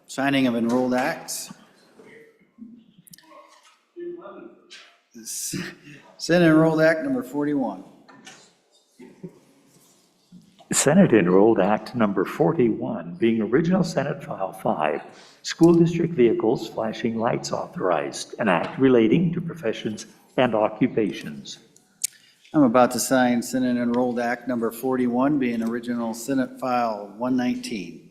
Signing of enrolled acts. Senate Enrolled Act number 41. Senate Enrolled Act number 41, being original Senate File 5, School District Vehicles Flashing Lights Authorized, an act relating to professions and occupations. I'm about to sign Senate Enrolled Act number 41, being original Senate File 119.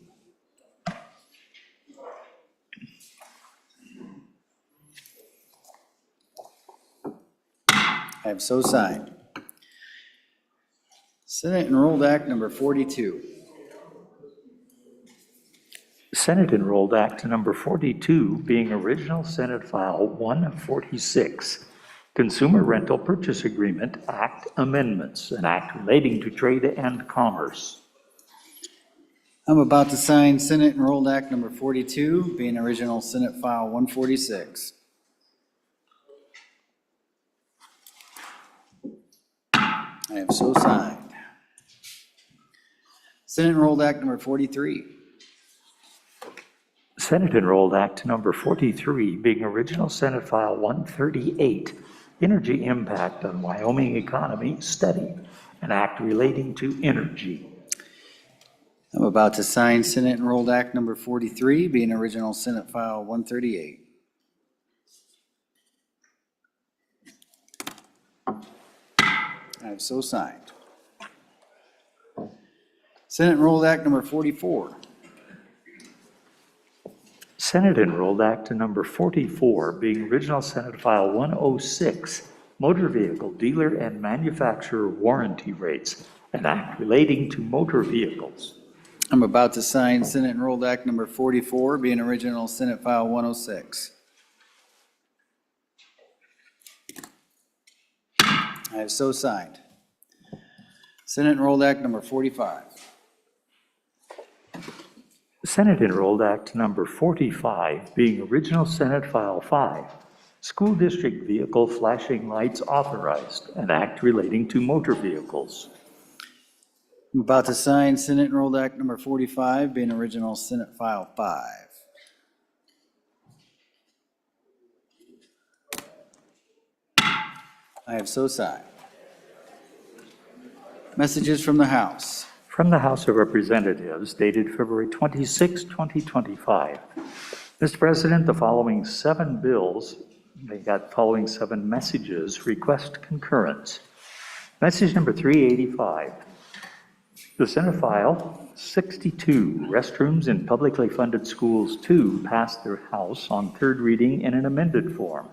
I have so signed. Senate Enrolled Act number 42. Senate Enrolled Act number 42, being original Senate File 146, Consumer Rental Purchase Agreement Act Amendments, an act relating to trade and commerce. I'm about to sign Senate Enrolled Act number 42, being original Senate File 146. I have so signed. Senate Enrolled Act number 43. Senate Enrolled Act number 43, being original Senate File 138, Energy Impact on Wyoming Economy Study, an act relating to energy. I'm about to sign Senate Enrolled Act number 43, being original Senate File 138. I have so signed. Senate Enrolled Act number 44. Senate Enrolled Act number 44, being original Senate File 106, Motor Vehicle Dealer and Manufacturer Warranty Rates, an act relating to motor vehicles. I'm about to sign Senate Enrolled Act number 44, being original Senate File 106. I have so signed. Senate Enrolled Act number 45. Senate Enrolled Act number 45, being original Senate File 5, School District Vehicle Flashing Lights Authorized, an act relating to motor vehicles. I'm about to sign Senate Enrolled Act number 45, being original Senate File 5. I have so signed. Messages from the House. From the House of Representatives, dated February 26, 2025. Mr. President, the following 7 bills, following 7 messages request concurrence. Message number 385. The Senate File 62, Restrooms in Publicly Funded Schools 2, passed their House on 3rd reading in an amended form.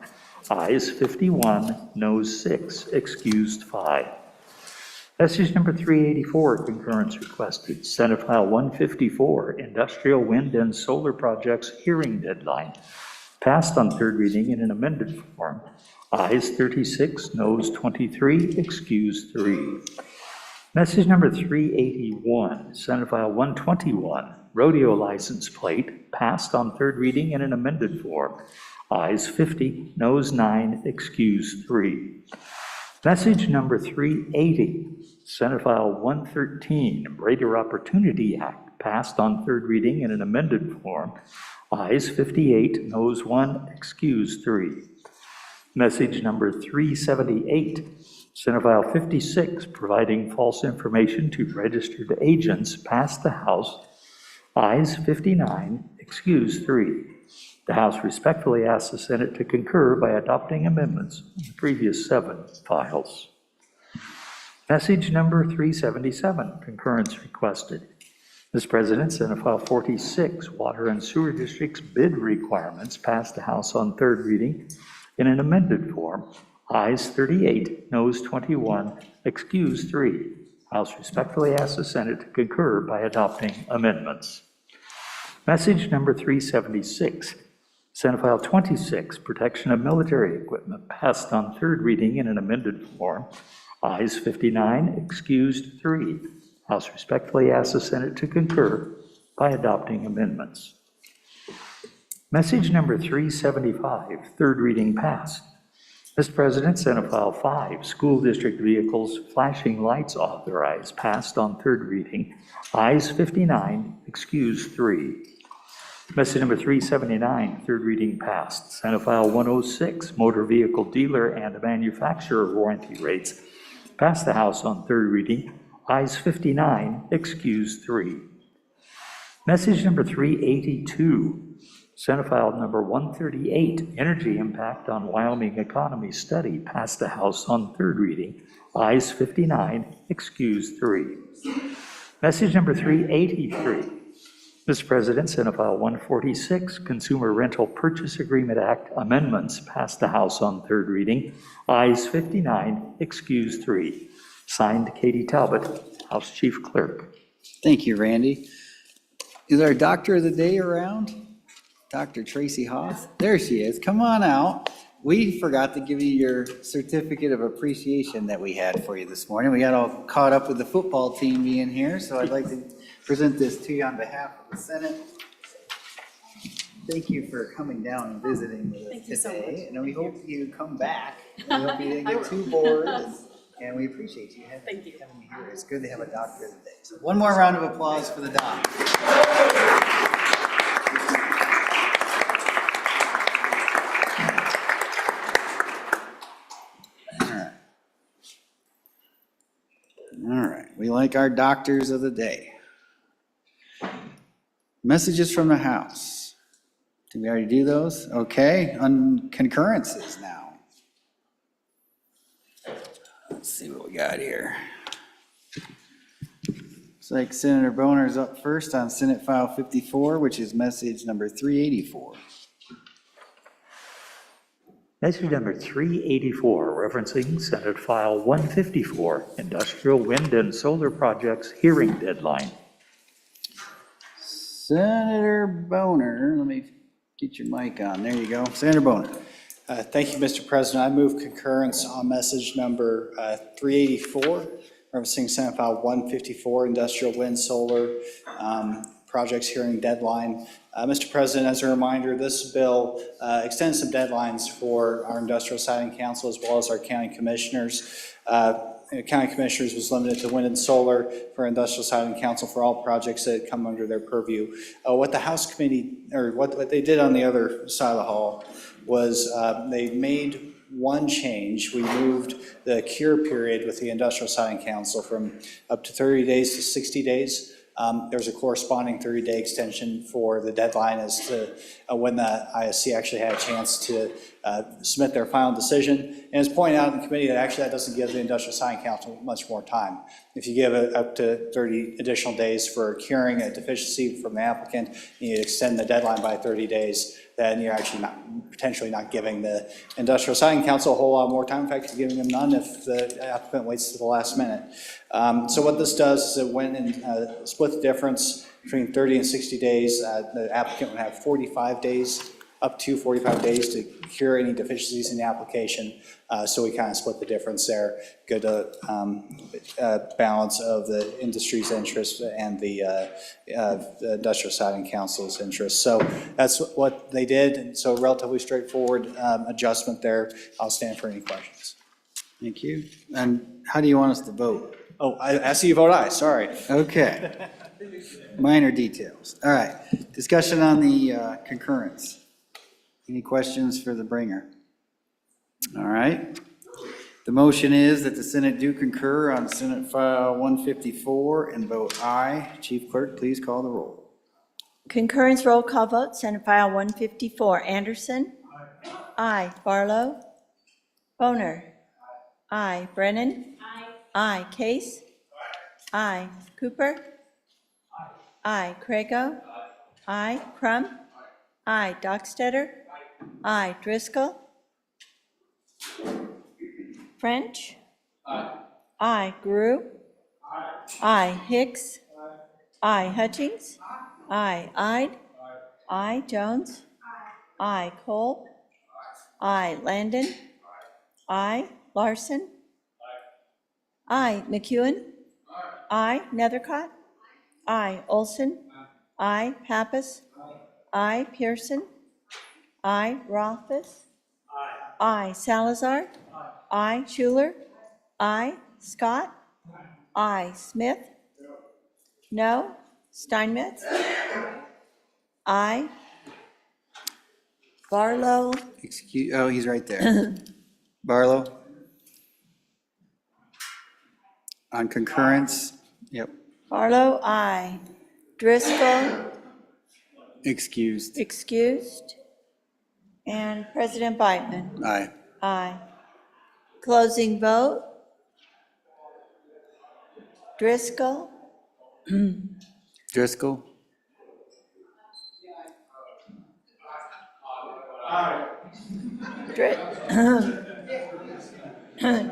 Ayes 51, noes 6, excused 5. Message number 384, concurrence requested. Senate File 154, Industrial Wind and Solar Projects hearing deadline, passed on 3rd reading in an amended form. Ayes 36, noes 23, excused 3. Message number 381, Senate File 121, Rodeo License Plate, passed on 3rd reading in an amended form. Ayes 50, noes 9, excused 3. Message number 380, Senate File 113, Greater Opportunity Act, passed on 3rd reading in an amended form. Ayes 58, noes 1, excused 3. Message number 378, Senate File 56, providing false information to registered agents, passed the House. Ayes 59, excused 3. The House respectfully asks the Senate to concur by adopting amendments in the previous 7 files. Message number 377, concurrence requested. Mr. President, Senate File 46, Water and Sewer District's bid requirements, passed the House on 3rd reading in an amended form. Ayes 38, noes 21, excused 3. House respectfully asks the Senate to concur by adopting amendments. Message number 376, Senate File 26, Protection of Military Equipment, passed on 3rd reading in an amended form. Ayes 59, excused 3. House respectfully asks the Senate to concur by adopting amendments. Message number 375, 3rd reading passed. Mr. President, Senate File 5, School District Vehicles Flashing Lights Authorized, passed on 3rd reading. Ayes 59, excused 3. Message number 379, third reading passed. Senate File 106, motor vehicle dealer and manufacturer warranty rates, passed the House on third reading. Ayes 59, excused 3. Message number 382, Senate File number 138, energy impact on Wyoming economy study, passed the House on third reading. Ayes 59, excused 3. Message number 383, Mr. President, Senate File 146, Consumer Rental Purchase Agreement Act amendments, passed the House on third reading. Ayes 59, excused 3. Signed, Katie Talbot, House Chief Clerk. Thank you, Randy. Is our doctor of the day around? Dr. Tracy Haas? There she is. Come on out. We forgot to give you your certificate of appreciation that we had for you this morning. We got all caught up with the football team being here, so I'd like to present this to you on behalf of the Senate. Thank you for coming down and visiting with us today. And we hope you come back. We hope you didn't get too bored. And we appreciate you having me here. It's good to have a doctor of the day. So one more round of applause for the doc. All right, we like our doctors of the day. Messages from the House. Did we already do those? Okay, on concurrences now. Let's see what we got here. Looks like Senator Boner's up first on Senate File 54, which is message number 384. Message number 384, referencing Senate File 154, Industrial Wind and Solar Projects Hearing Deadline. Senator Boner, let me get your mic on. There you go. Senator Boner. Thank you, Mr. President. I move concurrence on message number 384, referencing Senate File 154, Industrial Wind Solar Projects Hearing Deadline. Mr. President, as a reminder, this bill extends some deadlines for our Industrial Siting Council as well as our county commissioners. County commissioners was limited to wind and solar for Industrial Siting Council for all projects that come under their purview. What the House committee, or what they did on the other side of the hall was they made one change. We moved the cure period with the Industrial Siting Council from up to 30 days to 60 days. There's a corresponding 30-day extension for the deadline as to when the ISC actually had a chance to submit their final decision. And it's pointed out in committee that actually that doesn't give the Industrial Siting Council much more time. If you give it up to 30 additional days for curing a deficiency from the applicant, and you extend the deadline by 30 days, then you're actually potentially not giving the Industrial Siting Council a whole lot more time. In fact, you're giving them none if the applicant waits to the last minute. So what this does is it went and split the difference between 30 and 60 days. The applicant would have 45 days, up to 45 days to cure any deficiencies in the application. So we kind of split the difference there. Good balance of the industry's interest and the Industrial Siting Council's interest. So that's what they did. And so relatively straightforward adjustment there. I'll stand for any questions. Thank you. And how do you want us to vote? Oh, I see you vote aye, sorry. Okay. Minor details. All right. Discussion on the concurrence. Any questions for the bringer? All right. The motion is that the Senate do concur on Senate File 154 and vote aye. Chief Clerk, please call the roll. Concurrence roll call vote, Senate File 154. Anderson? Aye. Barlow? Boner? Aye. Brennan? Aye. Case? Aye. Cooper? Aye. Crago? Aye. Crum? Aye. Dockstetter? Aye. Driscoll? French? Aye. Guru? Aye. Hicks? Aye. Hutchings? Aye. Ide? Aye. Jones? Aye. Cole? Aye. Landon? Aye. Larson? Aye. McEwen? Aye. Nethercott? Aye. Olson? Aye. Pappas? Aye. Pearson? Aye. Rothfuss? Aye. Salazar? Aye. Schuler? Aye. Scott? Aye. Smith? No. Steinmetz? Aye. Barlow, Oh, he's right there. Barlow? On concurrence? Yep, Barlow, aye. Driscoll, excused. excused. And President Biteman, Aye. aye. Closing vote. Driscoll, Driscoll?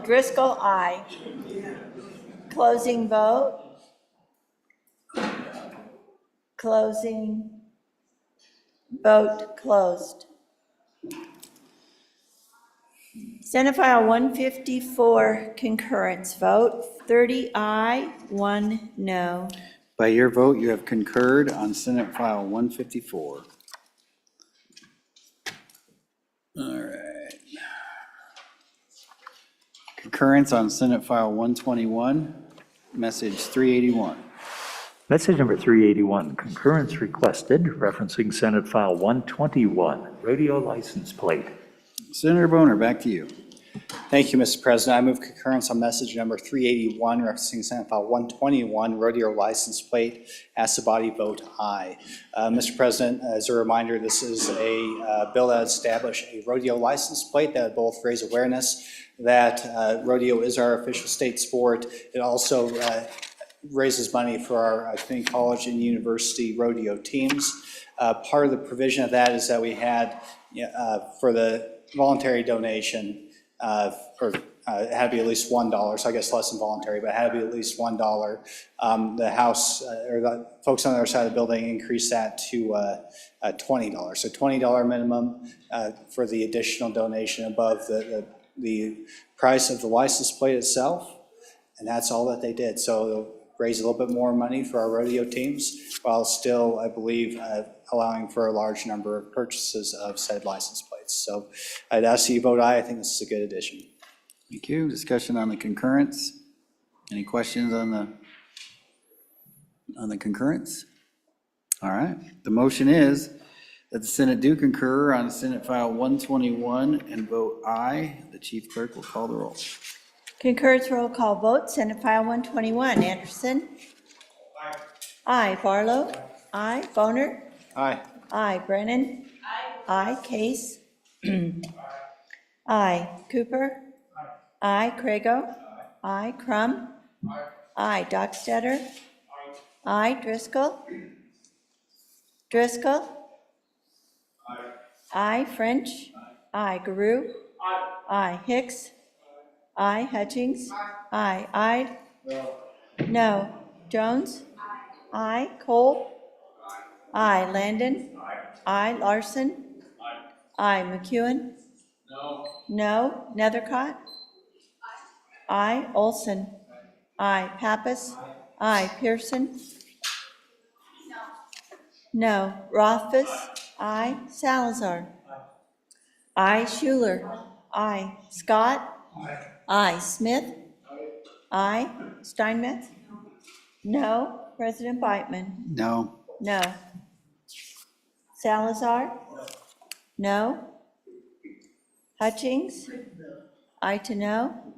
Driscoll, aye. Closing vote. Closing vote closed. Senate File 154, concurrence vote, 30 aye, 1 no. By your vote, you have concurred on Senate File 154. All right. Concurrence on Senate File 121, message 381. Message number 381, concurrence requested, referencing Senate File 121, radio license plate. Senator Boner, back to you. Thank you, Mr. President. I move concurrence on message number 381, referencing Senate File 121, rodeo license plate. Ask the body vote aye. Mr. President, as a reminder, this is a bill that established a rodeo license plate that would both raise awareness that rodeo is our official state sport. It also raises money for our community college and university rodeo teams. Part of the provision of that is that we had for the voluntary donation, it had to be at least $1, so I guess less than voluntary, but it had to be at least $1. The House, or the folks on the other side of the building increased that to $20. So $20 minimum for the additional donation above the price of the license plate itself, and that's all that they did. So they'll raise a little bit more money for our rodeo teams, while still, I believe, allowing for a large number of purchases of said license plates. So I'd ask you to vote aye. I think this is a good addition. Thank you. Discussion on the concurrence. Any questions on the concurrence? All right. The motion is that the Senate do concur on Senate File 121 and vote aye. The chief clerk will call the roll. Concurrence roll call vote, Senate File 121. Anderson? Aye. Barlow? Aye. Boner? Aye. Aye. Brennan? Aye. Case? Aye. Cooper? Aye. Crago? Aye. Crum? Aye. Dockstader? Aye. Driscoll? Driscoll? Aye. French? Aye. Guru? Aye. Hicks? Aye. Hutchings? Aye. Ide? No. Jones? Aye. Cole? Aye. Landon? Aye. Larson? Aye. McEwen? No. Nethercott? Aye. Olson? Aye. Pappas? Aye. Pearson? No. Rothfuss? Aye. Salazar? Aye. Schuler? Aye. Scott? Aye. Smith? Aye. Steinmetz? No. President Biteman? No. No. Salazar? No. Hutchings? Aye to no.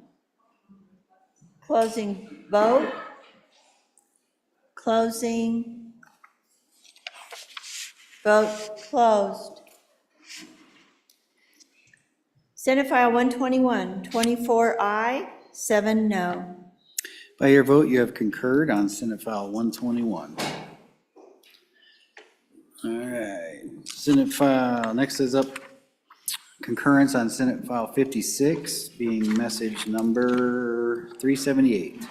Closing vote. Closing vote closed. Senate File 121, 24 aye, 7 no. By your vote, you have concurred on Senate File 121. All right, Senate File, next is up concurrence on Senate File 56, being message number 378.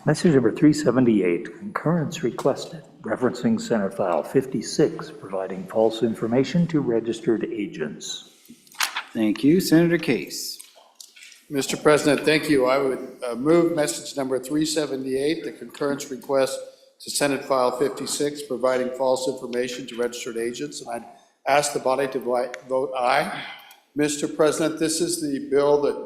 Message number 378, concurrence requested, referencing Senate File 56, providing false information to registered agents. Thank you. Senator Case. Mr. President, thank you. I would move message number 378, the concurrence request to Senate File 56, providing false information to registered agents, and I'd ask the body to vote aye. Mr. President, this is the bill that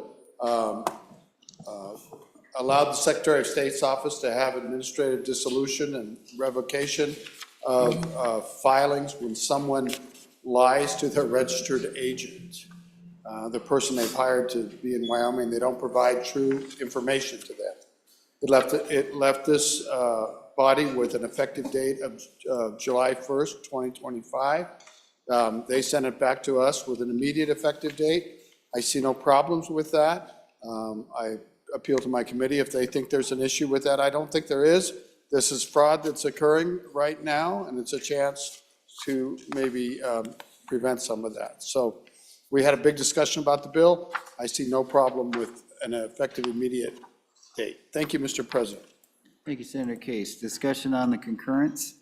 allowed the Secretary of State's office to have administrative dissolution and revocation of filings when someone lies to their registered agent. The person they've hired to be in Wyoming, they don't provide true information to them. It left this body with an effective date of July 1st, 2025. They sent it back to us with an immediate effective date. I see no problems with that. I appeal to my committee if they think there's an issue with that. I don't think there is. This is fraud that's occurring right now, and it's a chance to maybe prevent some of that. So we had a big discussion about the bill. I see no problem with an effective immediate date. Thank you, Mr. President. Thank you, Senator Case. Discussion on the concurrence?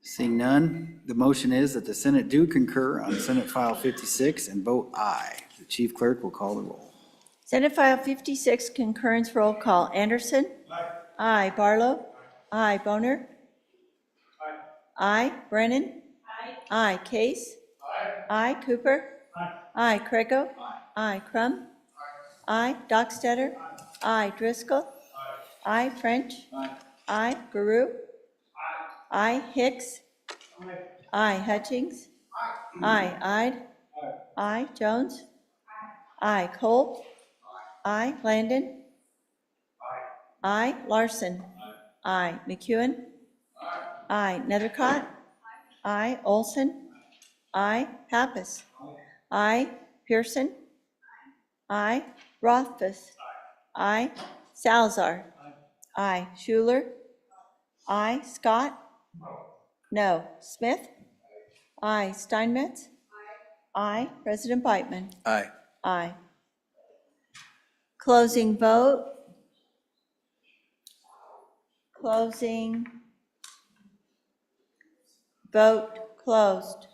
Seeing none, the motion is that the Senate do concur on Senate File 56 and vote aye. The chief clerk will call the roll. Senate File 56, concurrence roll call. Anderson? Aye. Barlow? Aye. Boner? Aye. Brennan? Aye. Case? Aye. Cooper? Aye. Crego? Aye. Crum? Aye. Dockstader? Aye. Driscoll? Aye. French? Aye. Guru? Aye. Hicks? Aye. Hutchings? Aye. Ide? Aye. Jones? Aye. Cole? Aye. Landon? Aye. Larson? Aye. McEwen? Aye. Nethercott? Aye. Olson? Aye. Pappas? Aye. Pearson? Aye. Rothfuss? Aye. Salazar? Aye. Schuler? Aye. Scott? No. Smith? Aye. Steinmetz? Aye. President Beitman? Aye. Aye. Closing vote. Closing. Vote closed.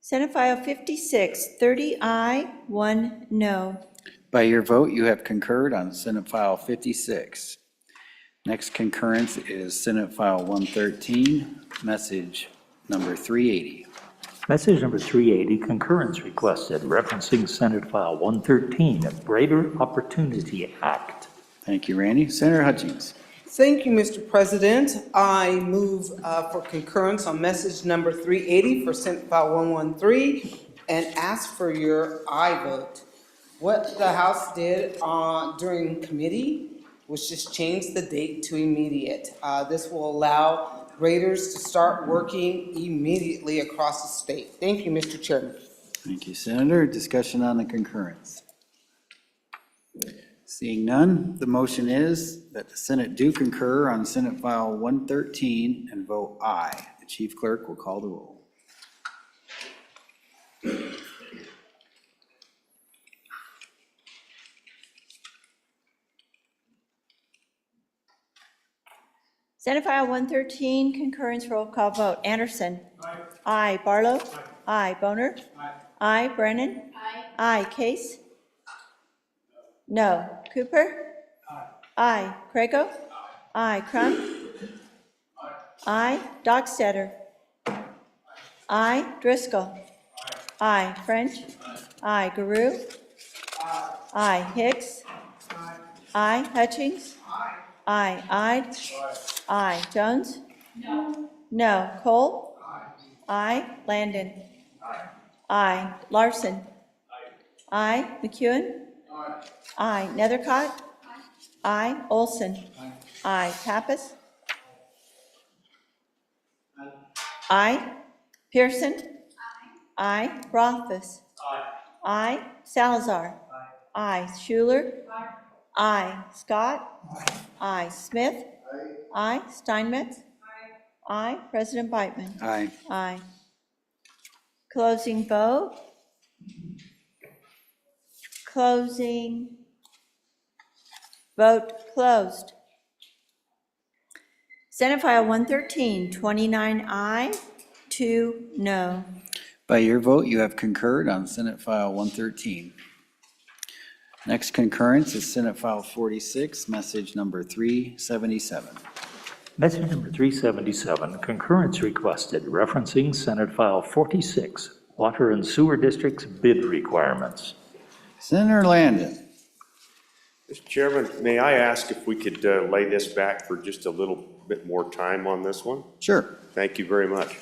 Senate File 56, 30 aye, 1 no. By your vote, you have concurred on Senate File 56. Next concurrence is Senate File 113, message number 380. Message number 380, concurrence requested, referencing Senate File 113, Greater Opportunity Act. Thank you, Randy. Senator Hutchings. Thank you, Mr. President. I move for concurrence on message number 380 for Senate File 113 and ask for your aye vote. What the House did during committee was just change the date to immediate. This will allow graders to start working immediately across the state. Thank you, Mr. Chairman. Thank you, Senator. Discussion on the concurrence. Seeing none, the motion is that the Senate do concur on Senate File 113 and vote aye. The chief clerk will call the roll. Senate File 113, concurrence roll call vote. Anderson? Aye. Aye. Barlow? Aye. Boner? Aye. Brennan? Aye. Case? No. Cooper? Aye. Crego? Aye. Crum? Aye. Dockstader? Aye. Driscoll? Aye. French? Aye. Guru? Aye. Hicks? Aye. Hutchings? Aye. Ide? Aye. Jones? No. Cole? Aye. Landon? Aye. Larson? Aye. McEwen? Aye. Nethercott? Aye. Olson? Aye. Pappas? Aye. Pearson? Aye. Rothfuss? Aye. Salazar? Aye. Schuler? Aye. Scott? Aye. Smith? Aye. Steinmetz? Aye. President Beitman? Aye. Aye. Closing vote. Closing. Vote closed. Senate File 113, 29 aye, 2 no. By your vote, you have concurred on Senate File 113. Next concurrence is Senate File 46, message number 377. Message number 377, concurrence requested, referencing Senate File 46, Water and Sewer District's bid requirements. Senator Landon. Mr. Chairman, may I ask if we could lay this back for just a little bit more time on this one. Sure. Thank you very much.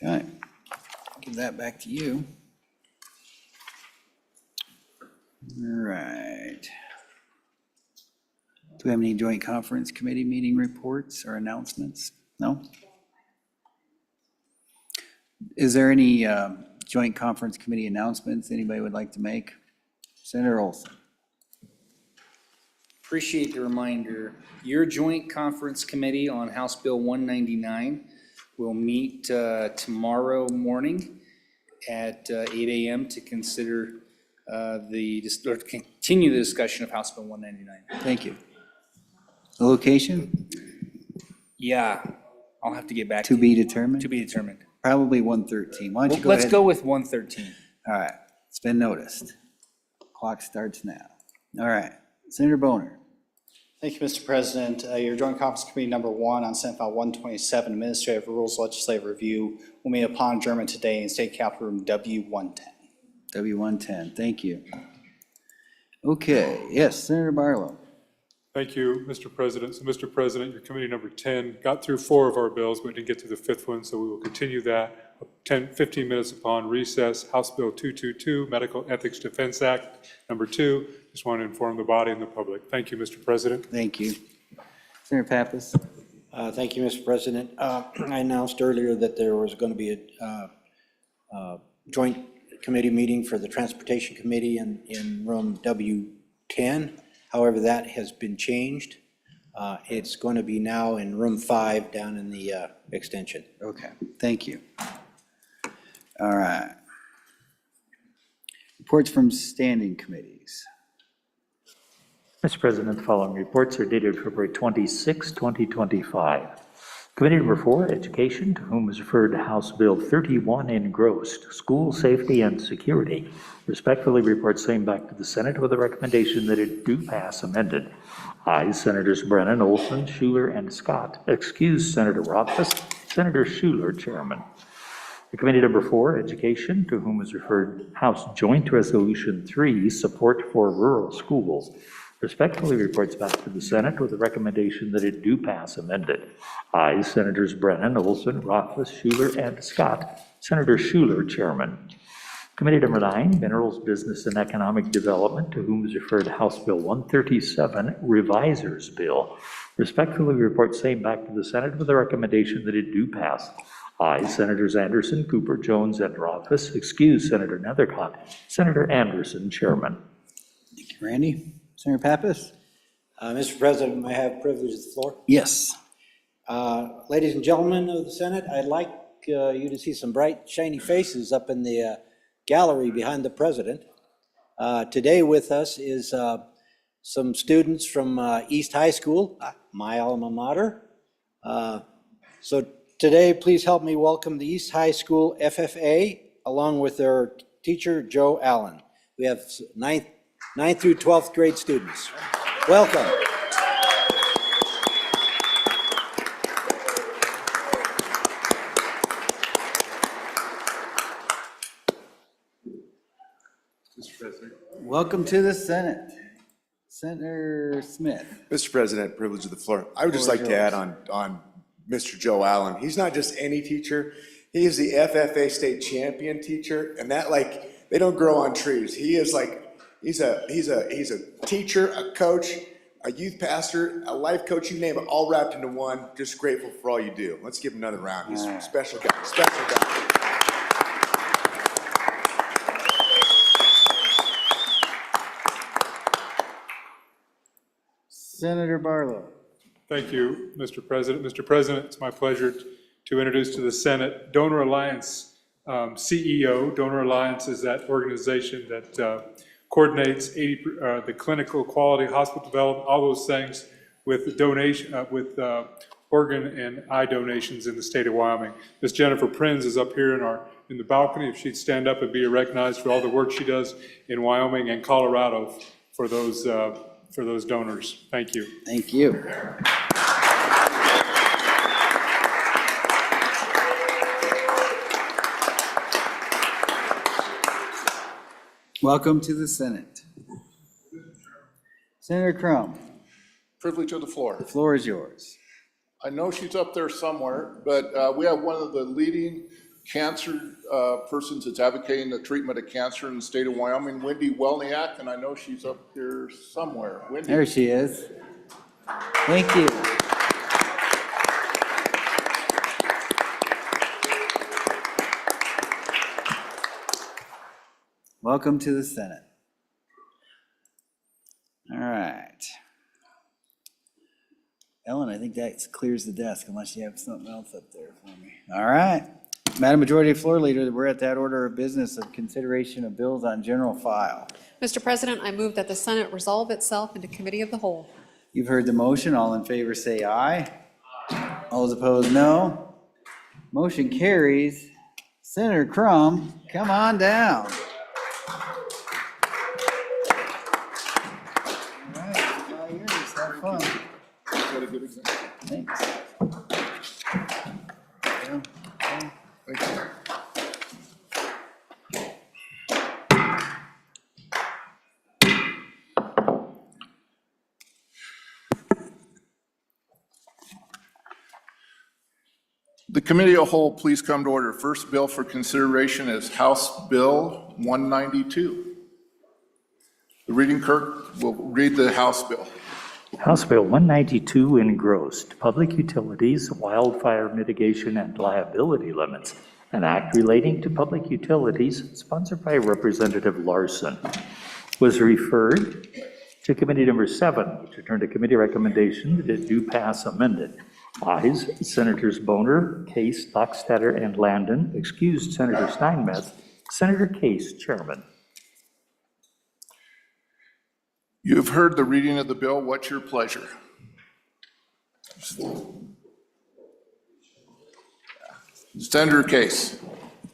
Okay. Give that back to you. All right. Do we have any joint conference committee meeting reports or announcements? No? Is there any joint conference committee announcements anybody would like to make? Senator Olson. Appreciate the reminder. Your joint conference committee on House Bill 199 will meet tomorrow morning at 8 a.m. to consider or to continue the discussion of House Bill 199. Thank you. The location? Yeah, I'll have to get back To to be you. determined? To be determined. Probably 113. Why don't you go Let's ahead? go with 113. All right, it's been noticed. Clock starts now. All right, Senator Boner. Thank you, Mr. President. Your Joint Conference Committee number 1 on Senate File 127, Administrative Rules Legislative Review, will meet upon adjournment today in State Capitol Room W110. W110, thank you. Okay, yes, Senator Barlow. Thank you, Mr. President. So, Mr. President, your committee number 10 got through 4 of our bills, but didn't get to the 5th one, so we will continue that 15 minutes upon recess. House Bill 222, Medical Ethics Defense Act, number 2. Just want to inform the body and the public. Thank you, Mr. President. Thank you. Senator Pappas. Thank you, Mr. President. I announced earlier that there was going to be a joint committee meeting for the Transportation Committee in room W10. However, that has been changed. It's going to be now in room 5 down in the extension. Okay, thank you. All right. Reports from standing committees. Mr. President, the following reports are dated February 26, 2025. Committee number 4, Education, to whom is referred House Bill 31 engrossed, School Safety and Security, respectfully reports same back to the Senate with a recommendation that it do pass amended. Ayes, Senators Brennan, Olson, Schuler, and Scott. Excuse, Senator Rothfuss. Senator Schuler, Chairman. The Committee number 4, Education, to whom is referred House Joint Resolution 3, Support for Rural Schools, respectfully reports back to the Senate with a recommendation that it do pass amended. Ayes, Senators Brennan, Olson, Rothfuss, Schuler, and Scott. Senator Schuler, Chairman. Committee number 9, Minerals, Business, and Economic Development, to whom is referred House Bill 137, Revisers Bill, respectfully reports same back to the Senate with a recommendation that it do pass. Ayes, Senators Anderson, Cooper, Jones, and Rothfuss. Excuse, Senator Nethercott. Senator Anderson, Chairman. Thank you, Randy. Senator Pappas? Mr. President, may I have privilege of the floor? Yes. Ladies and gentlemen of the Senate, I'd like you to see some bright, shiny faces up in the gallery behind the President. Today with us is some students from East High School, my alma mater. So today, please help me welcome the East High School FFA, along with their teacher, Joe Allen. We have 9th through 12th grade students. Welcome. Welcome to the Senate. Senator Smith. Mr. President, privilege of the floor. I would just like to add on Mr. Joe Allen. He's not just any teacher. He is the FFA state champion teacher, and that, like, they don't grow on trees. He is like, he's a teacher, a coach, a youth pastor, a life coach, you name it, all wrapped into one. Just grateful for all you do. Let's give him another round. He's a special guy, special guy. Senator Barlow. Thank you, Mr. President. Mr. President, it's my pleasure to introduce to the Senate Donor Alliance CEO. Donor Alliance is that organization that coordinates the clinical quality, hospital development, all those things with donation, with organ and eye donations in the state of Wyoming. Ms. Jennifer Prinz is up here in the balcony. If she'd stand up and be recognized for all the work she does in Wyoming and Colorado for those donors. Thank you. Thank you. Welcome to the Senate. Senator Crum. privilege of the floor. The floor is yours. I know she's up there somewhere, but we have one of the leading cancer persons that's advocating the treatment of cancer in the state of Wyoming, Wendy Welniak, and I know she's up here somewhere. Wendy? There she is. Thank you. Welcome to the Senate. All right. Ellen, I think that clears the desk unless you have something else up there for me. All right. Madam Majority Floor Leader, we're at that order of business of consideration of bills on general file. Mr. President, I move that the Senate resolve itself into committee of the whole. You've heard the motion. All in favor say aye. All those opposed, no. Motion carries. Senator Crum, come on down. All right, all yours. Have fun. What a good example. Thanks. Thank you. The committee of the whole, please come to order. First bill for consideration is House Bill 192. The reading clerk will read the House bill. House Bill 192 engrossed Public Utilities, Wildfire Mitigation and Liability Limits, an act relating to public utilities sponsored by Representative Larson, was referred to Committee Number 7, which returned a committee recommendation that it do pass amended. Ayes, Senators Boner, Case, Dockstader, and Landon. Excused, Senator Steinmetz. Senator Case, Chairman. You have heard the reading of the bill. What's your pleasure? Senator Case.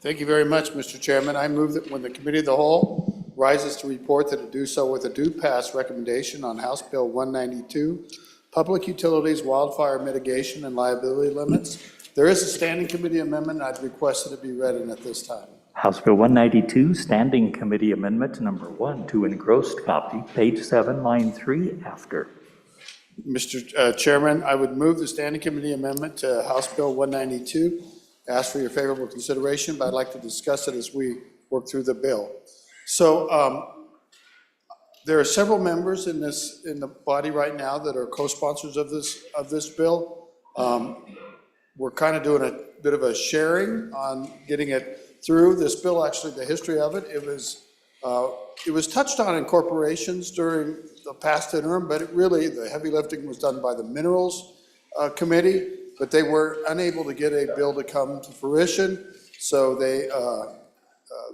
Thank you very much, Mr. Chairman. I move that when the Committee of the Whole rises to report that it do so with a due pass recommendation on House Bill 192, Public Utilities, Wildfire Mitigation and Liability Limits. There is a standing committee amendment, and I'd request that it be read in at this time. House Bill 192, Standing Committee Amendment Number 1 to engrossed copy, page 7, line 3 after. Mr. Chairman, I would move the standing committee amendment to House Bill 192. Ask for your favorable consideration, but I'd like to discuss it as we work through the bill. So there are several members in the body right now that are co-sponsors of this bill. We're kind of doing a bit of a sharing on getting it through. This bill, actually, the history of it, it was touched on in corporations during the past interim, but the heavy lifting was done by the Minerals Committee, but they were unable to get a bill to come to fruition. So they,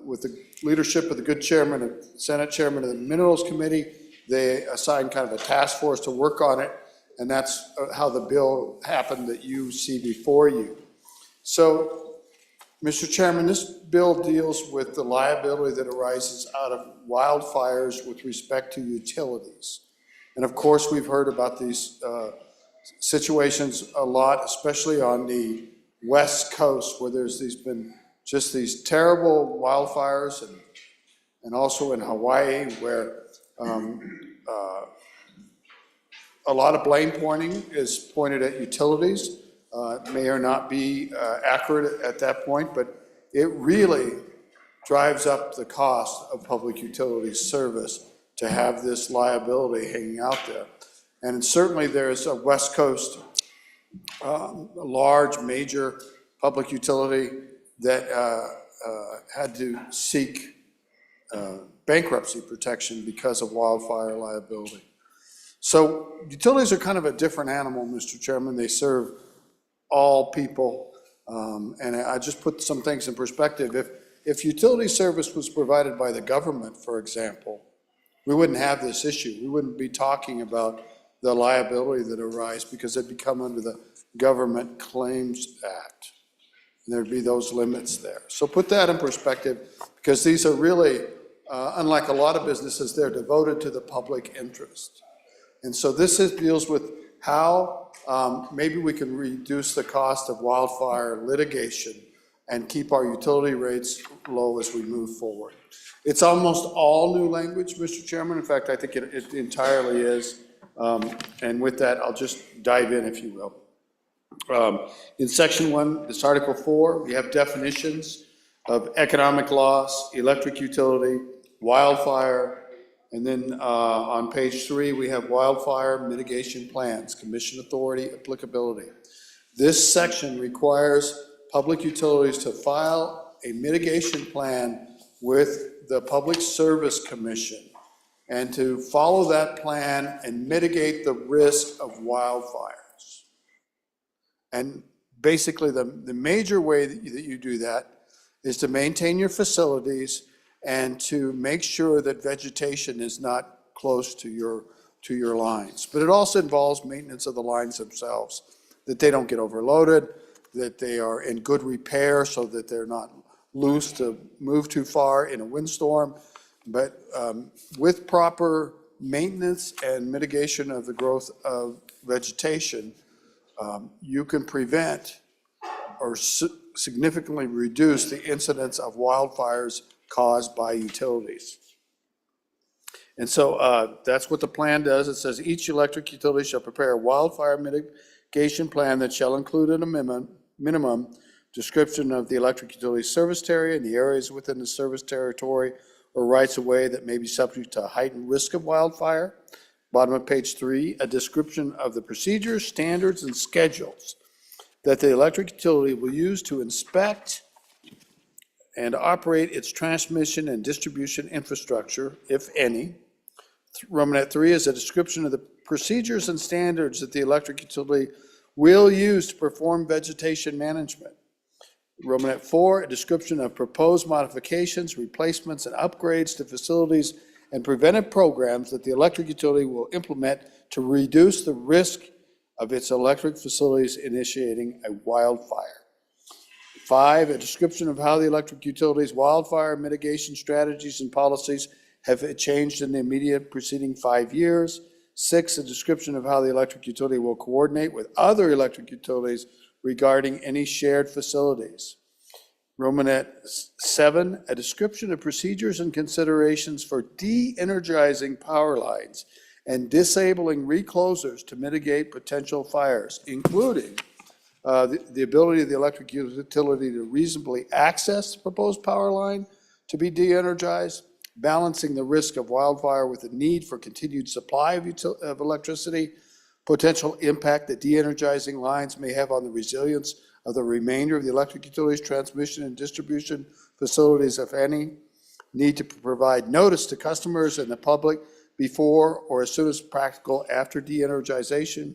with the leadership of the good chairman, Senate chairman of the Minerals Committee, they assigned kind of a task force to work on it, and that's how the bill happened that you see before you. So, Mr. Chairman, this bill deals with the liability that arises out of wildfires with respect to utilities. And of course, we've heard about these situations a lot, especially on the West Coast, where there's been just these terrible wildfires, and also in Hawaii, where a lot of blame pointing is pointed at utilities. It may or not be accurate at that point, but it really drives up the cost of public utility service to have this liability hanging out there. And certainly there's a West Coast, a large major public utility that had to seek bankruptcy protection because of wildfire liability. So utilities are kind of a different animal, Mr. Chairman. They serve all people, and I just put some things in perspective. If utility service was provided by the government, for example, we wouldn't have this issue. We wouldn't be talking about the liability that arises because it'd become under the Government Claims Act. And there'd be those limits there. So put that in perspective, because these are really, unlike a lot of businesses, they're devoted to the public interest. And so this deals with how maybe we can reduce the cost of wildfire litigation and keep our utility rates low as we move forward. It's almost all new language, Mr. Chairman. In fact, I think it entirely is. And with that, I'll just dive in, if you will. In section 1, this Article 4, we have definitions of economic loss, electric utility, wildfire, and then on page 3, we have wildfire mitigation plans, commission authority, applicability. This section requires public utilities to file a mitigation plan with the Public Service Commission and to follow that plan and mitigate the risk of wildfires. And basically, the major way that you do that is to maintain your facilities and to make sure that vegetation is not close to your lines. But it also involves maintenance of the lines themselves, that they don't get overloaded, that they are in good repair so that they're not loose to move too far in a windstorm. But with proper maintenance and mitigation of the growth of vegetation, you can prevent or significantly reduce the incidence of wildfires caused by utilities. And so that's what the plan does. It says each electric utility shall prepare a wildfire mitigation plan that shall include a minimum description of the electric utility service area and the areas within the service territory or rights of way that may be subject to a heightened risk of wildfire. Bottom of page 3, a description of the procedures, standards, and schedules that the electric utility will use to inspect and operate its transmission and distribution infrastructure, if any. Romanet 3 is a description of the procedures and standards that the electric utility will use to perform vegetation management. Romanet 4, a description of proposed modifications, replacements, and upgrades to facilities and preventive programs that the electric utility will implement to reduce the risk of its electric facilities initiating a wildfire. 5, a description of how the electric utility's wildfire mitigation strategies and policies have changed in the immediate preceding 5 years. 6, a description of how the electric utility will coordinate with other electric utilities regarding any shared facilities. Romanet 7, a description of procedures and considerations for de-energizing power lines and disabling reclosers to mitigate potential fires, including the ability of the electric utility to reasonably access the proposed power line to be de-energized, balancing the risk of wildfire with the need for continued supply of electricity, potential impact that de-energizing lines may have on the resilience of the remainder of the electric utility's transmission and distribution facilities, if any, need to provide notice to customers and the public before or as soon as practical after de-energization,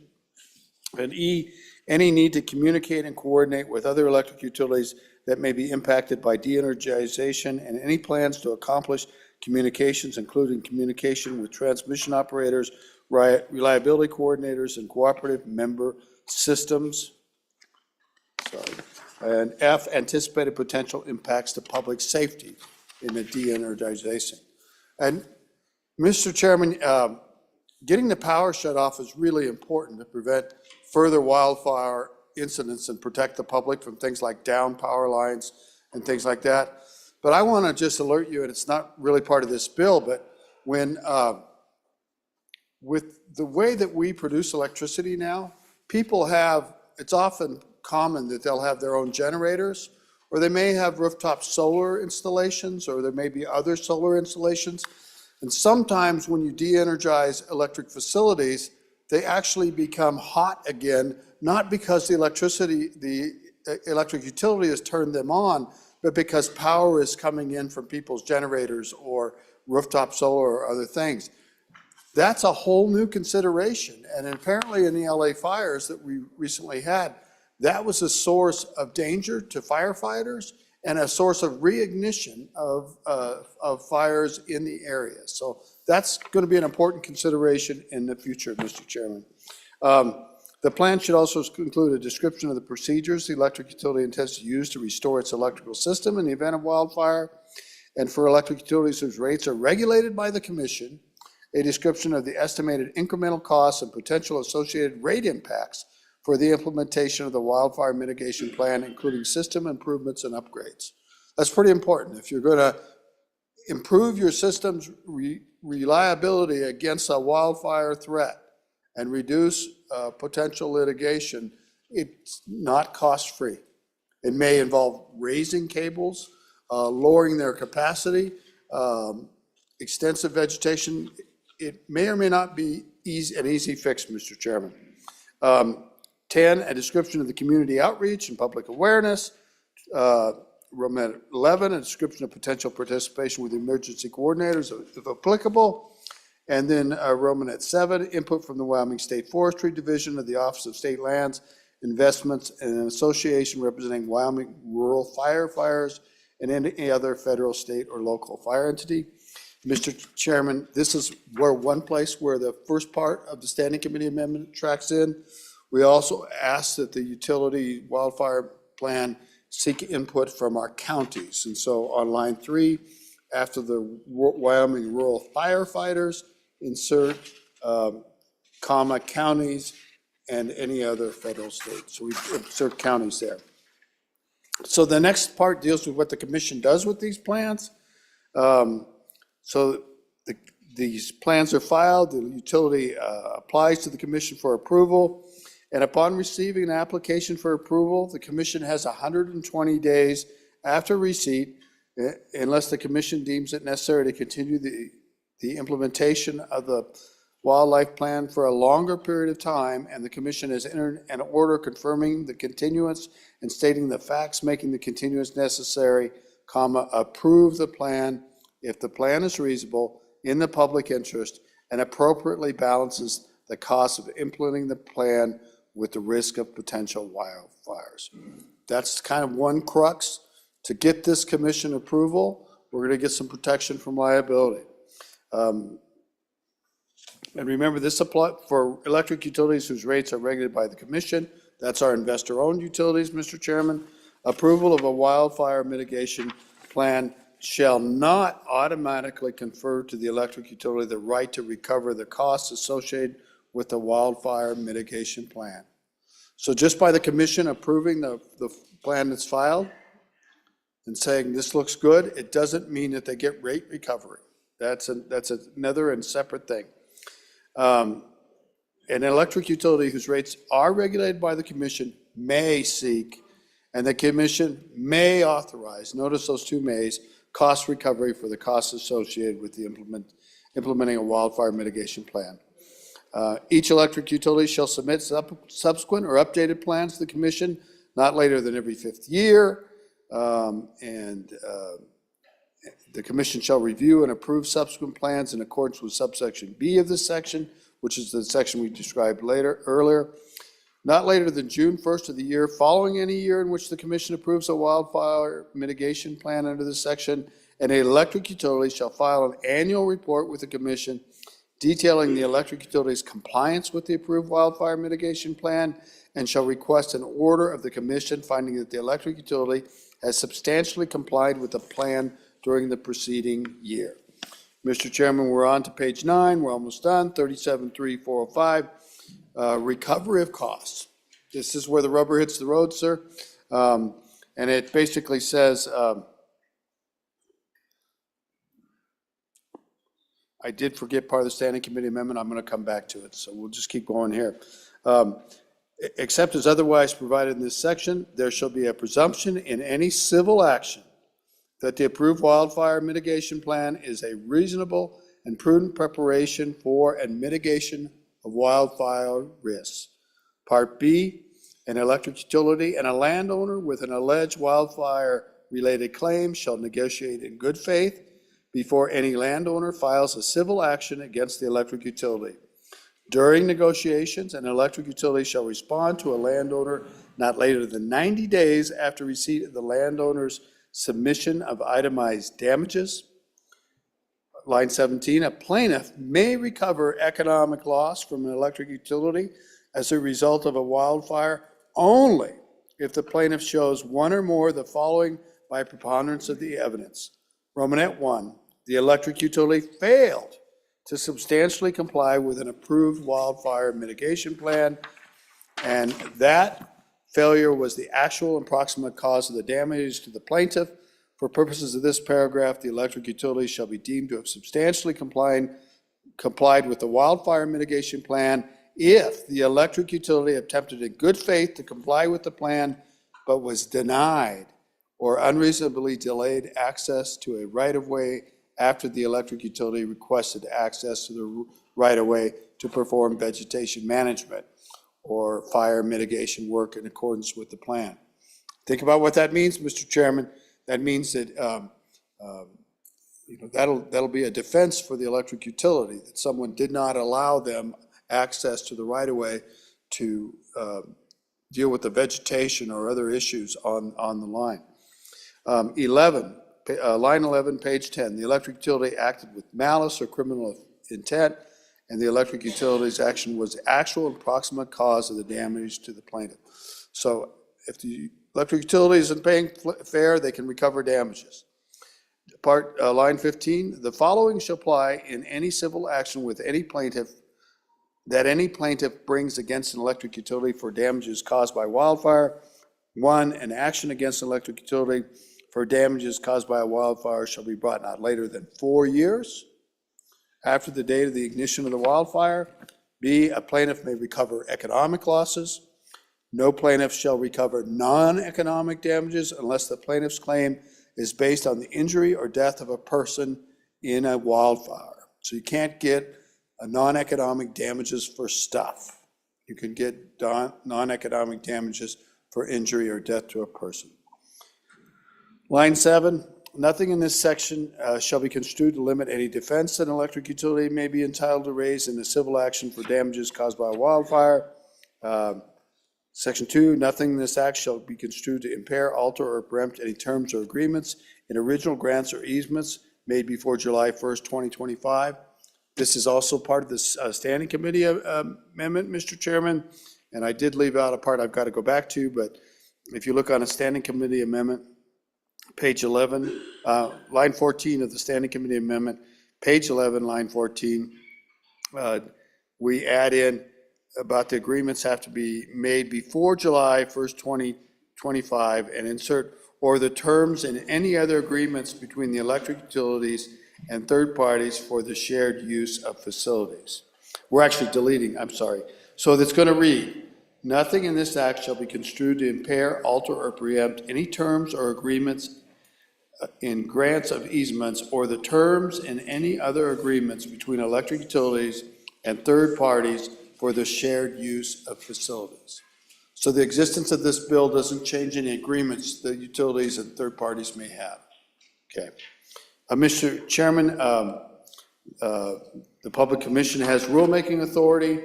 and E, any need to communicate and coordinate with other electric utilities that may be impacted by de-energization, and any plans to accomplish communications, including communication with transmission operators, reliability coordinators, and cooperative member systems. And F, anticipated potential impacts to public safety in the de-energization. And Mr. Chairman, getting the power shut off is really important to prevent further wildfire incidents and protect the public from things like down power lines and things like that. But I want to just alert you, and it's not really part of this bill, but when with the way that we produce electricity now, people have, it's often common that they'll have their own generators, or they may have rooftop solar installations, or there may be other solar installations. And sometimes when you de-energize electric facilities, they actually become hot again, not because the electric utility has turned them on, but because power is coming in from people's generators or rooftop solar or other things. That's a whole new consideration. And apparently in the LA fires that we recently had, that was a source of danger to firefighters and a source of reignition of fires in the area. So that's going to be an important consideration in the future, Mr. Chairman. The plan should also include a description of the procedures the electric utility intends to use to restore its electrical system in the event of wildfire. And for electric utilities whose rates are regulated by the Commission, a description of the estimated incremental costs and potential associated rate impacts for the implementation of the wildfire mitigation plan, including system improvements and upgrades. That's pretty important. If you're going to improve your system's reliability against a wildfire threat, and reduce potential litigation, it's not cost-free. It may involve raising cables, lowering their capacity, extensive vegetation. It may or may not be an easy fix, Mr. Chairman. 10, a description of the community outreach and public awareness. Roman 11, a description of potential participation with emergency coordinators, if applicable. And then Roman 7, input from the Wyoming State Forestry Division of the Office of State Lands, Investments, and an association representing Wyoming rural firefighters and any other federal, state, or local fire entity. Mr. Chairman, this is one place where the first part of the Standing Committee amendment tracks in. We also ask that the utility wildfire plan seek input from our counties. And so on line 3, after the Wyoming rural firefighters, insert comma counties and any other federal state. So we insert counties there. So the next part deals with what the commission does with these plans. These plans are filed, the utility applies to the commission for approval, and upon receiving an application for approval, the commission has 120 days after receipt, unless the commission deems it necessary to continue the implementation of the wildlife plan for a longer period of time, and the commission has entered an order confirming the continuance and stating the facts making the continuance necessary, comma, approve the plan if the plan is reasonable, in the public interest, and appropriately balances the cost of implementing the plan with the risk of potential wildfires. That's kind of one crux. To get this commission approval, we're going to get some protection from liability. And remember, this applies for electric utilities whose rates are regulated by the commission. That's our investor-owned utilities, Mr. Chairman. Approval of a wildfire mitigation plan shall not automatically confer to the electric utility the right to recover the costs associated with the wildfire mitigation plan. So just by the commission approving the plan that's filed and saying this looks good, it doesn't mean that they get rate recovery. That's another and separate thing. An electric utility whose rates are regulated by the commission may seek, and the commission may authorize, notice those two mays, cost recovery for the costs associated with the implementing a wildfire mitigation plan. Each electric utility shall submit subsequent or updated plans to the commission not later than every 5th year. The commission shall review and approve subsequent plans in accordance with subsection B of this section, which is the section we described earlier. Not later than June 1st of the year following any year in which the commission approves a wildfire mitigation plan under this section, and an electric utility shall file an annual report with the commission detailing the electric utility's compliance with the approved wildfire mitigation plan, and shall request an order of the commission finding that the electric utility has substantially complied with the plan during the preceding year. Mr. Chairman, we're on to page 9. We're almost done. 37.3.405, recovery of costs. This is where the rubber hits the road, sir. And it basically says, I did forget part of the Standing Committee amendment. I'm going to come back to it, so we'll just keep going here. Except as otherwise provided in this section, there shall be a presumption in any civil action that the approved wildfire mitigation plan is a reasonable and prudent preparation for and mitigation of wildfire risks. Part B, an electric utility and a landowner with an alleged wildfire-related claim shall negotiate in good faith before any landowner files a civil action against the electric utility. During negotiations, an electric utility shall respond to a landowner not later than 90 days after receipt of the landowner's submission of itemized damages. Line 17, a plaintiff may recover economic loss from an electric utility as a result of a wildfire only if the plaintiff shows one or more of the following by preponderance of the evidence. Romanet 1, the electric utility failed to substantially comply with an approved wildfire mitigation plan, and that failure was the actual and proximate cause of the damages to the plaintiff. For purposes of this paragraph, the electric utility shall be deemed to have substantially complied with the wildfire mitigation plan if the electric utility attempted in good faith to comply with the plan, but was denied or unreasonably delayed access to a right-of-way after the electric utility requested access to the right-of-way to perform vegetation management or fire mitigation work in accordance with the plan. Think about what that means, Mr. Chairman. That means that that'll be a defense for the electric utility, that someone did not allow them access to the right-of-way to deal with the vegetation or other issues on the line. 11, line 11, page 10, the electric utility acted with malice or criminal intent, and the electric utility's action was the actual and proximate cause of the damage to the plaintiff. So if the electric utility isn't paying fair, they can recover damages. Line 15, the following shall apply in any civil action with any plaintiff that any plaintiff brings against an electric utility for damages caused by wildfire. 1, an action against an electric utility for damages caused by a wildfire shall be brought not later than 4 years after the date of the ignition of the wildfire. B, a plaintiff may recover economic losses. No plaintiff shall recover non-economic damages unless the plaintiff's claim is based on the injury or death of a person in a wildfire. So you can't get a non-economic damages for stuff. You can get non-economic damages for injury or death to a person. Line 7, nothing in this section shall be construed to limit any defense that an electric utility may be entitled to raise in a civil action for damages caused by a wildfire. Section 2, nothing in this act shall be construed to impair, alter, or preempt any terms or agreements in original grants or easements made before July 1st, 2025. This is also part of this standing committee amendment, Mr. Chairman, and I did leave out a part I've got to go back to, but if you look on a standing committee amendment, page 11, line 14 of the standing committee amendment, page 11, line 14, we add in about the agreements have to be made before July 1st, 2025, and insert, or the terms and any other agreements between the electric utilities and third parties for the shared use of facilities. We're actually deleting, I'm sorry. So that's going to read, nothing in this act shall be construed to impair, alter, or preempt any terms or agreements in grants of easements or the terms and any other agreements between electric utilities and third parties for the shared use of facilities. So the existence of this bill doesn't change any agreements that utilities and third parties may have. Okay. Mr. Chairman, the Public Commission has rulemaking authority.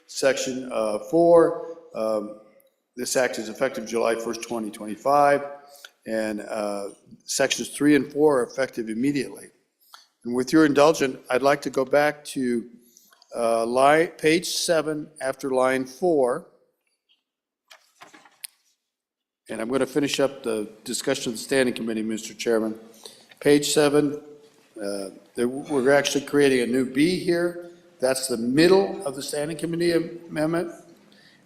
Section 4, this act is effective July 1st, 2025, and sections 3 and 4 are effective immediately. And with your indulgence, I'd like to go back to page 7 after line 4. And I'm going to finish up the discussion of the Standing Committee, Mr. Chairman. Page 7, we're actually creating a new B here. That's the middle of the Standing Committee amendment.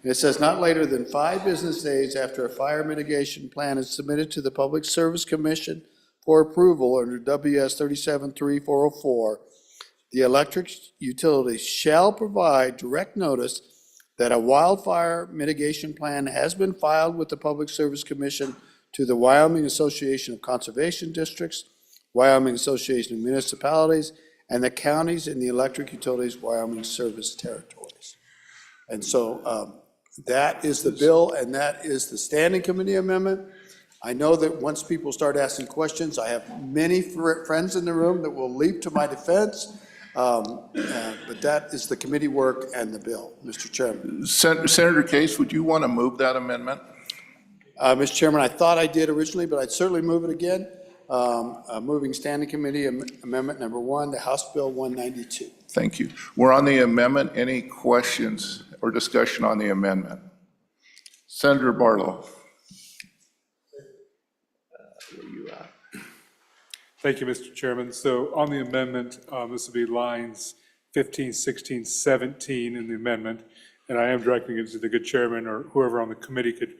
And it says not later than 5 business days after a fire mitigation plan is submitted to the Public Service Commission for approval under WS 37-3404, the electric utility shall provide direct notice that a wildfire mitigation plan has been filed with the Public Service Commission to the Wyoming Association of Conservation Districts, Wyoming Association of Municipalities, and the counties in the electric utilities Wyoming service territories. And so that is the bill, and that is the Standing Committee amendment. I know that once people start asking questions, I have many friends in the room that will leap to my defense. But that is the committee work and the bill, Mr. Chairman. Senator Case, would you want to move that amendment? Mr. Chairman, I thought I did originally, but I'd certainly move it again. Moving Standing Committee Amendment Number 1 to House Bill 192. Thank you. We're on the amendment. Any questions or discussion on the amendment? Senator Barlow. Thank you, Mr. Chairman. So on the amendment, this will be lines 15, 16, 17 in the amendment, and I am directing it to the good chairman or whoever on the committee could.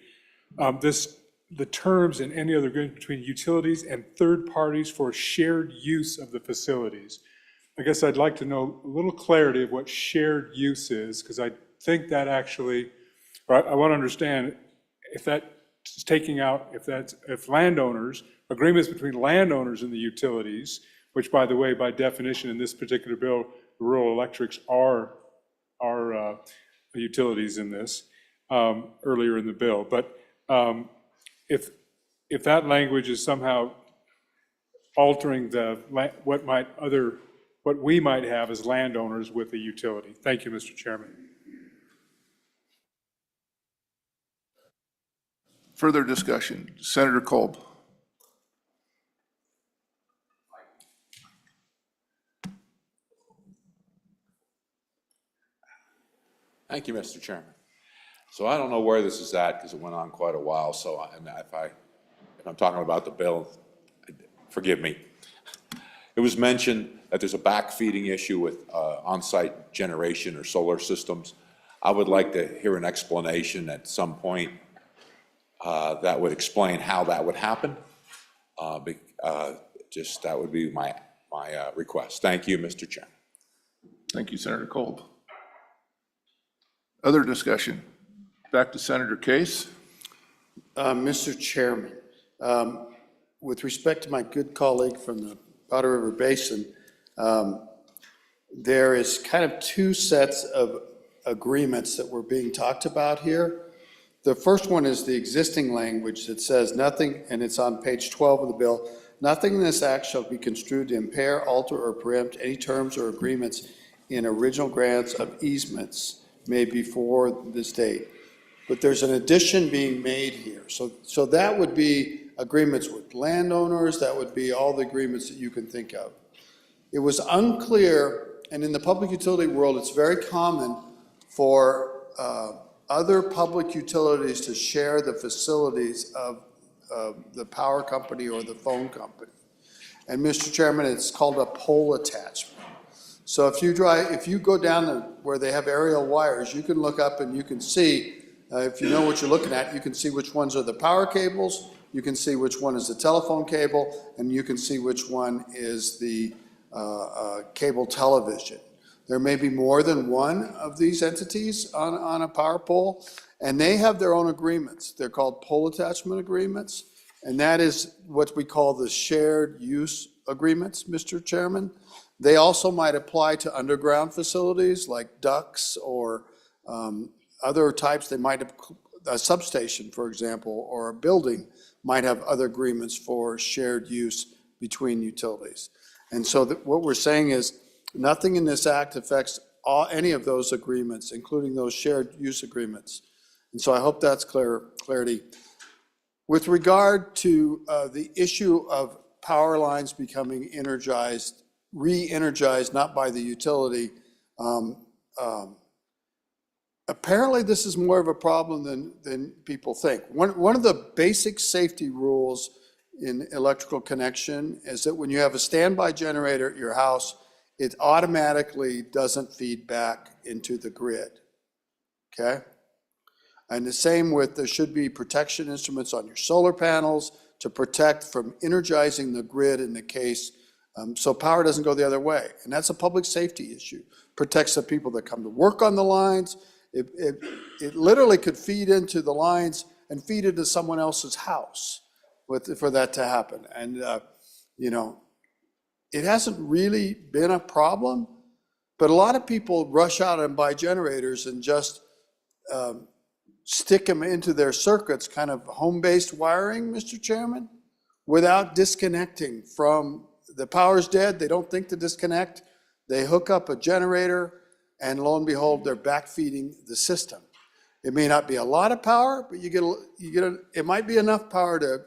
The terms and any other agreement between utilities and third parties for shared use of the facilities. I guess I'd like to know a little clarity of what shared use is, because I think that actually, or I want to understand if that's taking out, if landowners, agreements between landowners and the utilities, which by the way, by definition in this particular bill, rural electrics are utilities in this, earlier in the bill. But if that language is somehow altering what we might have as landowners with the utility. Thank you, Mr. Chairman. Further discussion. Senator Kolb. Thank you, Mr. Chairman. So I don't know where this is at because it went on quite a while. So if I'm talking about the bill, forgive me. It was mentioned that there's a backfeeding issue with on-site generation or solar systems. I would like to hear an explanation at some point that would explain how that would happen. That would be my request. Thank you, Mr. Chairman. Thank you, Senator Kolb. Other discussion. Back to Senator Case. Mr. Chairman, with respect to my good colleague from the Powder River Basin, there is kind of two sets of agreements that were being talked about here. The first one is the existing language that says nothing, and it's on page 12 of the bill, nothing in this act shall be construed to impair, alter, or preempt any terms or agreements in original grants of easements made before this date. But there's an addition being made here. So that would be agreements with landowners, that would be all the agreements that you can think of. It was unclear, and in the public utility world, it's very common for other public utilities to share the facilities of the power company or the phone company. And Mr. Chairman, it's called a pole attachment. So if you go down where they have aerial wires, you can look up and you can see, if you know what you're looking at, you can see which ones are the power cables, you can see which one is the telephone cable, and you can see which one is the cable television. There may be more than one of these entities on a power pole, and they have their own agreements. They're called pole attachment agreements, and that is what we call the shared use agreements, Mr. Chairman. They also might apply to underground facilities like ducts or other types. They might have a substation, for example, or a building might have other agreements for shared use between utilities. And so what we're saying is nothing in this act affects any of those agreements, including those shared use agreements. And so I hope that's clarity. With regard to the issue of power lines becoming energized, re-energized, not by the utility, apparently this is more of a problem than people think. One of the basic safety rules in electrical connection is that when you have a standby generator at your house, it automatically doesn't feed back into the grid, okay? And the same with, there should be protection instruments on your solar panels to protect from energizing the grid in the case, so power doesn't go the other way. And that's a public safety issue. Protects the people that come to work on the lines. It literally could feed into the lines and feed into someone else's house for that to happen. And, you know, it hasn't really been a problem, but a lot of people rush out and buy generators and just stick them into their circuits, kind of home-based wiring, Mr. Chairman, without disconnecting from, the power's dead, they don't think to disconnect, they hook up a generator, and lo and behold, they're backfeeding the system. It may not be a lot of power, but it might be enough power to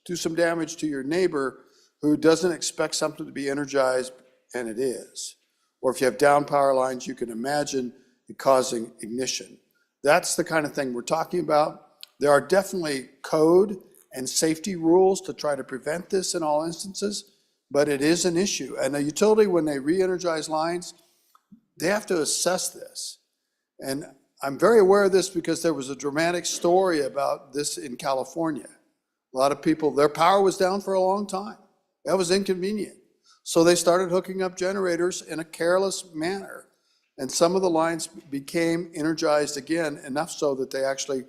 do some damage to your neighbor who doesn't expect something to be energized, and it is. Or if you have down power lines, you can imagine it causing ignition. That's the kind of thing we're talking about. There are definitely code and safety rules to try to prevent this in all instances, but it is an issue. And a utility, when they re-energize lines, they have to assess this. And I'm very aware of this because there was a dramatic story about this in California. A lot of people, their power was down for a long time. That was inconvenient. So they started hooking up generators in a careless manner. and some of the lines became energized again, enough so that they actually,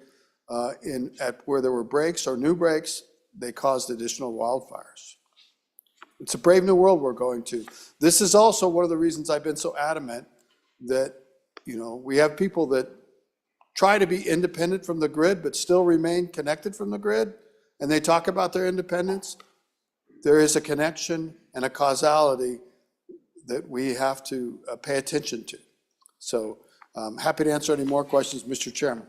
at where there were breaks or new breaks, they caused additional wildfires. It's a brave new world we're going to. This is also one of the reasons I've been so adamant that, we have people that try to be independent from the grid, but still remain connected from the grid, and they talk about their independence. There is a connection and a causality that we have to pay attention to. So I'm happy to answer any more questions, Mr. Chairman.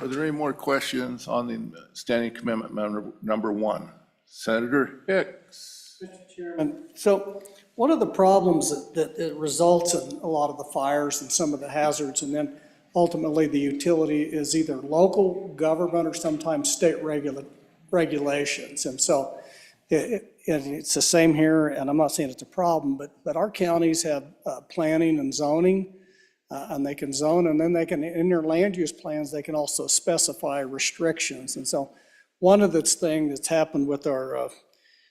Are there any more questions on the standing commitment number 1? Senator Hicks. Mr. Chairman, so one of the problems that results in a lot of the fires and some of the hazards, and then ultimately the utility, is either local government or sometimes state regulations. And so it's the same here, and I'm not saying it's a problem, but our counties have planning and zoning, and they can zone, and then they can, in their land use plans, they can also specify restrictions. And so one of the things that's happened with our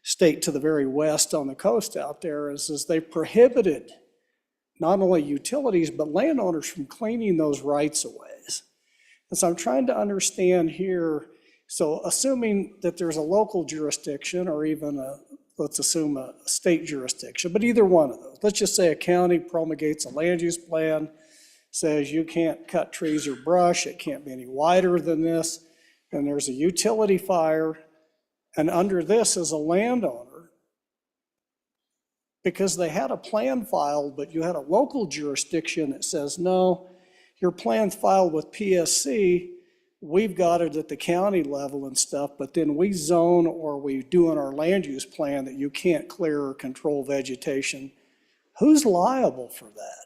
state to the very west on the coast out there is they prohibited not only utilities, but landowners from cleaning those rights of ways. And so I'm trying to understand here, so assuming that there's a local jurisdiction or even let's assume a state jurisdiction, but either one of those, let's just say a county promulgates a land use plan, says you can't cut trees or brush, it can't be any wider than this, and there's a utility fire, and under this as a landowner, because they had a plan filed, but you had a local jurisdiction that says, no, your plan's filed with PSC, we've got it at the county level and stuff, but then we zone or we do in our land use plan that you can't clear or control vegetation. Who's liable for that?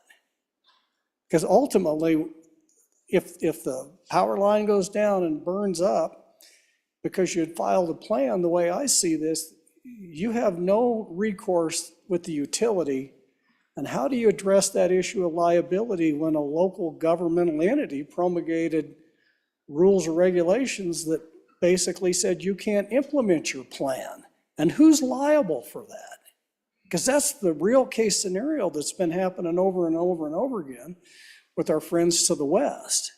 Because ultimately, if the power line goes down and burns up because you had filed a plan, the way I see this, you have no recourse with the utility. And how do you address that issue of liability when a local governmental entity promulgated rules or regulations that basically said you can't implement your plan? And who's liable for that? Because that's the real case scenario that's been happening over and over and over again with our friends to the west.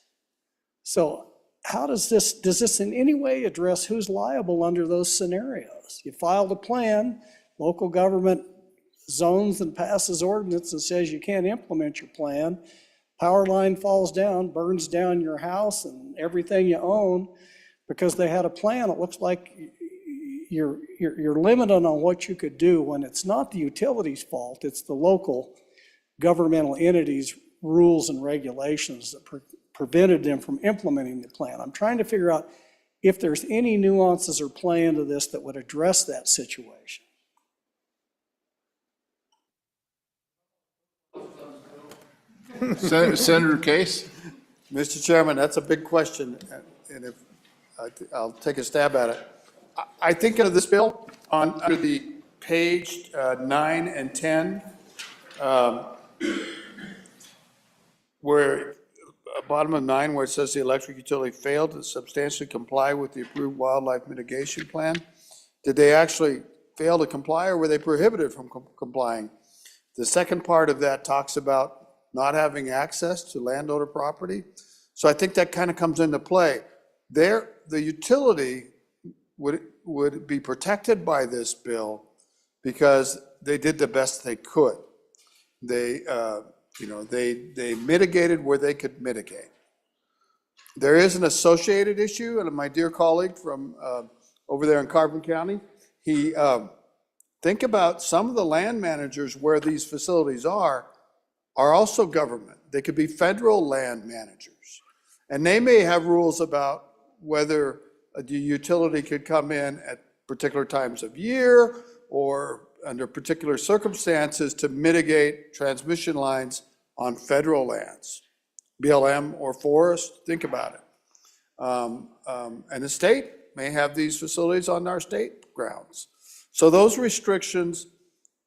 So how does this in any way address who's liable under those scenarios? You filed a plan, local government zones and passes ordinance that says you can't implement your plan, power line falls down, burns down your house and everything you own because they had a plan. It looks like you're limited on what you could do when it's not the utility's fault, it's the local governmental entities' rules and regulations that prevented them from implementing the plan. I'm trying to figure out if there's any nuances or play into this that would address that situation. Senator Case? Mr. Chairman, that's a big question, and if I'll take a stab at it. I think of this bill under the page 9 and 10, where bottom of 9, where it says the electric utility failed to substantially comply with the approved wildlife mitigation plan. Did they actually fail to comply, or were they prohibited from complying? The second part of that talks about not having access to landowner property. So I think that kind of comes into play. The utility would be protected by this bill because they did the best they could. They mitigated where they could mitigate. There is an associated issue, and my dear colleague from over there in Carbon County, think about some of the land managers where these facilities are also government. They could be federal land managers. And they may have rules about whether the utility could come in at particular times of year or under particular circumstances to mitigate transmission lines on federal lands, BLM or forest, think about it. And the state may have these facilities on our state grounds. So those restrictions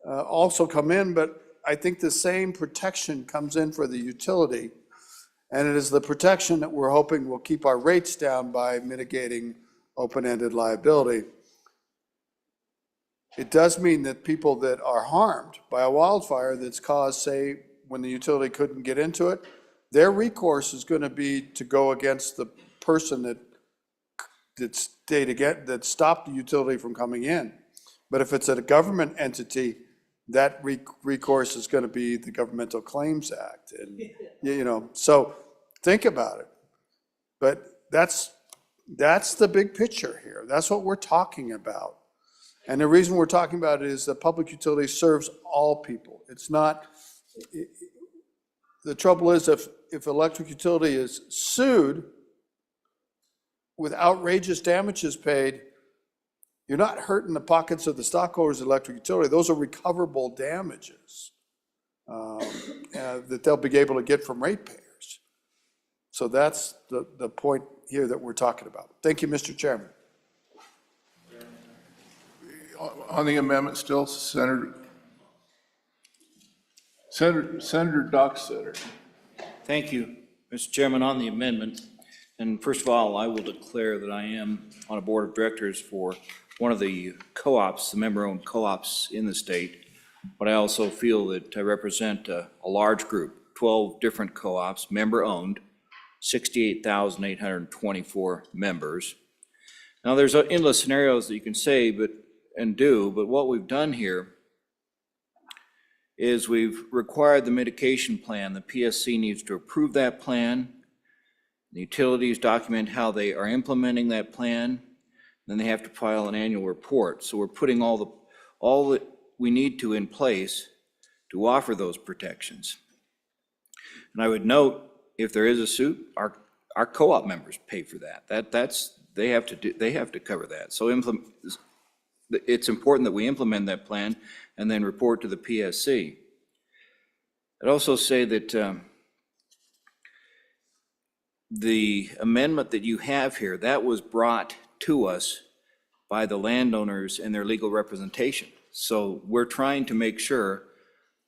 also come in, but I think the same protection comes in for the utility, and it is the protection that we're hoping will keep our rates down by mitigating open-ended liability. It does mean that people that are harmed by a wildfire that's caused, say, when the utility couldn't get into it, their recourse is going to be to go against the person that stopped the utility from coming in. But if it's a government entity, that recourse is going to be the Governmental Claims Act. And, so think about it. But that's the big picture here. That's what we're talking about. And the reason we're talking about it is that public utility serves all people. It's not, the trouble is if electric utility is sued with outrageous damages paid, you're not hurting the pockets of the stockholders of electric utility. Those are recoverable damages that they'll be able to get from ratepayers. So that's the point here that we're talking about. Thank you, Mr. Chairman. On the amendment still, Senator Dockstader. Thank you, Mr. Chairman, on the amendment. And first of all, I will declare that I am on a board of directors for one of the co-ops, the member-owned co-ops in the state. But I also feel that I represent a large group, 12 different co-ops, member-owned, 68,824 members. Now, there's endless scenarios that you can say and do, but what we've done here is we've required the mitigation plan. The PSC needs to approve that plan. The utilities document how they are implementing that plan. Then they have to file an annual report. So we're putting all that we need to in place to offer those protections. And I would note, if there is a suit, our co-op members pay for that. They have to cover that. So it's important that we implement that plan and then report to the PSC. I'd also say that the amendment that you have here, that was brought to us by the landowners and their legal representation. So we're trying to make sure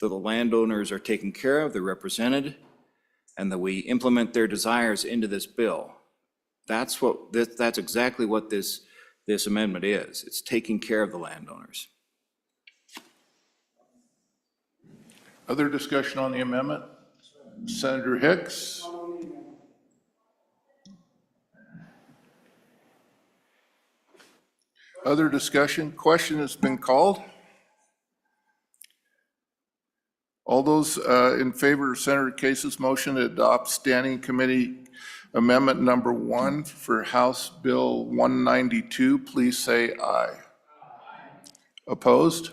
that the landowners are taken care of, they're represented, and that we implement their desires into this bill. That's exactly what this amendment is. It's taking care of the landowners. Other discussion on the amendment? Senator Hicks? Other discussion? Question has been called. All those in favor of Senator Case's motion to adopt Standing Committee Amendment Number 1 for House Bill 192, please say aye. Opposed?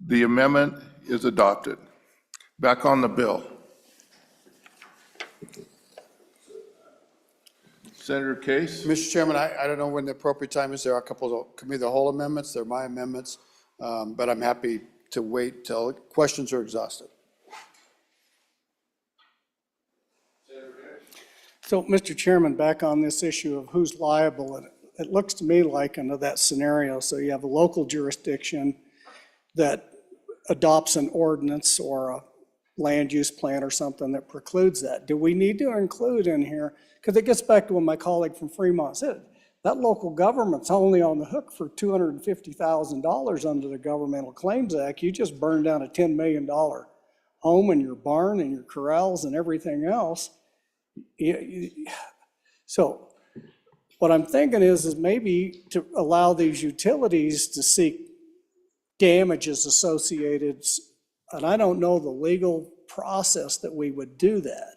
The amendment is adopted. Back on the bill. Senator Case? Mr. Chairman, I don't know when the appropriate time is. There are a couple of committee of the whole amendments. They're my amendments, but I'm happy to wait till questions are exhausted. So, Mr. Chairman, back on this issue of who's liable, it looks to me like under that scenario, so you have a local jurisdiction that adopts an ordinance or a land use plan or something that precludes that. Do we need to include in here, because it gets back to what my colleague from Fremont said, that local government's only on the hook for $250,000 under the Governmental Claims Act. You just burned down a $10 million home and your barn and your corrals and everything else. So what I'm thinking is maybe to allow these utilities to seek damages associated, and I don't know the legal process that we would do that.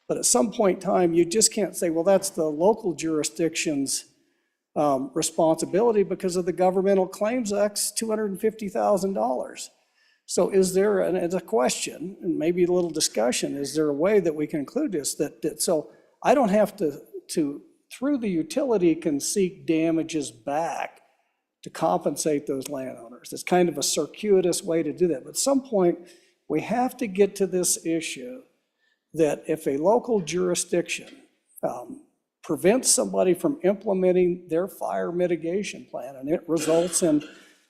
But at some point in time, you just can't say, well, that's the local jurisdiction's responsibility because of the Governmental Claims Act's $250,000. So is there, and it's a question, and maybe a little discussion, is there a way that we can include this? So I don't have to, through the utility, can seek damages back to compensate those landowners. It's kind of a circuitous way to do that. But at some point, we have to get to this issue that if a local jurisdiction prevents somebody from implementing their fire mitigation plan and it results in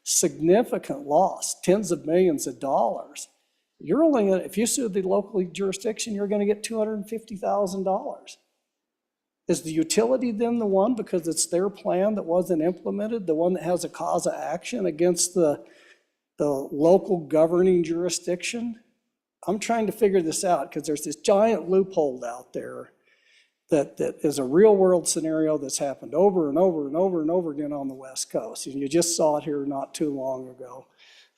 significant loss, tens of millions of dollars, you're only, if you sue the local jurisdiction, you're going to get $250,000. Is the utility then the one, because it's their plan that wasn't implemented, the one that has a cause of action against the the local governing jurisdiction? I'm trying to figure this out because there's this giant loophole out there that is a real world scenario that's happened over and over and over and over again on the West Coast. And you just saw it here not too long ago,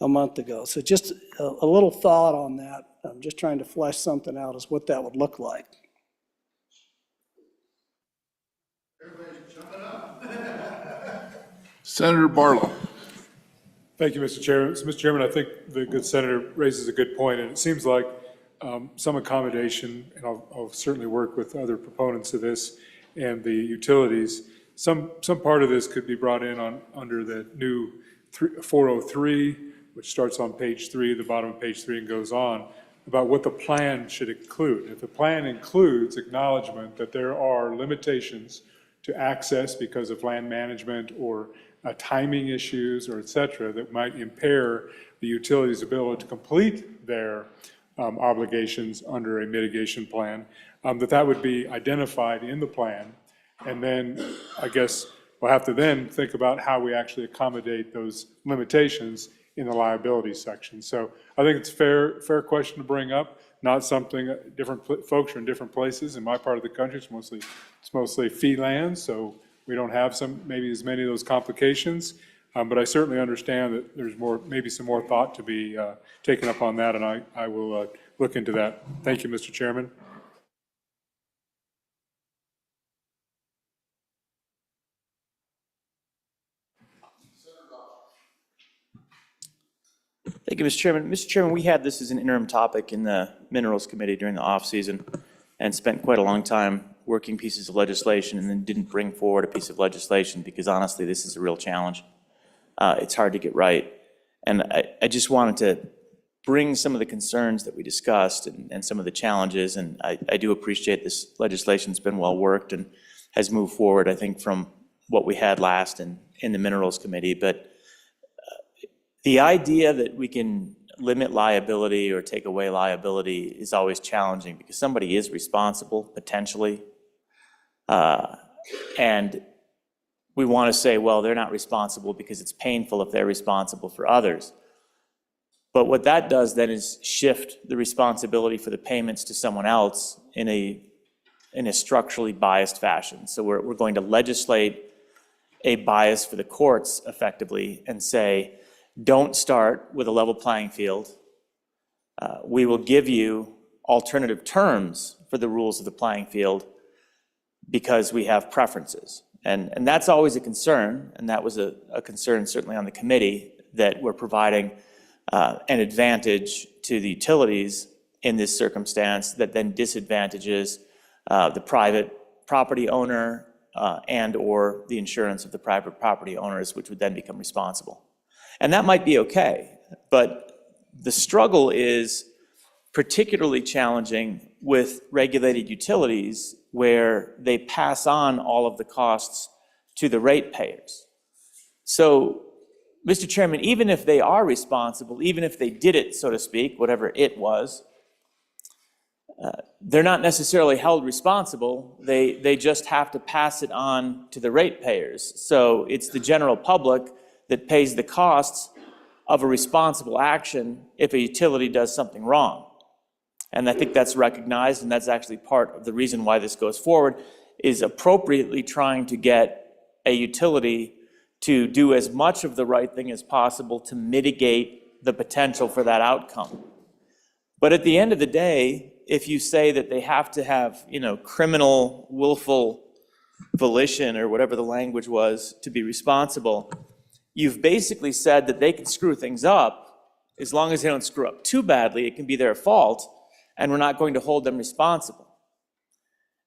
a month ago. So just a little thought on that. I'm just trying to flesh something out as what that would look like. Senator Barlow. Thank you, Mr. Chairman. So, Mr. Chairman, I think the good senator raises a good point, and it seems like some accommodation, and I'll certainly work with other proponents of this and the utilities. Some part of this could be brought in under the new 403, which starts on page 3, the bottom of page 3, and goes on, about what the plan should include. If the plan includes acknowledgement that there are limitations to access because of land management or timing issues or et cetera that might impair the utilities' ability to complete their obligations under a mitigation plan, that would be identified in the plan. And then I guess we'll have to then think about how we actually accommodate those limitations in the liability section. So I think it's a fair question to bring up, not something, different folks are in different places. In my part of the country, it's mostly fee land, so we don't have maybe as many of those complications. But I certainly understand that there's maybe some more thought to be taken up on that, and I will look into that. Thank you, Mr. Chairman. Thank you, Mr. Chairman. Mr. Chairman, we had this as an interim topic in the Minerals Committee during the off-season and spent quite a long time working pieces of legislation and then didn't bring forward a piece of legislation because honestly, this is a real challenge. It's hard to get right. And I just wanted to bring some of the concerns that we discussed and some of the challenges, and I do appreciate this legislation's been well worked and has moved forward, I think, from what we had last in the Minerals Committee. But the idea that we can limit liability or take away liability is always challenging because somebody is responsible, potentially. And we want to say, well, they're not responsible because it's painful if they're responsible for others. But what that does then is shift the responsibility for the payments to someone else in a structurally biased fashion. So we're going to legislate a bias for the courts effectively and say, don't start with a level playing field. We will give you alternative terms for the rules of the playing field because we have preferences. And that's always a concern, and that was a concern certainly on the committee, that we're providing an advantage to the utilities in this circumstance that then disadvantages the private property owner and or the insurance of the private property owners, which would then become responsible. And that might be okay, but the struggle is particularly challenging with regulated utilities where they pass on all of the costs to the ratepayers. So, Mr. Chairman, even if they are responsible, even if they did it, so to speak, whatever it was, they're not necessarily held responsible. They just have to pass it on to the ratepayers. So it's the general public that pays the costs of a responsible action if a utility does something wrong. And I think that's recognized, and that's actually part of the reason why this goes forward, is appropriately trying to get a utility to do as much of the right thing as possible to mitigate the potential for that outcome. But at the end of the day, if you say that they have to have, criminal, willful volition or whatever the language was to be responsible, you've basically said that they can screw things up as long as they don't screw up too badly. It can be their fault, and we're not going to hold them responsible.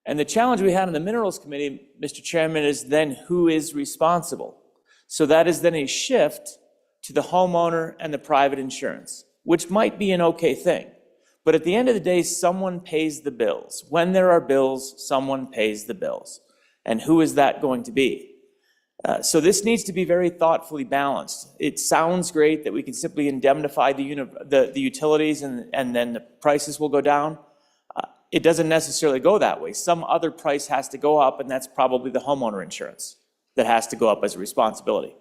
And the challenge we had in the Minerals Committee, Mr. Chairman, is then who is responsible? So that is then a shift to the homeowner and the private insurance, which might be an okay thing. But at the end of the day, someone pays the bills. When there are bills, someone pays the bills. And who is that going to be? So this needs to be very thoughtfully balanced. It sounds great that we can simply indemnify the utilities and then the prices will go down. It doesn't necessarily go that way. Some other price has to go up, and that's probably the homeowner insurance that has to go up as a responsibility.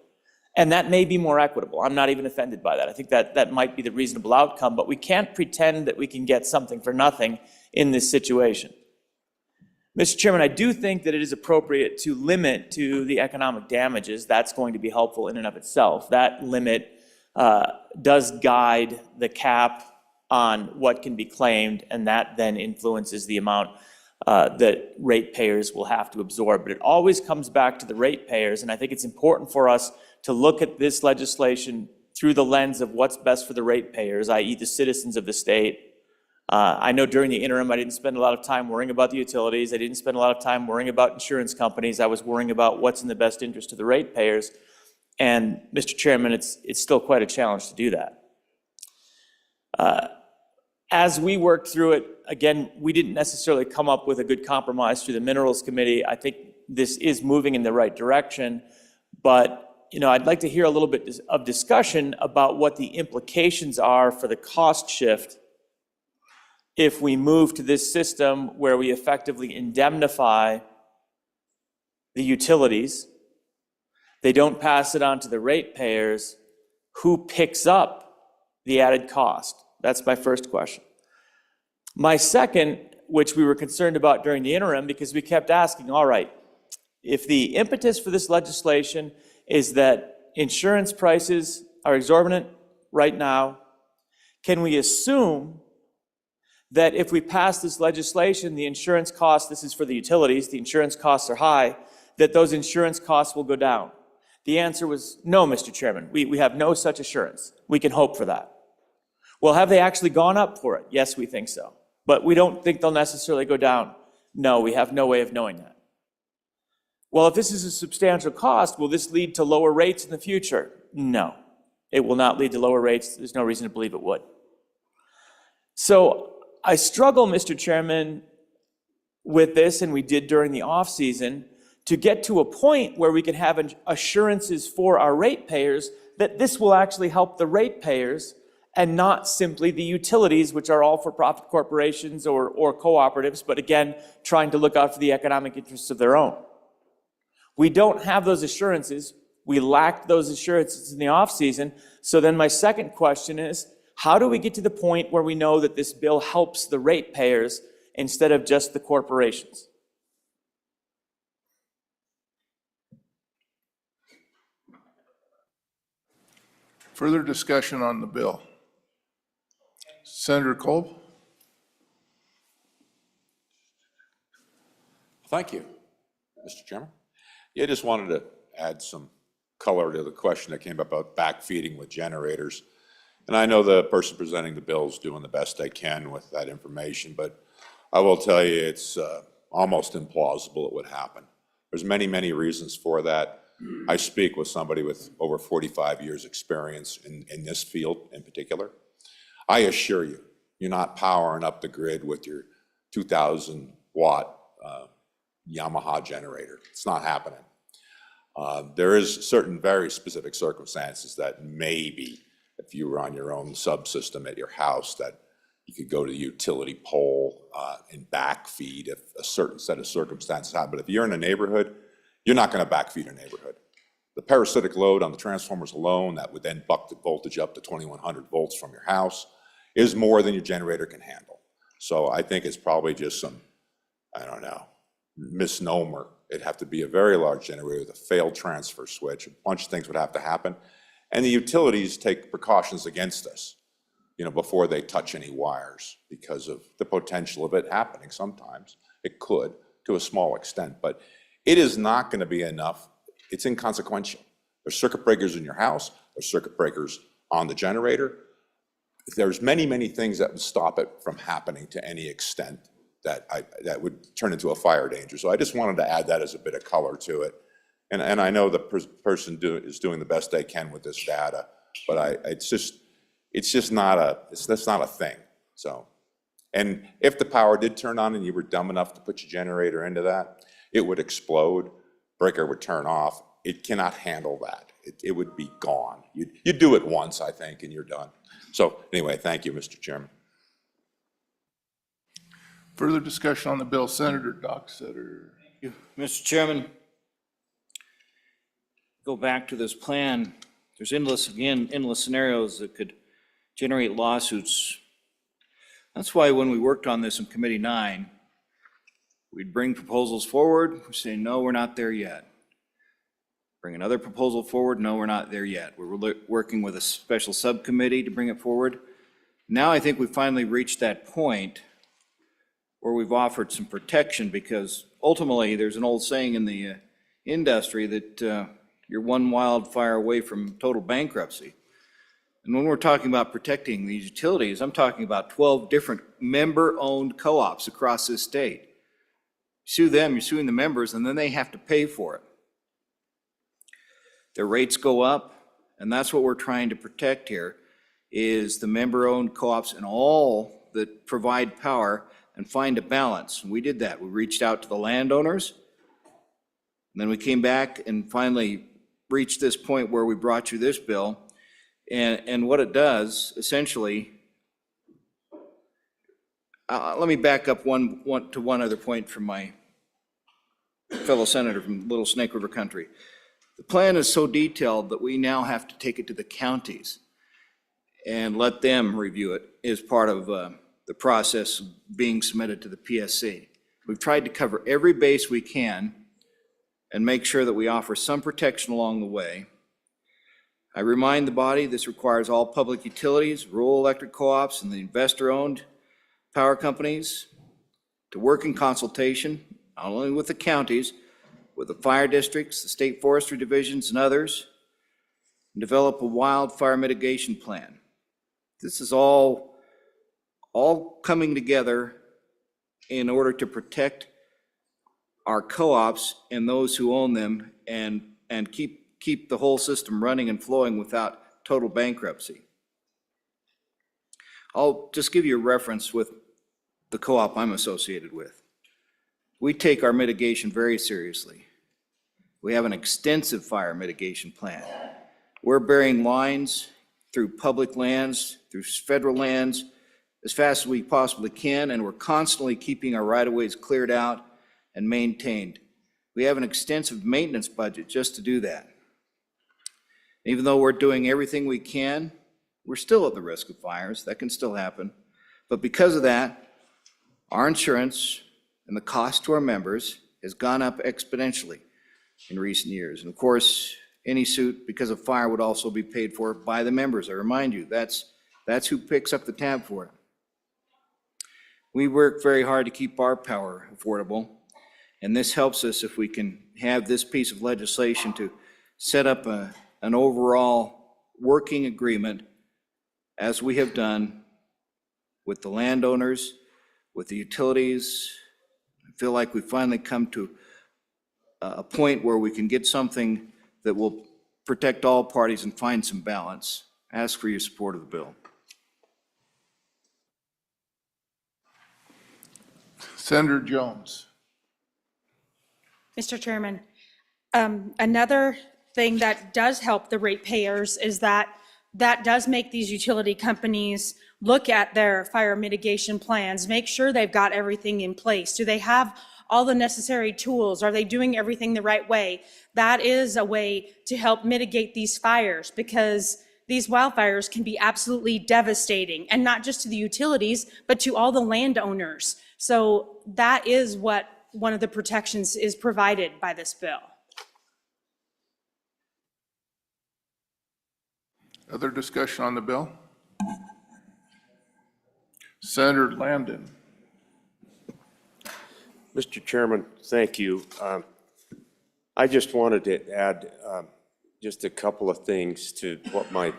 And that may be more equitable. I'm not even offended by that. I think that might be the reasonable outcome, but we can't pretend that we can get something for nothing in this situation. Mr. Chairman, I do think that it is appropriate to limit to the economic damages. That's going to be helpful in and of itself. That limit does guide the cap on what can be claimed, and that then influences the amount that ratepayers will have to absorb. But it always comes back to the ratepayers, and I think it's important for us to look at this legislation through the lens of what's best for the ratepayers, i.e. the citizens of the state. I know during the interim, I didn't spend a lot of time worrying about the utilities. I didn't spend a lot of time worrying about insurance companies. I was worrying about what's in the best interest of the ratepayers. And Mr. Chairman, it's still quite a challenge to do that. As we worked through it, again, we didn't necessarily come up with a good compromise through the Minerals Committee. I think this is moving in the right direction, but I'd like to hear a little bit of discussion about what the implications are for the cost shift if we move to this system where we effectively indemnify the utilities. They don't pass it on to the ratepayers. Who picks up the added cost? That's my first question. My second, which we were concerned about during the interim, because we kept asking, all right, if the impetus for this legislation is that insurance prices are exorbitant right now, can we assume that if we pass this legislation, the insurance costs, this is for the utilities, the insurance costs are high, that those insurance costs will go down? The answer was no, Mr. Chairman. We have no such assurance. We can hope for that. Well, have they actually gone up for it? Yes, we think so. But we don't think they'll necessarily go down. No, we have no way of knowing that. Well, if this is a substantial cost, will this lead to lower rates in the future? No, it will not lead to lower rates. There's no reason to believe it would. So I struggle, Mr. Chairman, with this, and we did during the off season, to get to a point where we can have assurances for our ratepayers that this will actually help the ratepayers and not simply the utilities, which are all for-profit corporations or cooperatives, but again, trying to look out for the economic interests of their own. We don't have those assurances. We lacked those assurances in the off-season. So then my second question is, how do we get to the point where we know that this bill helps the ratepayers instead of just the corporations? Further discussion on the bill. Senator Kolb? Thank you, Mr. Chairman. Yeah, I just wanted to add some color to the question that came up about backfeeding with generators. And I know the person presenting the bill is doing the best they can with that information, but I will tell you it's almost implausible it would happen. There's many, many reasons for that. I speak with somebody with over 45 years experience in this field in particular. I assure you, you're not powering up the grid with your 2,000 watt Yamaha generator. It's not happening. There is certain very specific circumstances that maybe if you were on your own subsystem at your house that you could go to the utility pole and backfeed if a certain set of circumstances happen. But if you're in a neighborhood, you're not going to backfeed a neighborhood. The parasitic load on the transformers alone that would then buck the voltage up to 2,100 volts from your house is more than your generator can handle. So I think it's probably just some, I don't know, misnomer. It'd have to be a very large generator with a failed transfer switch. A bunch of things would have to happen. And the utilities take precautions against this, before they touch any wires because of the potential of it happening sometimes. It could, to a small extent, but it is not going to be enough. It's inconsequential. There's circuit breakers in your house. There's circuit breakers on the generator. There's many, many things that would stop it from happening to any extent that would turn into a fire danger. So I just wanted to add that as a bit of color to it. And I know the person is doing the best they can with this data, but it's just not a thing. So, and if the power did turn on and you were dumb enough to put your generator into that, it would explode, breaker would turn off. It cannot handle that. It would be gone. You'd do it once, I think, and you're done. So anyway, thank you, Mr. Chairman. Further discussion on the bill. Senator Docksetter. Mr. Chairman, go back to this plan, there's endless scenarios that could generate lawsuits. That's why when we worked on this in Committee 9, we'd bring proposals forward, we say, no, we're not there yet. Bring another proposal forward, no, we're not there yet. We're working with a special subcommittee to bring it forward. Now I think we've finally reached that point where we've offered some protection, because ultimately there's an old saying in the industry that you're one wildfire away from total bankruptcy. And when we're talking about protecting these utilities, I'm talking about 12 different member-owned co-ops across this state. Sue them, you're suing the members, and then they have to pay for it. Their rates go up, and that's what we're trying to protect here, is the member-owned co-ops and all that provide power, and find a balance. And we did that. We reached out to the landowners, and then we came back and finally reached this point where we brought you this bill. And what it does, essentially, let me back up one other point from my fellow senator from Little Snake River Country. The plan is so detailed that we now have to take it to the counties and let them review it as part of the process being submitted to the PSC. We've tried to cover every base we can and make sure that we offer some protection along the way. I remind the body this requires all public utilities, rural electric co-ops, and the investor-owned power companies to work in consultation, not only with the counties, with the fire districts, the state forestry divisions, and others, and develop a wildfire mitigation plan. This is all coming together in order to protect our co-ops and those who own them, and keep the whole system running and flowing without total bankruptcy. I'll just give you a reference with the co-op I'm associated with. We take our mitigation very seriously. We have an extensive fire mitigation plan. We're burying lines through public lands, through federal lands, as fast as we possibly can, and we're constantly keeping our right-of-ways cleared out and maintained. We have an extensive maintenance budget just to do that. Even though we're doing everything we can, we're still at the risk of fires. That can still happen. But because of that, our insurance and the cost to our members has gone up exponentially in recent years. And of course, any suit because of fire would also be paid for by the members. I remind you, that's who picks up the tab for it. We work very hard to keep our power affordable, and this helps us if we can have this piece of legislation to set up an overall working agreement, as we have done with the landowners, with the utilities. I feel like we've finally come to a point where we can get something that will protect all parties and find some balance. I ask for your support of the bill. Senator Jones. Mr. Chairman, another thing that does help the ratepayers is that does make these utility companies look at their fire mitigation plans, make sure they've got everything in place. Do they have all the necessary tools? Are they doing everything the right way? That is a way to help mitigate these fires, because these wildfires can be absolutely devastating, and not just to the utilities, but to all the landowners. So that is what one of the protections is provided by this bill. Other discussion on the bill? Senator Landon. Mr. Chairman, thank you. I just wanted to add just a couple of things to what my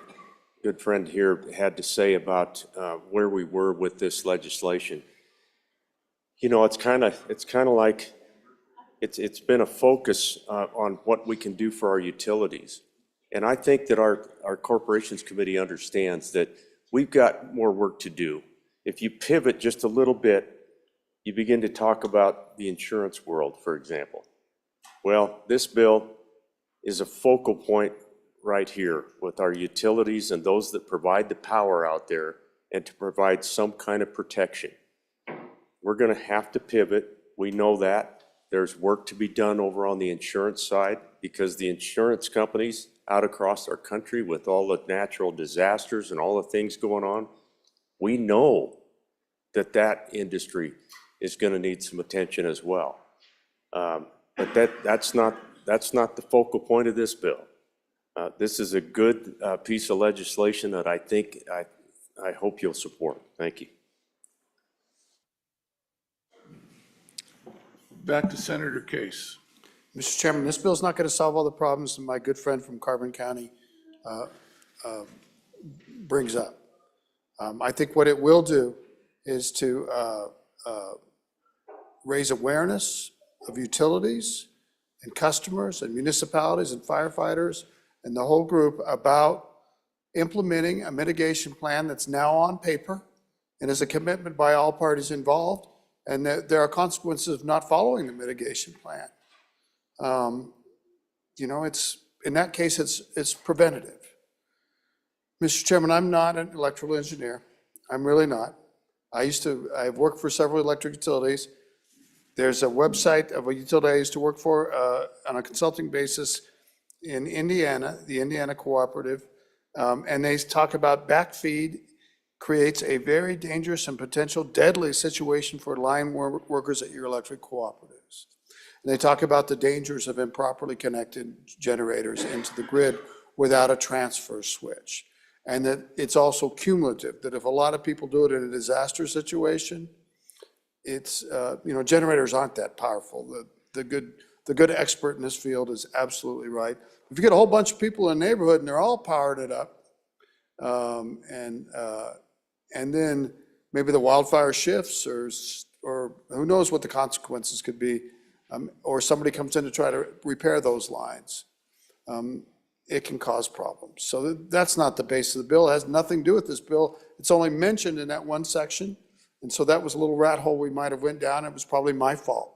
good friend here had to say about where we were with this legislation. You know, it's kind of like it's been a focus on what we can do for our utilities. And I think that our Corporations Committee understands that we've got more work to do. If you pivot just a little bit, you begin to talk about the insurance world, for example. Well, this bill is a focal point right here with our utilities and those that provide the power out there, and to provide some kind of protection. We're going to have to pivot. We know that. There's work to be done over on the insurance side because the insurance companies out across our country with all the natural disasters and all the things going on, we know that that industry is going to need some attention as well. But that's not the focal point of this bill. This is a good piece of legislation that I hope you'll support. Thank you. Back to Senator Case. Mr. Chairman, this bill's not going to solve all the problems that my good friend from Carbon County brings up. I think what it will do is to raise awareness of utilities and customers and municipalities and firefighters and the whole group about implementing a mitigation plan that's now on paper and is a commitment by all parties involved, and that there are consequences of not following the mitigation plan. You know, in that case, it's preventative. Mr. Chairman, I'm not an electrical engineer. I'm really not. I've worked for several electric utilities. There's a website of a utility I used to work for on a consulting basis in Indiana, the Indiana Cooperative, and they talk about backfeed creates a very dangerous and potential deadly situation for line workers at your electric cooperatives. And they talk about the dangers of improperly connected generators into the grid without a transfer switch. And that it's also cumulative, that if a lot of people do it in a disaster situation, it's, you know, generators aren't that powerful. The good expert in this field is absolutely right. If you get a whole bunch of people in a neighborhood and they're all powered it up, and then maybe the wildfire shifts, or who knows what the consequences could be, or somebody comes in to try to repair those lines, it can cause problems. So that's not the base of the bill. It has nothing to do with this bill. It's only mentioned in that one section, and so that was a little rat hole we might have went down. It was probably my fault.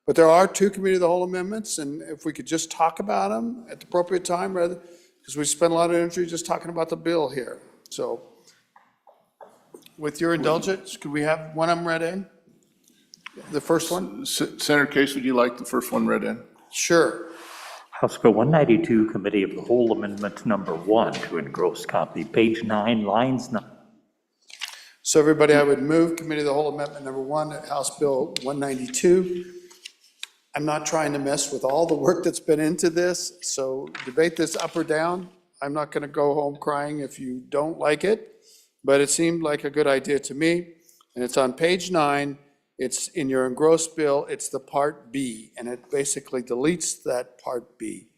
But there are two committee of the whole amendments, and if we could just talk about them at the appropriate time, rather, because we spend a lot of energy just talking about the bill here. So with your indulgence, could we have one of them read in? The first one? Senator Case, would you like the first one read in? Sure. House Bill 192, Committee of the Whole Amendment Number 1 to engross copy, page 9, lines 9. So everybody, I would move Committee of the Whole Amendment Number 1 at House Bill 192. I'm not trying to mess with all the work that's been into this, so debate this up or down. I'm not going to go home crying if you don't like it, but it seemed like a good idea to me. And it's on page 9. It's in your engrossed bill. It's the Part B, and it basically deletes that Part B.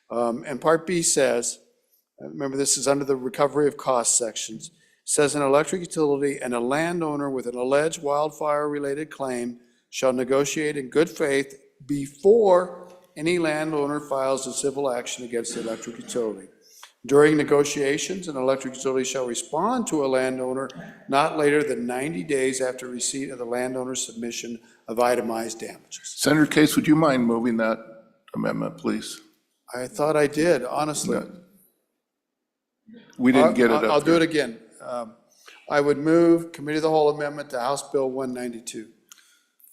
And Part B says, remember this is under the recovery of costs sections, says an electric utility and a landowner with an alleged wildfire-related claim shall negotiate in good faith before any landowner files a civil action against the electric utility. During negotiations, an electric utility shall respond to a landowner not later than 90 days after receipt of the landowner's submission of itemized damages. Senator Case, would you mind moving that amendment, please? I thought I did, honestly. We didn't get it up I'll do there. it again. I would move Committee of the Whole Amendment to House Bill 192.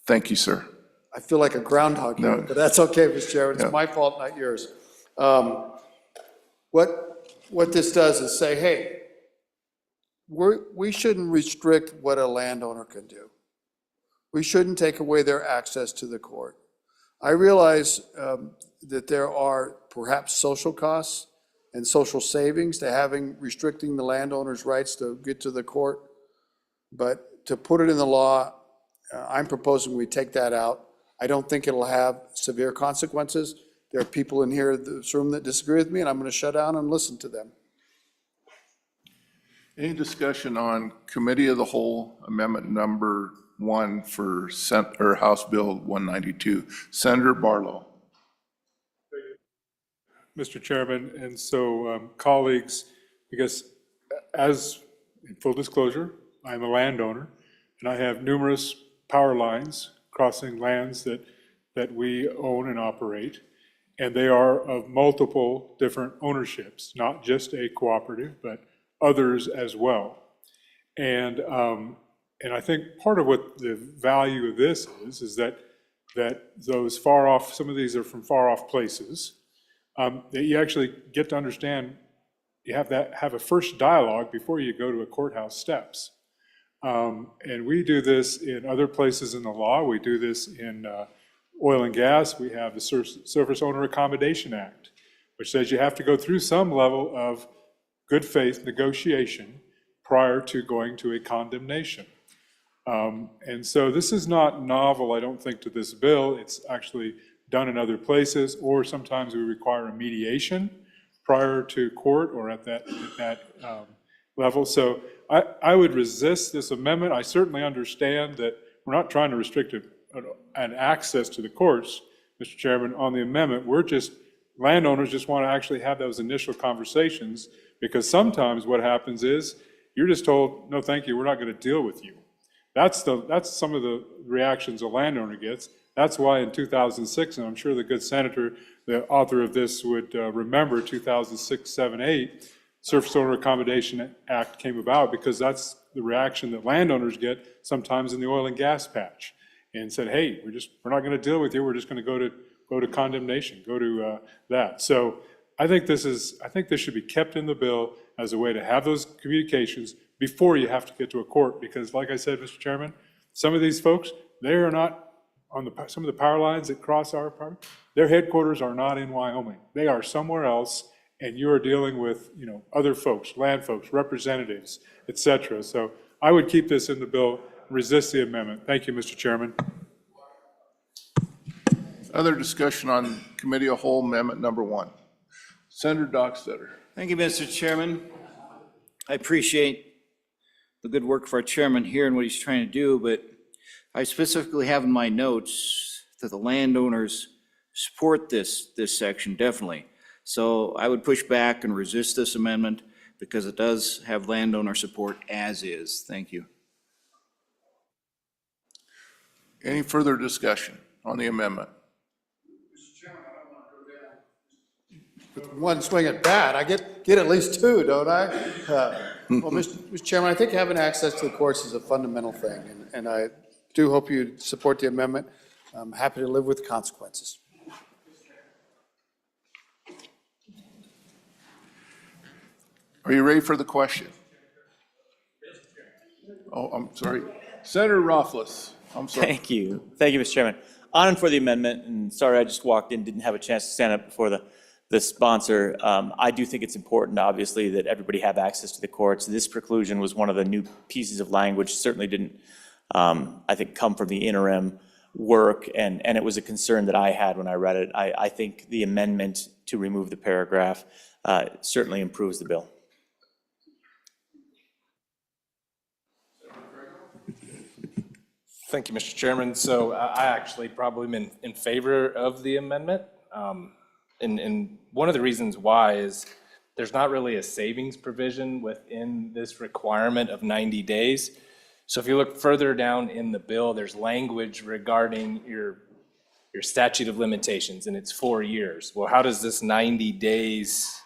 Thank you, sir. I feel like a groundhog here, but that's okay, Mr. Chairman. It's my fault, not yours. What this does is say, hey, we shouldn't restrict what a landowner can do. We shouldn't take away their access to the court. I realize that there are perhaps social costs and social savings to restricting the landowner's rights to get to the court, but to put it in the law, I'm proposing we take that out. I don't think it'll have severe consequences. There are people in here in this room that disagree with me, and I'm going to shut down and listen to them. Any discussion on Committee of the Whole Amendment Number 1 for House Bill 192? Senator Barlow. Mr. Chairman, and so colleagues, because as in full disclosure, I'm a landowner, and I have numerous power lines crossing lands that we own and operate, and they are of multiple different ownerships, not just a cooperative, but others as well. And I think part of what the value of this is that that those far off, some of these are from far off places, that you actually get to understand, you have a first dialogue before you go to a courthouse steps. And we do this in other places in the law. We do this in oil and gas. We have the Surface Owner Accommodation Act, which says you have to go through some level of good faith negotiation prior to going to a condemnation. And so this is not novel, I don't think, to this bill. It's actually done in other places, or sometimes we require a mediation prior to court or at that level. So I would resist this amendment. I certainly understand that we're not trying to restrict an access to the courts, Mr. Chairman, on the amendment. We're just, landowners just want to actually have those initial conversations, because sometimes what happens is you're just told, no, thank you, we're not going to deal with you. That's some of the reactions a landowner gets. That's why in 2006, and I'm sure the good senator, the author of this, would remember 2006, 7, 8, Surface Owner Accommodation Act came about, because that's the reaction that landowners get sometimes in the oil and gas patch, and said, hey, we're not going to deal with you. We're just going to go to condemnation, go to that. So I think this should be kept in the bill as a way to have those communications before you have to get to a court, because like I said, Mr. Chairman, some of these folks, they are not on some of the power lines that cross our park. Their headquarters are not in Wyoming. They are somewhere else, and you are dealing with, other folks, land folks, representatives, et cetera. So I would keep this in the bill, resist the amendment. Thank you, Mr. Chairman. Other discussion on Committee of Whole Amendment number 1. Senator Dockstader. Thank you, Mr. Chairman. I appreciate the good work of our chairman here and what he's trying to do, but I specifically have in my notes that the landowners support this section, definitely. So I would push back and resist this amendment because it does have landowner support as is. Thank you. Any further discussion on the amendment? With one swing at bat, I get at least two, don't I? Well, Mr. Chairman, I think having access to the courts is a fundamental thing, and I do hope you support the amendment. I'm happy to live with the consequences. Are you ready for the question? Oh, I'm sorry. Senator Rothfuss, I'm sorry. Thank you, Mr. Chairman. On and for the amendment, and sorry I just walked in, didn't have a chance to stand up before the sponsor. I do think it's important, obviously, that everybody have access to the courts. This preclusion was one of the new pieces of language, certainly didn't, I think, come from the interim work, and it was a concern that I had when I read it. I think the amendment to remove the paragraph certainly improves the bill. Thank you, Mr. Chairman. So I actually probably been in favor of the amendment. And one of the reasons why is there's not really a savings provision within this requirement of 90 days. So if you look further down in the bill, there's language regarding your statute of limitations, and it's 4 years. Well, how does this 90 days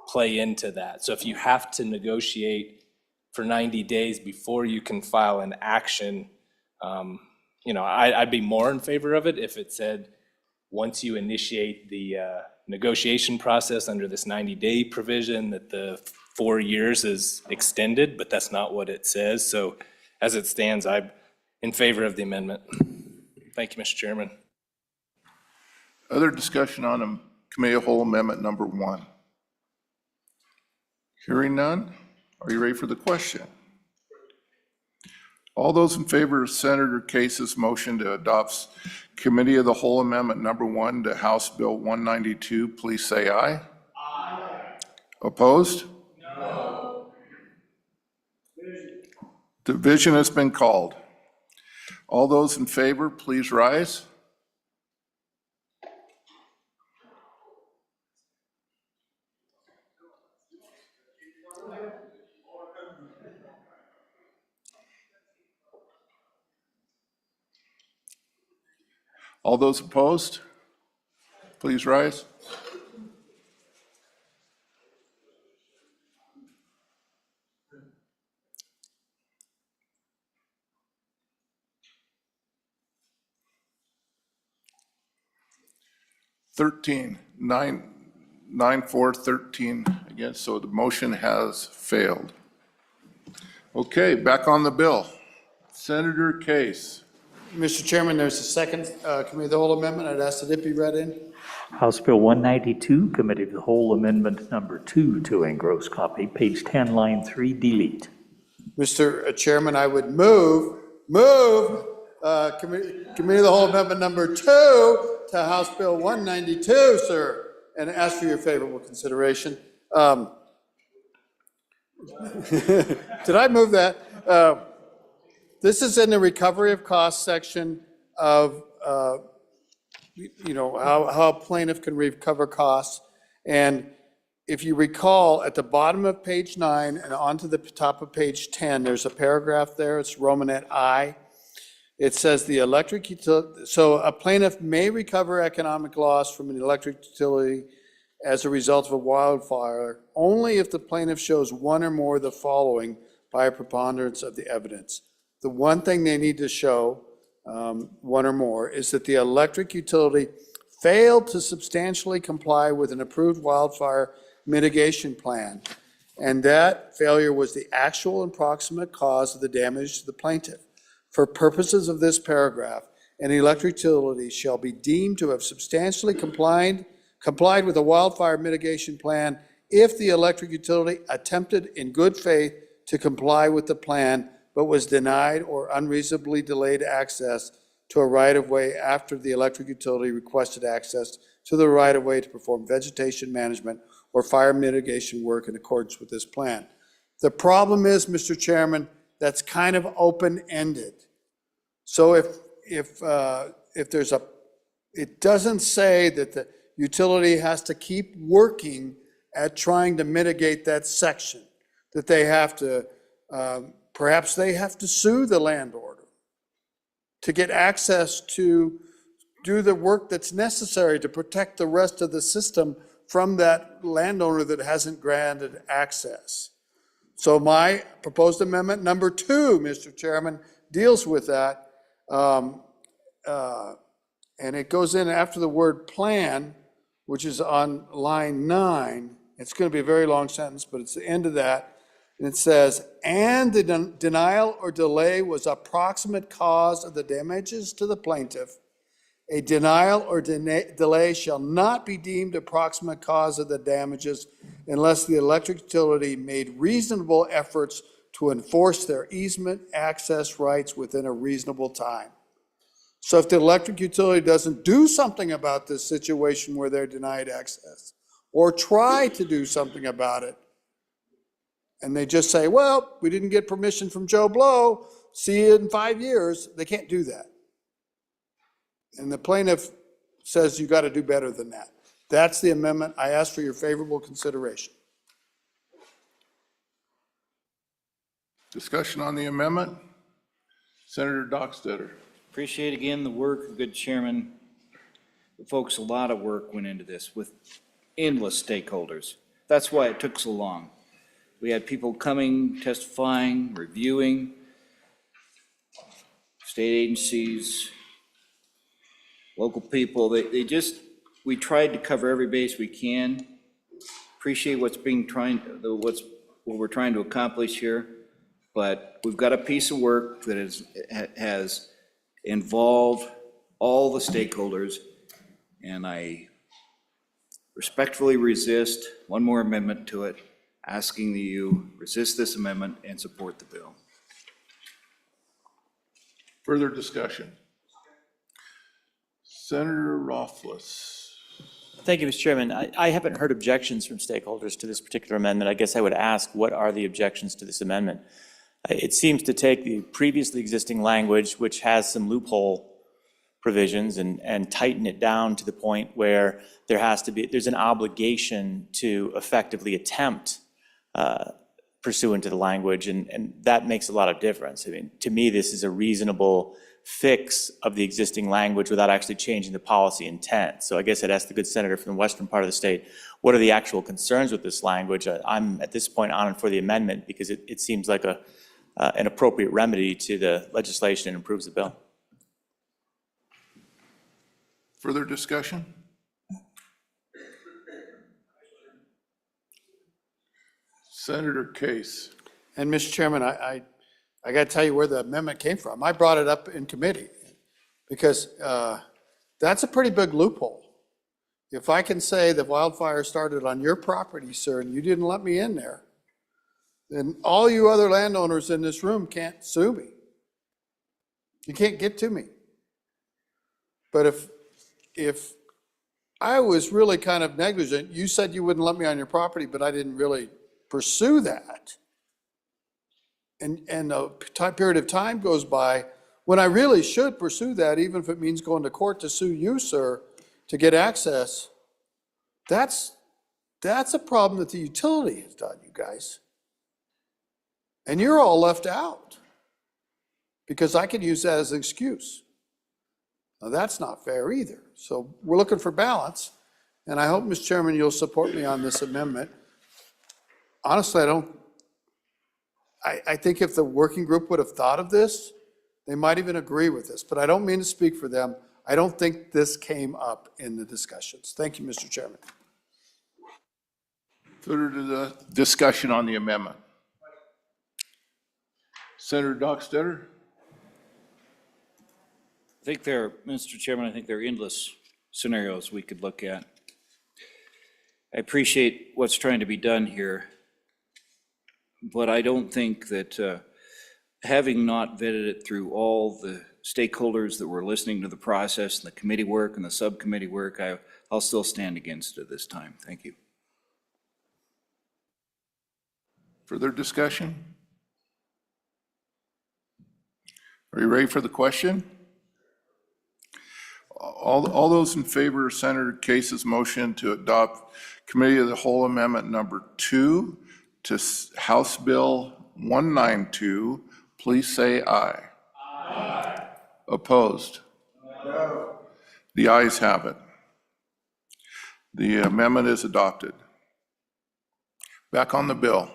play into that? So if you have to negotiate for 90 days before you can file an action, I'd be more in favor of it if it said, once you initiate the negotiation process under this 90-day provision, that the 4 years is extended, but that's not what it says. So as it stands, I'm in favor of the amendment. Thank you, Mr. Chairman. Other discussion on Committee of Whole Amendment number 1. Hearing none, are you ready for the question? All those in favor of Senator Case's motion to adopt Committee of the Whole Amendment number 1 to House Bill 192, please say aye. Aye. Opposed? No. Division has been called. All those in favor, please rise. All those opposed, please rise. 13, 9413 again, so the motion has failed. Okay, back on the bill. Senator Case. Mr. Chairman, there's a second committee of the whole amendment. I'd ask that it be read in. House Bill 192, Committee of the Whole Amendment Number 2 to engross copy, page 10, line 3, delete. Mr. Chairman, I would move committee of the whole amendment number 2 to House Bill 192, sir, and ask for your favorable consideration. Did I move that? This is in the recovery of costs section of, how a plaintiff can recover costs. And if you recall, at the bottom of page 9 and onto the top of page 10, there's a paragraph there. It's Romanet I. It says the electric utility, so a plaintiff may recover economic loss from an electric utility as a result of a wildfire only if the plaintiff shows one or more of the following by a preponderance of the evidence. The one thing they need to show, one or more, is that the electric utility failed to substantially comply with an approved wildfire mitigation plan, and that failure was the actual and proximate cause of the damage to the plaintiff. For purposes of this paragraph, an electric utility shall be deemed to have substantially complied with a wildfire mitigation plan if the electric utility attempted in good faith to comply with the plan, but was denied or unreasonably delayed access to a right-of-way after the electric utility requested access to the right-of-way to perform vegetation management or fire mitigation work in accordance with this plan. The problem is, Mr. Chairman, that's kind of open-ended. So if there's it doesn't say that the utility has to keep working at trying to mitigate that section, that they have to, perhaps they have to sue the landowner to get access to do the work that's necessary to protect the rest of the system from that landowner that hasn't granted access. So my proposed amendment number 2, Mr. Chairman, deals with that. And it goes in after the word plan, which is on line 9. It's going to be a very long sentence, but it's the end of that. And it says, and the denial or delay was a proximate cause of the damages to the plaintiff. A denial or delay shall not be deemed a proximate cause of the damages unless the electric utility made reasonable efforts to enforce their easement access rights within a reasonable time. So if the electric utility doesn't do something about this situation where they're denied access, or try to do something about it, and they just say, well, we didn't get permission from Joe Blow, see you in 5 years, they can't do that. And the plaintiff says you got to do better than that. That's the amendment. I ask for your favorable consideration. Discussion on the amendment? Senator Dockstader. Appreciate again the work of good chairman. Folks, a lot of work went into this with endless stakeholders. That's why it took so long. We had people coming, testifying, reviewing, state agencies, local people. We tried to cover every base we can. Appreciate what we're trying to accomplish here, but we've got a piece of work that has involved all the stakeholders, and I respectfully resist one more amendment to it, asking that you resist this amendment and support the bill. Further discussion? Senator Rothfuss. Thank you, Mr. Chairman. I haven't heard objections from stakeholders to this particular amendment. I guess I would ask, what are the objections to this amendment? It seems to take the previously existing language, which has some loophole provisions, and tighten it down to the point where there's an obligation to effectively attempt pursuant to the language, and that makes a lot of difference. I mean, to me, this is a reasonable fix of the existing language without actually changing the policy intent. So I guess I'd ask the good senator from the western part of the state, what are the actual concerns with this language? I'm at this point on for the amendment because it seems like an appropriate remedy to the legislation and improves the bill. Further discussion? Senator Case. And Mr. Chairman, I got to tell you where the amendment came from. I brought it up in committee because that's a pretty big loophole. If I can say the wildfire started on your property, sir, and you didn't let me in there, then all you other landowners in this room can't sue me. You can't get to me. But if I was really kind of negligent, you said you wouldn't let me on your property, but I didn't really pursue that. And a period of time goes by when I really should pursue that, even if it means going to court to sue you, sir, to get access. That's a problem that the utility has done, you guys. And you're all left out because I could use that as an excuse. Now, that's not fair either. So we're looking for balance, and I hope, Mr. Chairman, you'll support me on this amendment. Honestly, I think if the working group would have thought of this, they might even agree with this, but I don't mean to speak for them. I don't think this came up in the discussions. Thank you, Mr. Chairman. Further discussion on the amendment. Senator Dockstader? Mr. Chairman, I think there are endless scenarios we could look at. I appreciate what's trying to be done here, but I don't think that having not vetted it through all the stakeholders that were listening to the process and the committee work and the subcommittee work, I'll still stand against it this time. Thank you. Further discussion? Are you ready for the question? All those in favor of Senator Case's motion to adopt Committee of the Whole Amendment number 2 to House Bill 192, please say aye. Aye. Opposed? No. The ayes have it. The amendment is adopted. Back on the bill.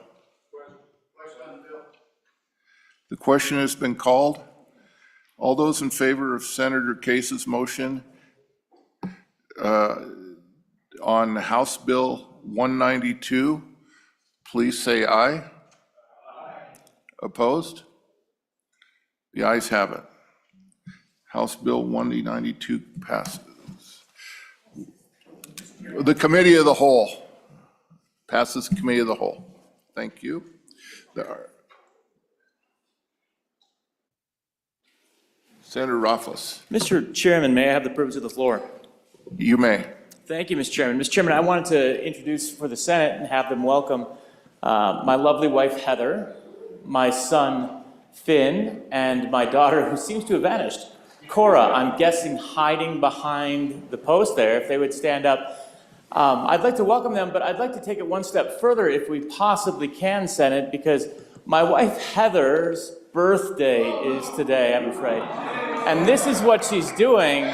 The question has been called. All those in favor of Senator Case's motion on House Bill 192, please say aye. Aye. Opposed? The ayes have it. House Bill 192 passes. The Committee of the Whole passes. Committee of the Whole. Thank you. Senator Rothfuss. Mr. Chairman, may I have the privilege of the floor? You may. Thank you, Mr. Chairman. Mr. Chairman, I wanted to introduce for the Senate and have them welcome my lovely wife, Heather, my son, Finn, and my daughter, who seems to have vanished, Cora. I'm guessing hiding behind the post there, if they would stand up. I'd like to welcome them, but I'd like to take it one step further if we possibly can, Senate, because my wife, Heather's birthday is today, I'm afraid. And this is what she's doing.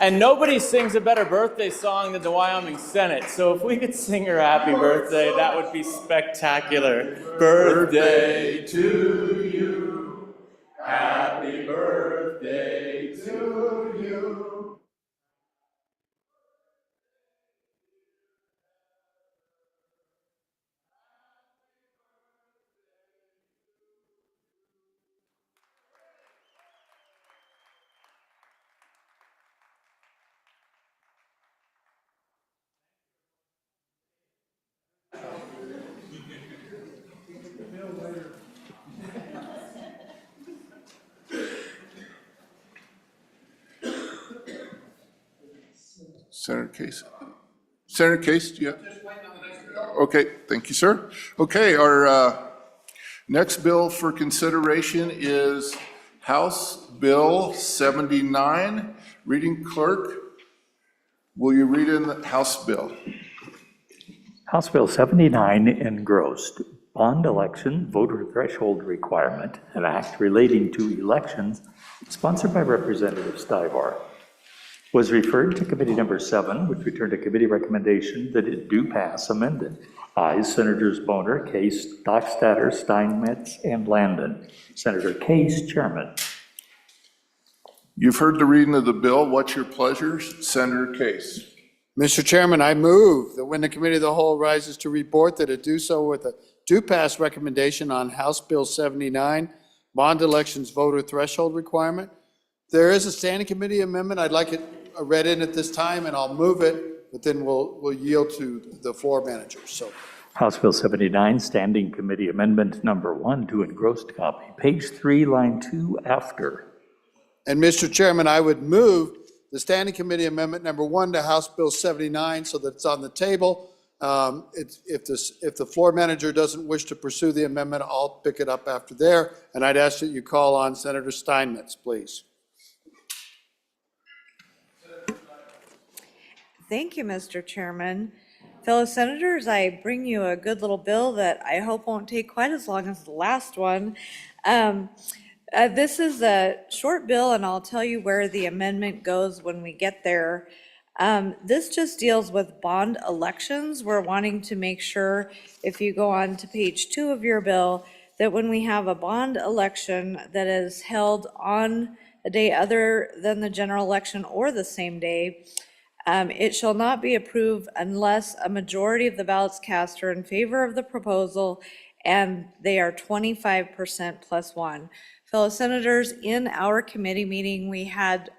And nobody sings a better birthday song than the Wyoming Senate. So if we could sing her happy birthday, that would be spectacular. Birthday to you. Happy birthday to you. Senator Case. Senator Case, do you have? Okay, thank you, sir. Okay, our next bill for consideration is House Bill 79. Reading clerk, will you read in the House bill? House Bill 79 engrossed bond election voter threshold requirement, an act relating to elections sponsored by Representative Stivar, was referred to Committee Number 7, which returned a committee recommendation that it do pass amended. Ayes, Senators Boner, Case, Dockstader, Steinmetz, and Landon. Senator Case, Chairman. You've heard the reading of the bill. What's your pleasure? Senator Case. Mr. Chairman, I move that when the Committee of the Whole rises to report, that it do so with a do-pass recommendation on House Bill 79, bond elections voter threshold requirement. There is a standing committee amendment. I'd like it read in at this time, and I'll move it, but then we'll yield to the floor manager. So, House Bill 79, Standing Committee Amendment Number 1 to engrossed copy, page 3, line 2 after. and Mr. Chairman, I would move the Standing Committee Amendment Number 1 to House Bill 79 so that it's on the table. If the floor manager doesn't wish to pursue the amendment, I'll pick it up after there, and I'd ask that you call on Senator Steinmetz, please. Thank you, Mr. Chairman. Fellow senators, I bring you a good little bill that I hope won't take quite as long as the last one. This is a short bill, and I'll tell you where the amendment goes when we get there. This just deals with bond elections. We're wanting to make sure, if you go on to page 2 of your bill, that when we have a bond election that is held on a day other than the general election or the same day, it shall not be approved unless a majority of the ballots cast are in favor of the proposal and they are 25% plus one. Fellow senators, in our committee meeting, we had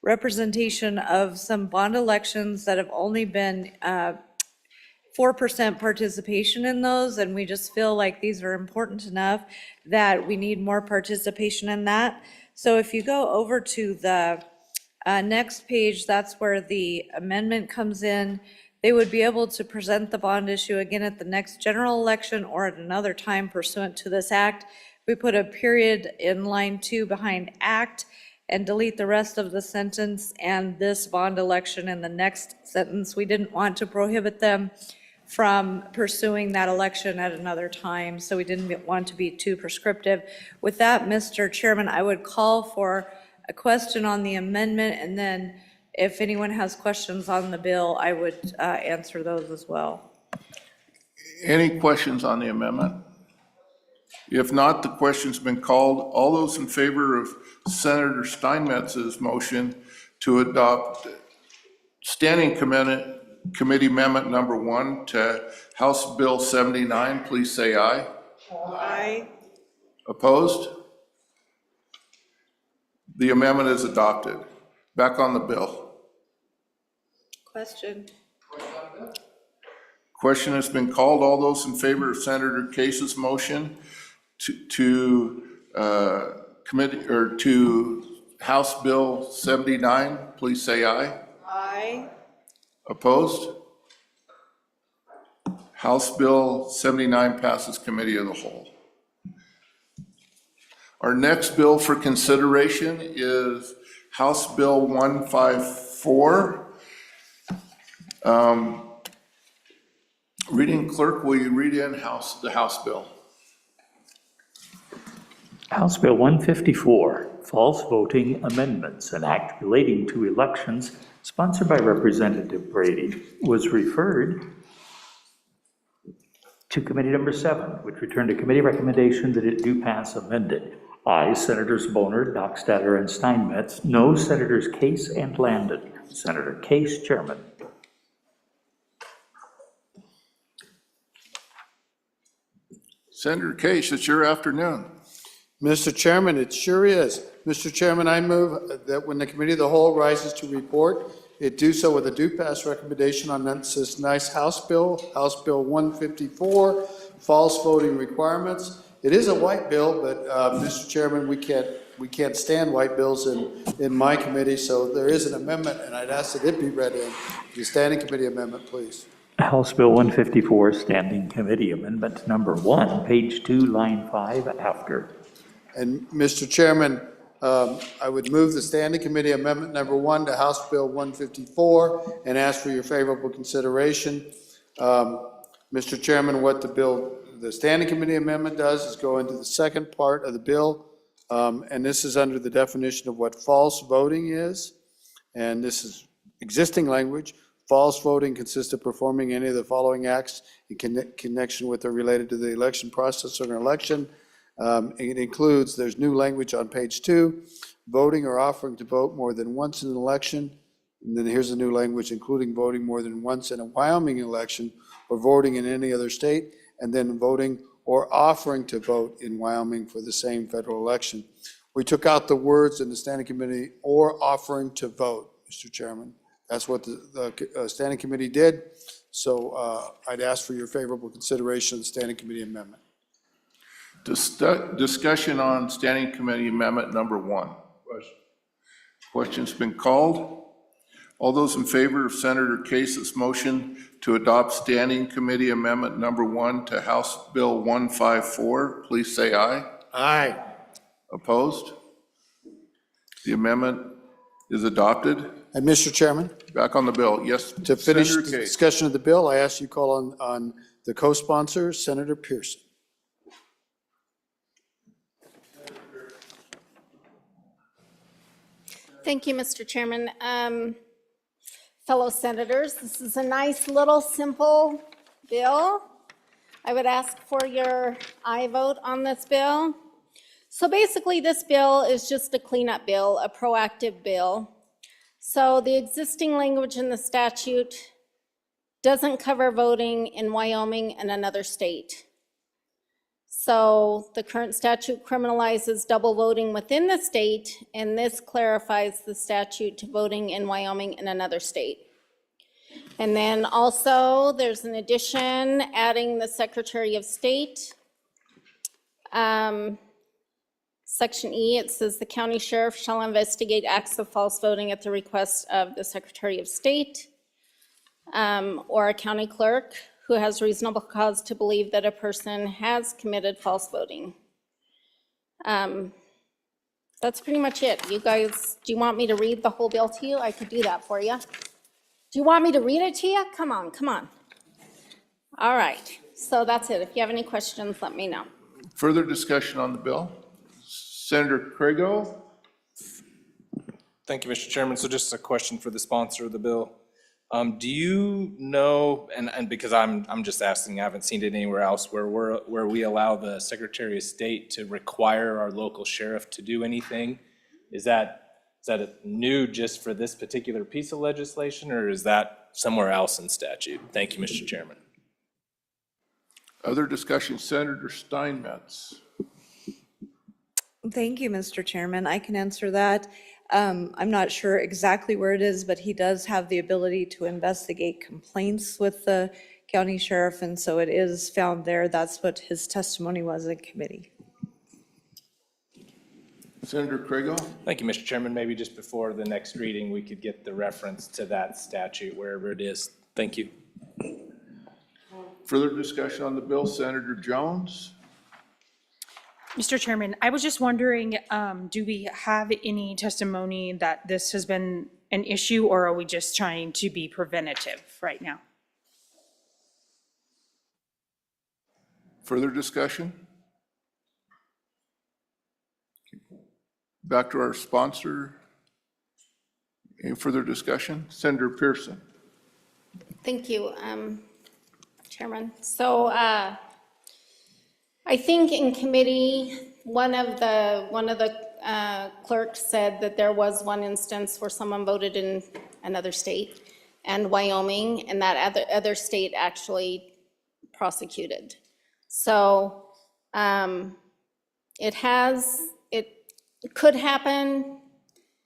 representation of some bond elections that have only been 4% participation in those, and we just feel like these are important enough that we need more participation in that. So if you go over to the next page, that's where the amendment comes in. They would be able to present the bond issue again at the next general election or at another time pursuant to this act. We put a period in line 2 behind act and delete the rest of the sentence and this bond election in the next sentence. We didn't want to prohibit them from pursuing that election at another time, so we didn't want to be too prescriptive. With that, Mr. Chairman, I would call for a question on the amendment, and then if anyone has questions on the bill, I would answer those as well. Any questions on the amendment? If not, the question's been called. All those in favor of Senator Steinmetz's motion to adopt Standing Committee Amendment Number 1 to House Bill 79, please say aye. Aye. Opposed? The amendment is adopted. Back on the bill. Question. Question has been called. All those in favor of Senator Case's motion to House Bill 79, please say aye. Aye. Opposed? House Bill 79 passes committee of the whole. Our next bill for consideration is House Bill 154. Reading clerk, will you read in the House bill? House Bill 154, False Voting Amendments, an act relating to elections, sponsored by Representative Brady, was referred to Committee Number 7, which returned a committee recommendation that it do pass amended. Aye, Senators Boner, Dockstader, and Steinmetz. No, Senators Case and Landon. Senator Case, Chairman. Senator Case, it's your afternoon. Mr. Chairman, it sure is. Mr. Chairman, I move that when the Committee of the Whole rises to report, it do so with a do-pass recommendation on this nice House Bill 154, false voting requirements. It is a white bill, but Mr. Chairman, we can't stand white bills in my committee, so there is an amendment, and I'd ask that it be read in. The Standing Committee amendment, please. House Bill 154, Standing Committee Amendment Number 1, page 2, line 5, after. And Mr. Chairman, I would move the Standing Committee Amendment Number 1 to House Bill 154 and ask for your favorable consideration. Mr. Chairman, what the Standing Committee Amendment does is go into the second part of the bill, and this is under the definition of what false voting is, and this is existing language. False voting consists of performing any of the following acts in connection with or related to the election process or an election. It includes, there's new language on page 2, voting or offering to vote more than once in an election. And then here's the new language, including voting more than once in a Wyoming election or voting in any other state. and then voting or offering to vote in Wyoming for the same federal election. We took out the words in the standing committee, or offering to vote, Mr. Chairman. That's what the standing committee did. So I'd ask for your favorable consideration of the standing committee amendment. Discussion on standing committee amendment number 1. Question's been called. All those in favor of Senator Case's motion to adopt standing committee amendment number 1 to House Bill 154, please say aye. Aye. Opposed? The amendment is adopted. And Mr. Chairman? Back on the bill, yes. To finish Senator the Case. discussion of the bill, I ask you call on the co-sponsor, Senator Pearson. Thank you, Mr. Chairman. Fellow senators, this is a nice little simple bill. I would ask for your aye vote on this bill. So basically, this bill is just a cleanup bill, a proactive bill. So the existing language in the statute doesn't cover voting in Wyoming and another state. So the current statute criminalizes double voting within the state, and this clarifies the statute to voting in Wyoming and another state. And then also, there's an addition adding the Secretary of State. Section E, it says the county sheriff shall investigate acts of false voting at the request of the Secretary of State or a county clerk who has reasonable cause to believe that a person has committed false voting. That's pretty much it. You guys, do you want me to read the whole bill to you? I could do that for you. Do you want me to read it to you? Come on, come on. All right, so that's it. If you have any questions, let me know. Further discussion on the bill? Senator Craigo? Thank you, Mr. Chairman. So just a question for the sponsor of the bill. Do you know, and because I'm just asking, I haven't seen it anywhere else, where we allow the Secretary of State to require our local sheriff to do anything? Is that new just for this particular piece of legislation, or is that somewhere else in statute? Thank you, Mr. Chairman. Other discussion, Senator Steinmetz. Thank you, Mr. Chairman. I can answer that. I'm not sure exactly where it is, but he does have the ability to investigate complaints with the county sheriff, and so it is found there. That's what his testimony was in committee. Senator Craigo? Thank you, Mr. Chairman. Maybe just before the next reading, we could get the reference to that statute wherever it is. Thank you. Further discussion on the bill, Senator Jones? Mr. Chairman, I was just wondering, do we have any testimony that this has been an issue, or are we just trying to be preventative right now? Further discussion? Back to our sponsor. Any further discussion? Senator Pearson. Thank you, Chairman. So I think in committee, one of the clerks said that there was one instance where someone voted in another state and Wyoming, and that other state actually prosecuted. So it could happen.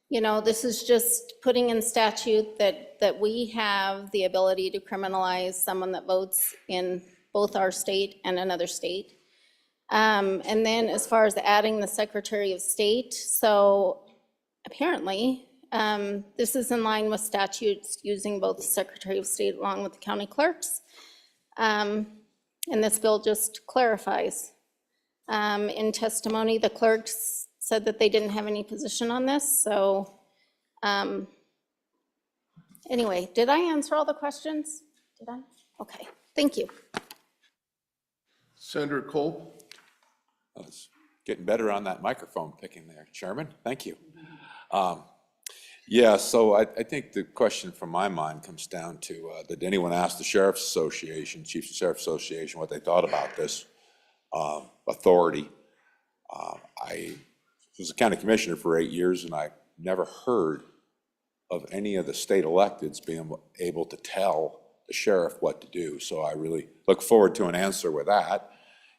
You know, this is just putting in statute that we have the ability to criminalize someone that votes in both our state and another state. And then as far as adding the Secretary of State, so apparently this is in line with statutes using both the Secretary of State along with the county clerks. And this bill just clarifies. In testimony, the clerks said that they didn't have any position on this. So anyway, did I answer all the questions? Did I? Okay, thank you. Senator Cole? It's getting better on that microphone picking there, Chairman. Thank you. Yeah, so I think the question from my mind comes down to, did anyone ask the Sheriff's Association, Chiefs of Sheriff's Association, what they thought about this authority? I was a county commissioner for 8 years, and I never heard of any of the state electeds being able to tell the sheriff what to do. So I really look forward to an answer with that.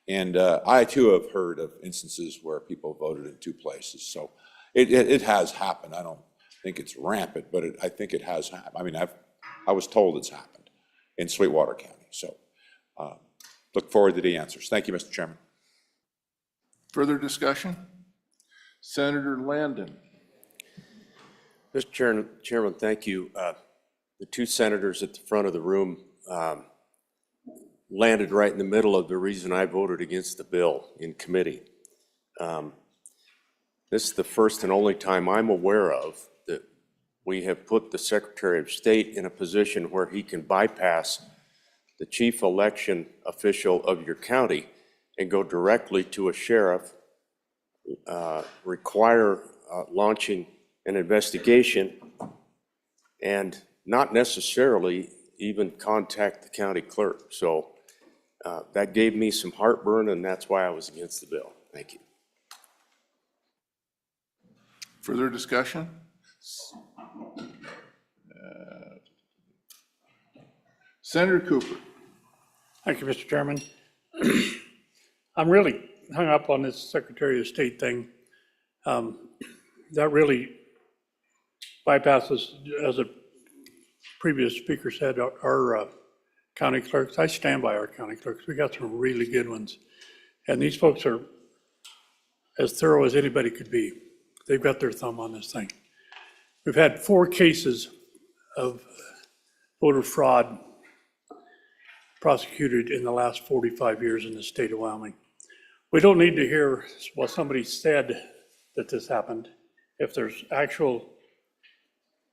And I too have heard of instances where people voted in 2 places. So it has happened. I don't think it's rampant, but I think it has happened. I mean, I was told it's happened in Sweetwater County. So look forward to the answers. Thank you, Mr. Chairman. Further discussion? Senator Landon. Mr. Chairman, thank you. The 2 senators at the front of the room landed right in the middle of the reason I voted against the bill in committee. This is the first and only time I'm aware of that we have put the Secretary of State in a position where he can bypass the chief election official of your county and go directly to a sheriff, require launching an investigation, and not necessarily even contact the county clerk. So that gave me some heartburn, and that's why I was against the bill. Thank you. Further discussion? Senator Cooper. Thank you, Mr. Chairman. I'm really hung up on this Secretary of State thing. That really bypasses, as a previous speaker said, our county clerks. I stand by our county clerks. We got some really good ones. And these folks are as thorough as anybody could be. They've got their thumb on this thing. We've had 4 cases of voter fraud prosecuted in the last 45 years in the state of Wyoming. We don't need to hear, well, somebody said that this happened. If there's actual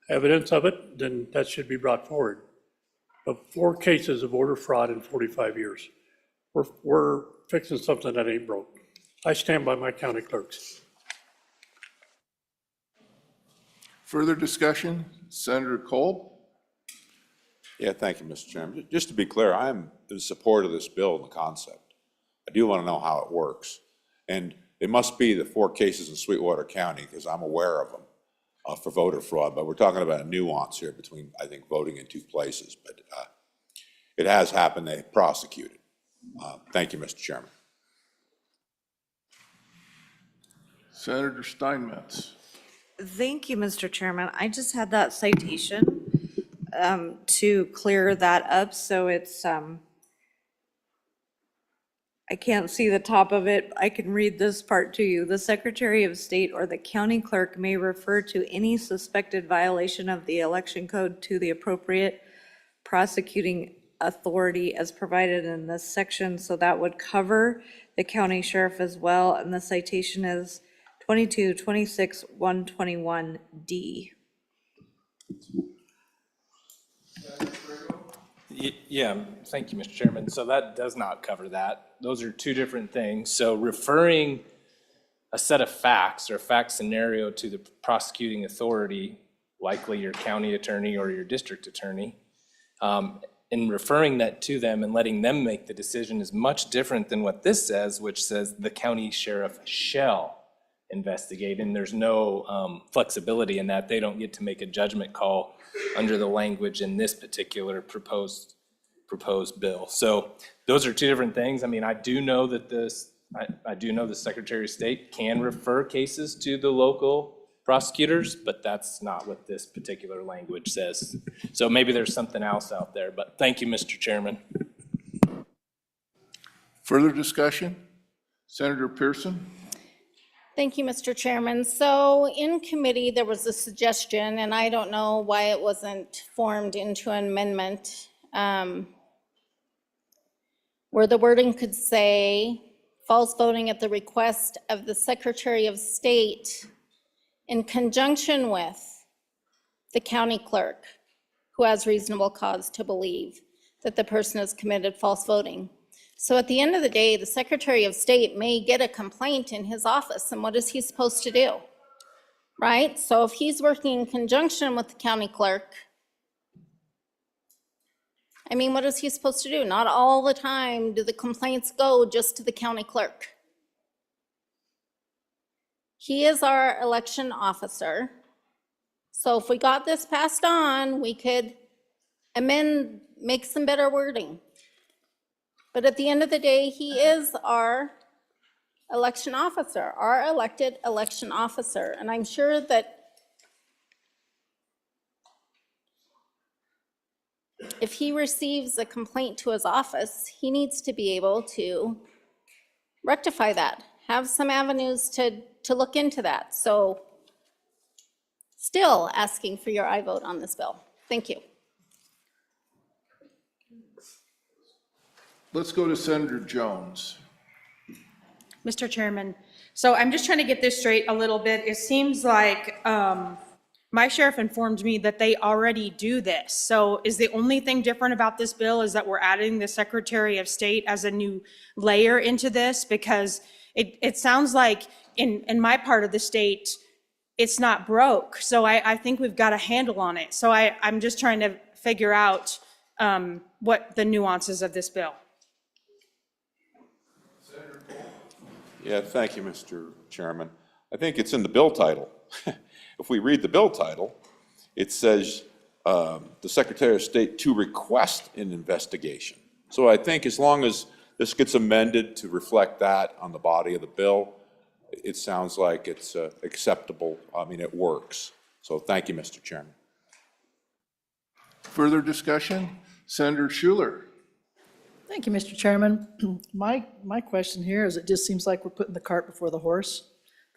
evidence of it, then that should be brought forward. But 4 cases of voter fraud in 45 years. We're fixing something that ain't broke. I stand by my county clerks. Further discussion? Senator Kolb? Yeah, thank you, Mr. Chairman. Just to be clear, I'm in support of this bill and the concept. I do want to know how it works. And it must be the 4 cases in Sweetwater County, because I'm aware of them, for voter fraud. But we're talking about a nuance here between, I think, voting in 2 places. But it has happened. They prosecuted. Thank you, Mr. Chairman. Senator Steinmetz. Thank you, Mr. Chairman. I just had that citation to clear that up, so it's, I can't see the top of it. I can read this part to you. The Secretary of State or the county clerk may refer to any suspected violation of the election code to the appropriate prosecuting authority as provided in this section. So that would cover the county sheriff as well. And the citation is 22-26-121D. Yeah, thank you, Mr. Chairman. So that does not cover that. Those are 2 different things. So referring a set of facts or fact scenario to the prosecuting authority, likely your county attorney or your district attorney, and referring that to them and letting them make the decision is much different than what this says, which says the county sheriff shall investigate, and there's no flexibility in that. They don't get to make a judgment call under the language in this particular proposed bill. So those are 2 different things. I mean, I do know that I do know the Secretary of State can refer cases to the local prosecutors, but that's not what this particular language says. So maybe there's something else out there, but thank you, Mr. Chairman. Further discussion? Senator Pearson? Thank you, Mr. Chairman. So in committee, there was a suggestion, and I don't know why it wasn't formed into an amendment, where the wording could say, false voting at the request of the Secretary of State in conjunction with the county clerk who has reasonable cause to believe that the person has committed false voting. So at the end of the day, the Secretary of State may get a complaint in his office, and what is he supposed to do? Right? So if he's working in conjunction with the county clerk, I mean, what is he supposed to do? Not all the time do the complaints go just to the county clerk. He is our election officer. So if we got this passed on, we could make some better wording. But at the end of the day, he is our election officer, our elected election officer. And I'm sure that if he receives a complaint to his office, he needs to be able to rectify that, have some avenues to look into that. So still asking for your aye vote on this bill. Thank you. Let's go to Senator Jones. Mr. Chairman, so I'm just trying to get this straight a little bit. It seems like my sheriff informed me that they already do this. So is the only thing different about this bill is that we're adding the Secretary of State as a new layer into this? Because it sounds like in my part of the state, it's not broke. So I think we've got a handle on it. So I'm just trying to figure out what the nuances of this bill. Yeah, thank you, Mr. Chairman. I think it's in the bill title. If we read the bill title, it says the Secretary of State to request an investigation. So I think as long as this gets amended to reflect that on the body of the bill, it sounds like it's acceptable. I mean, it works. So thank you, Mr. Chairman. Further discussion? Senator Schuler. Thank you, Mr. Chairman. My question here is, it just seems like we're putting the cart before the horse.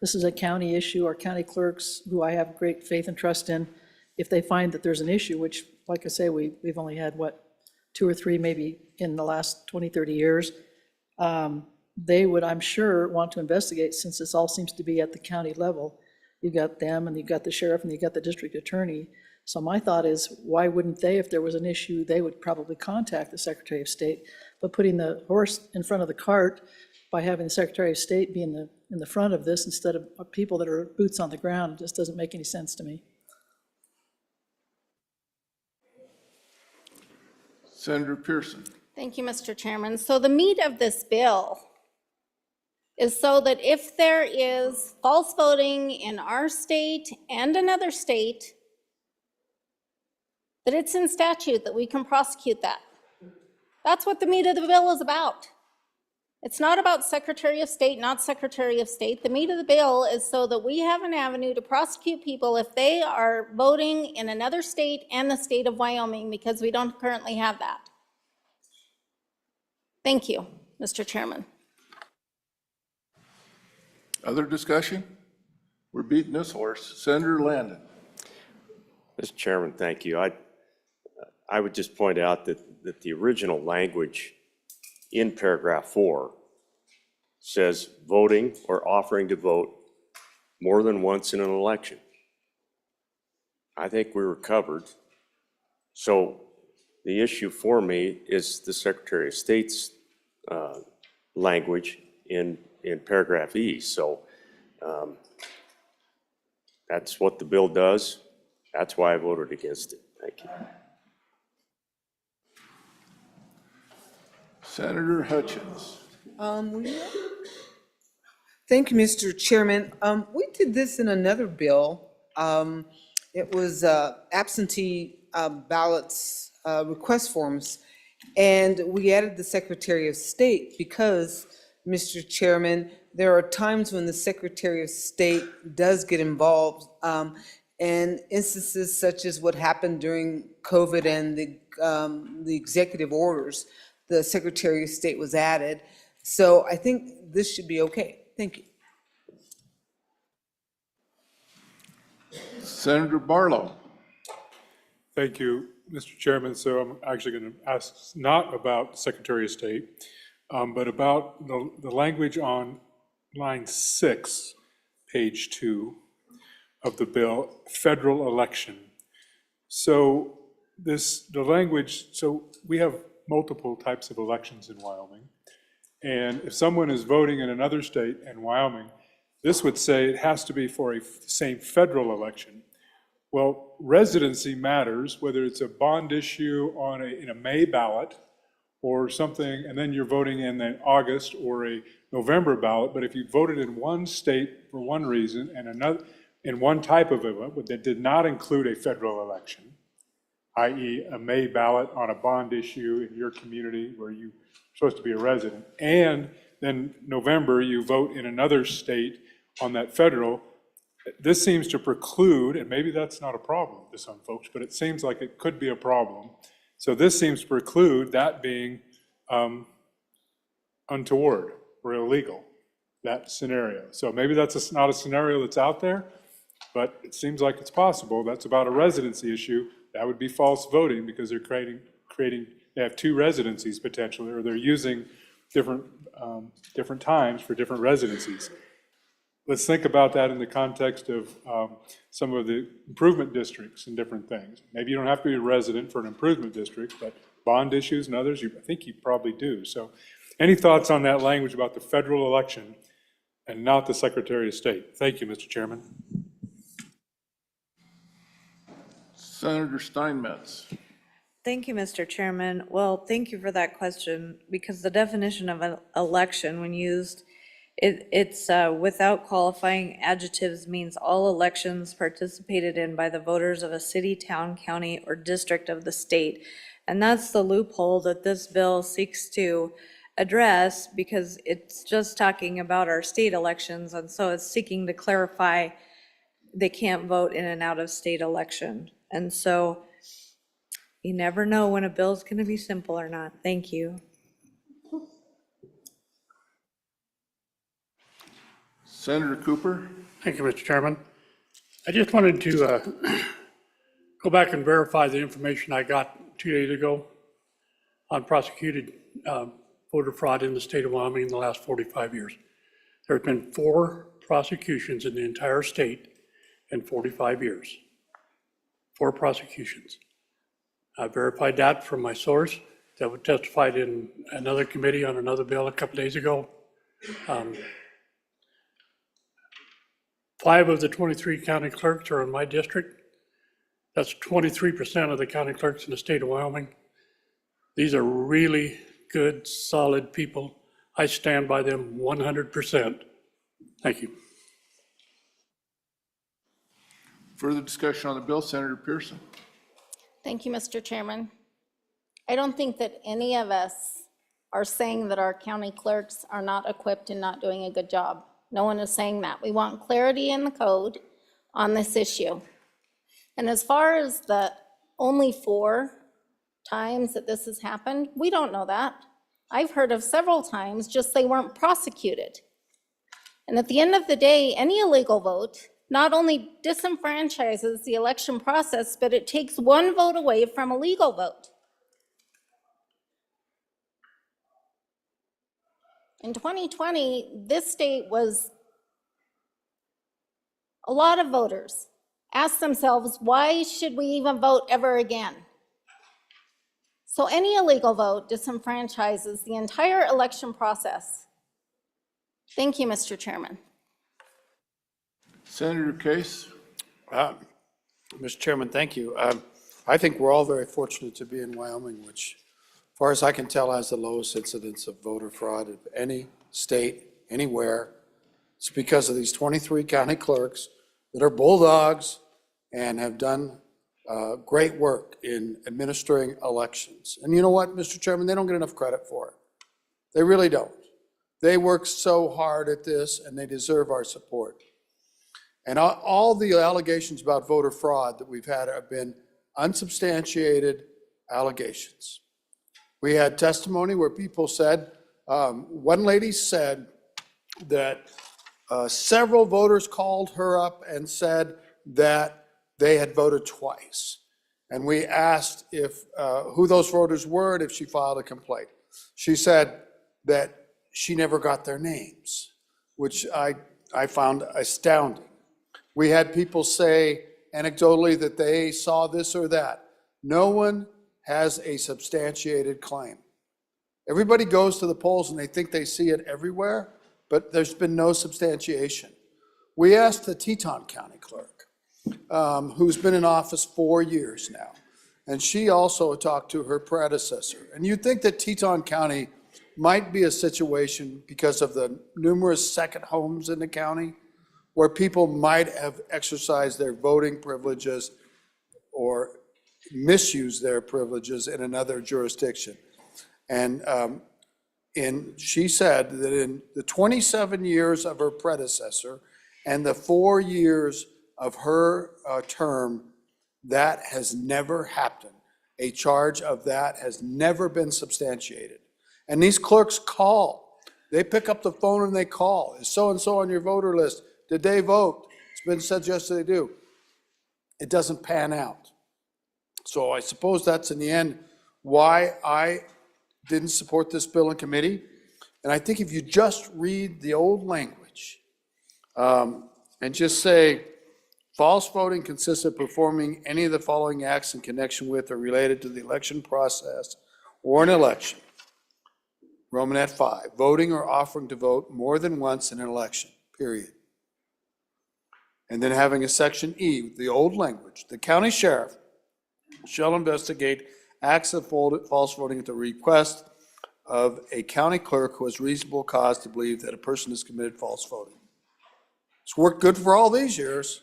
This is a county issue. Our county clerks, who I have great faith and trust in, if they find that there's an issue, which, like I say, we've only had, 2 or 3 maybe in the last 20, 30 years, they would, I'm sure, want to investigate, since this all seems to be at the county level. You've got them, and you've got the sheriff, and you've got the district attorney. So my thought is, why wouldn't they, if there was an issue, they would probably contact the Secretary of State. But putting the horse in front of the cart by having the Secretary of State be in the front of this instead of people that are boots on the ground just doesn't make any sense to me. Senator Pearson. Thank you, Mr. Chairman. So the meat of this bill is so that if there is false voting in our state and another state, that it's in statute that we can prosecute that. That's what the meat of the bill is about. It's not about Secretary of State, not Secretary of State. The meat of the bill is so that we have an avenue to prosecute people if they are voting in another state and the state of Wyoming, because we don't currently have that. Thank you, Mr. Chairman. Other discussion? We're beating this horse. Senator Landon. Mr. Chairman, thank you. I would just point out that the original language in paragraph 4 says voting or offering to vote more than once in an election. I think we were covered. So the issue for me is the Secretary of State's language in paragraph E. So that's what the bill does. That's why I voted against it. Thank you. Senator Hutchins. Thank you, Mr. Chairman. We did this in another bill. It was absentee ballots request forms, and we added the Secretary of State because, Mr. Chairman, there are times when the Secretary of State does get involved, and instances such as what happened during COVID and the executive orders, the Secretary of State was added. So I think this should be okay. Thank you. Senator Barlow. Thank you, Mr. Chairman. So I'm actually going to ask not about Secretary of State, but about the language on line 6, page 2 of the bill, federal election. So the language, so we have multiple types of elections in Wyoming. And if someone is voting in another state in Wyoming, this would say it has to be for a same federal election. Well, residency matters, whether it's a bond issue in a May ballot or something, and then you're voting in an August or a November ballot. But if you voted in one state for one reason and another in one type of event that did not include a federal election, i.e. a May ballot on a bond issue in your community where you're supposed to be a resident, and then November, you vote in another state on that federal, this seems to preclude, and maybe that's not a problem to some folks, but it seems like it could be a problem. So this seems to preclude that being untoward or illegal, that scenario. So maybe that's not a scenario that's out there, but it seems like it's possible. That's about a residency issue. That would be false voting because they're creating, they have two residencies potentially, or they're using different times for different residencies. Let's think about that in the context of some of the improvement districts and different things. Maybe you don't have to be a resident for an improvement district, but bond issues and others, I think you probably do. So any thoughts on that language about the federal election and not the Secretary of State? Thank you, Mr. Chairman. Senator Steinmetz. Thank you, Mr. Chairman. Well, thank you for that question, because the definition of an election, when used, it's without qualifying adjectives, means all elections participated in by the voters of a city, town, county, or district of the state. And that's the loophole that this bill seeks to address, because it's just talking about our state elections, and so it's seeking to clarify they can't vote in an out-of-state election. And so you never know when a bill's going to be simple or not. Thank you. Senator Cooper. Thank you, Mr. Chairman. I just wanted to go back and verify the information I got 2 days ago on prosecuted voter fraud in the state of Wyoming in the last 45 years. There have been 4 prosecutions in the entire state in 45 years. 4 prosecutions. I verified that from my source that was testified in another committee on another bill a couple days ago. 5 of the 23 county clerks are in my district. That's 23% of the county clerks in the state of Wyoming. These are really good, solid people. I stand by them 100%. Thank you. Further discussion on the bill, Senator Pearson. Thank you, Mr. Chairman. I don't think that any of us are saying that our county clerks are not equipped and not doing a good job. No one is saying that. We want clarity in the code on this issue. And as far as the only 4 times that this has happened, we don't know that. I've heard of several times, just they weren't prosecuted. And at the end of the day, any illegal vote not only disenfranchises the election process, but it takes 1 vote away from a legal vote. In 2020, this state was, a lot of voters asked themselves, why should we even vote ever again? So any illegal vote disenfranchises the entire election process. Thank you, Mr. Chairman. Senator Case. Mr. Chairman, thank you. I think we're all very fortunate to be in Wyoming, which, as far as I can tell, has the lowest incidence of voter fraud of any state, anywhere. It's because of these 23 county clerks that are bulldogs and have done great work in administering elections. And you know what, Mr. Chairman, they don't get enough credit for it. They really don't. They work so hard at this, and they deserve our support. And all the allegations about voter fraud that we've had have been unsubstantiated allegations. We had testimony where people said, one lady said that several voters called her up and said that they had voted twice. And we asked if who those voters were and if she filed a complaint. She said that she never got their names, which I found astounding. We had people say anecdotally that they saw this or that. No one has a substantiated claim. Everybody goes to the polls and they think they see it everywhere, but there's been no substantiation. We asked the Teton County clerk, who's been in office 4 years now, and she also talked to her predecessor. And you'd think that Teton County might be a situation, because of the numerous second homes in the county, where people might have exercised their voting privileges or misuse their privileges in another jurisdiction. And she said that in the 27 years of her predecessor and the 4 years of her term, that has never happened. A charge of that has never been substantiated. And these clerks call. They pick up the phone and they call. Is so-and-so on your voter list? Did they vote? It's been suggested they do. It doesn't pan out. So I suppose that's in the end why I didn't support this bill in committee. And I think if you just read the old language and just say, false voting consists of performing any of the following acts in connection with or related to the election process or an election. Romanet 5, voting or offering to vote more than once in an election, period. And then having a section E, the old language, the county sheriff shall investigate acts of false voting at the request of a county clerk who has reasonable cause to believe that a person has committed false voting. It's worked good for all these years,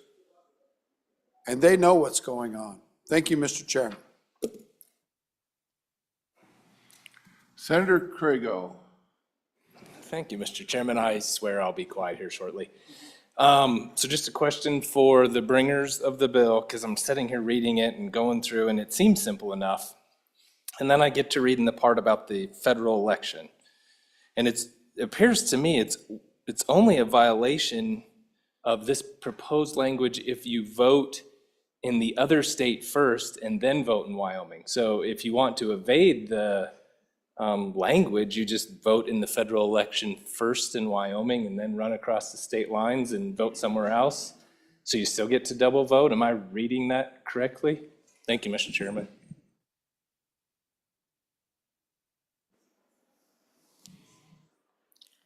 and they know what's going on. Thank you, Mr. Chairman. Senator Crago. Thank you, Mr. Chairman. I swear I'll be quiet here shortly. So just a question for the bringers of the bill, because I'm sitting here reading it and going through, and it seems simple enough. And then I get to reading the part about the federal election. And it appears to me it's only a violation of this proposed language if you vote in the other state first and then vote in Wyoming. So if you want to evade the language, you just vote in the federal election first in Wyoming and then run across the state lines and vote somewhere else. So you still get to double vote. Am I reading that correctly? Thank you, Mr. Chairman.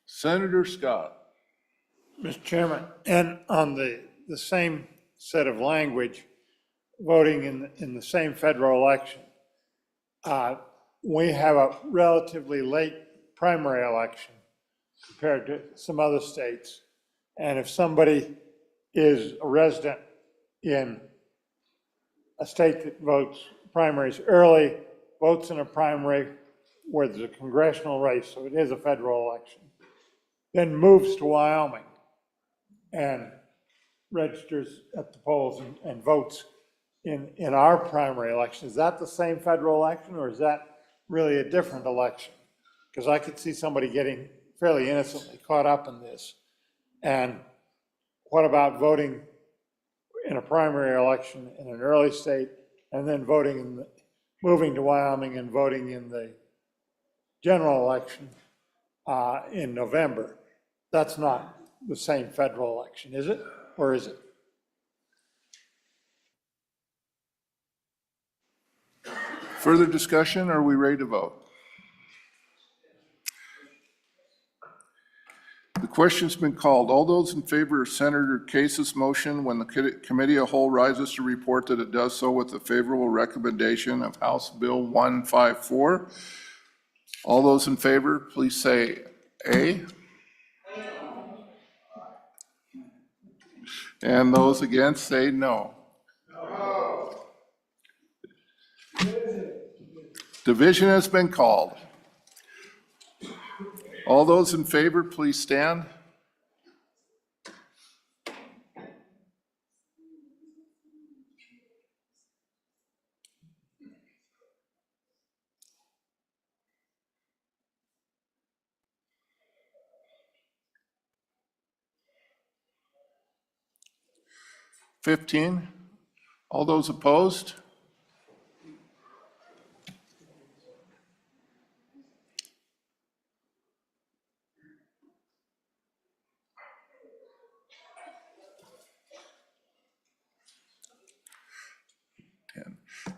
Senator Scott. Mr. Chairman, and on the same set of language, voting in the same federal election, we have a relatively late primary election compared to some other states. And if somebody is a resident in a state that votes primaries early, votes in a primary where there's a congressional race, so it is a federal election, then moves to Wyoming and registers at the polls and votes in our primary election. Is that the same federal election, or is that really a different election? Because I could see somebody getting fairly innocently caught up in this. And what about voting in a primary election in an early state and then moving to Wyoming and voting in the general election in November? That's not the same federal election, is it? Or is it? Further discussion, or are we ready to vote? The question's been called. All those in favor of Senator Case's motion when the committee of the whole rises to report that it does so with the favorable recommendation of House Bill 154. All those in favor, please say aye. And those against say no. Division has been called. All those in favor, please stand. $15. All those opposed?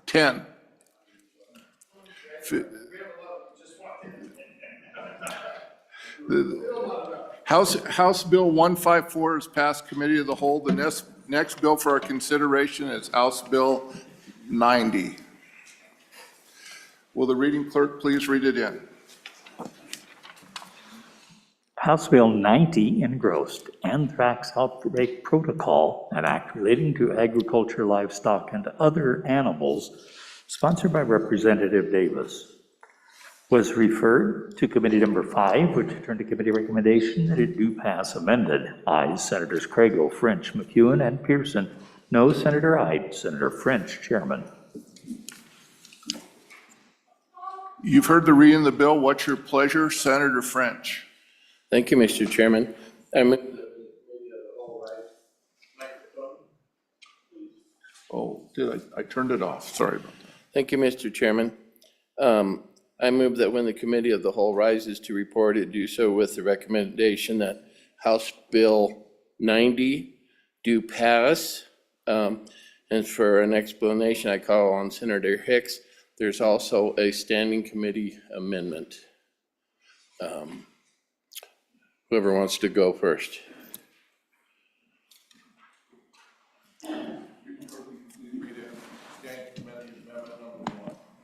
Ten. House Bill 154 is passed committee of the whole. The next bill for our consideration is House Bill 90. Will the reading clerk please read it in? House Bill 90 engrossed Anthrax Outbreak Protocol, an act relating to agriculture, livestock, and other animals sponsored by Representative Davis. Was referred to Committee Number 5, which turned to committee recommendation that it do pass amended. Ayes, Senators Crago, French, McEwen, and Pearson. No, Senator Ide. Senator French, Chairman. You've heard the reading of the bill. What's your pleasure? Senator French. Thank you, Mr. Chairman. Oh, I turned it off. Sorry about that. Thank you, Mr. Chairman. I move that when the committee of the whole rises to report it, do so with the recommendation that House Bill 90 do pass. And for an explanation, I call on Senator Hicks. There's also a standing committee amendment. Whoever wants to go first.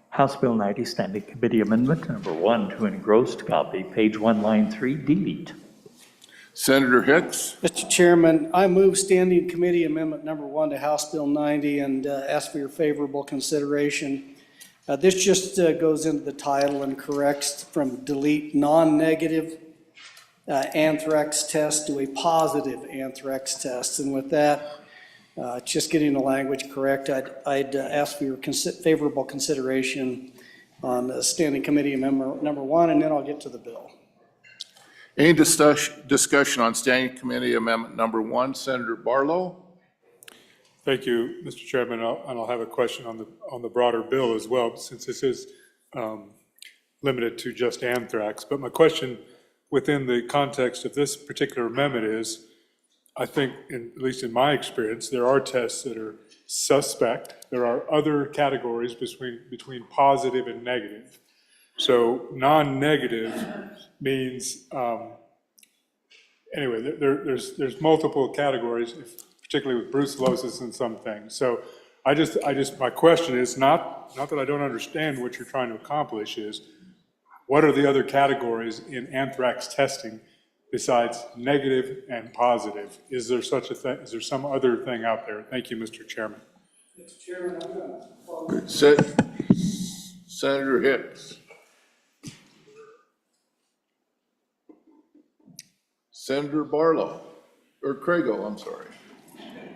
House Bill 90, Standing Committee Amendment Number 1 to engrossed copy, page 1, line 3, delete. Senator Hicks. Mr. Chairman, I move Standing Committee Amendment Number 1 to House Bill 90 and ask for your favorable consideration. This just goes into the title and corrects from delete non-negative anthrax test to a positive anthrax test. And with that, just getting the language correct, I'd ask for your favorable consideration on the Standing Committee Amendment Number 1, and then I'll get to the bill. Any discussion on Standing Committee Amendment Number 1? Senator Barlow. Thank you, Mr. Chairman, and I'll have a question on the broader bill as well, since this is limited to just anthrax. But my question within the context of this particular amendment is, I think, at least in my experience, there are tests that are suspect. There are other categories between positive and negative. So non-negative means, anyway, there's multiple categories, particularly with brucellosis and some things. So my question is not that I don't understand what you're trying to accomplish, is what are the other categories in anthrax testing besides negative and positive? Is there such a thing? Is there some other thing out there? Thank you, Mr. Chairman. Mr. Chairman, I'm going to Senator Hicks. Senator Barlow, or Crago, I'm sorry.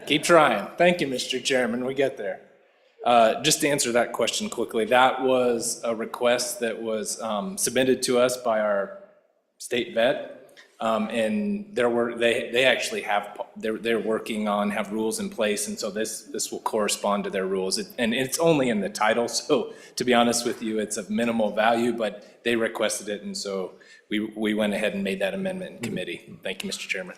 Keep trying. Thank you, Mr. Chairman. We get there. Just to answer that question quickly, that was a request that was submitted to us by our state vet. And they actually they're working on, have rules in place, and so this will correspond to their rules. And it's only in the title, so to be honest with you, it's of minimal value, but they requested it, and so we went ahead and made that amendment in committee. Thank you, Mr. Chairman.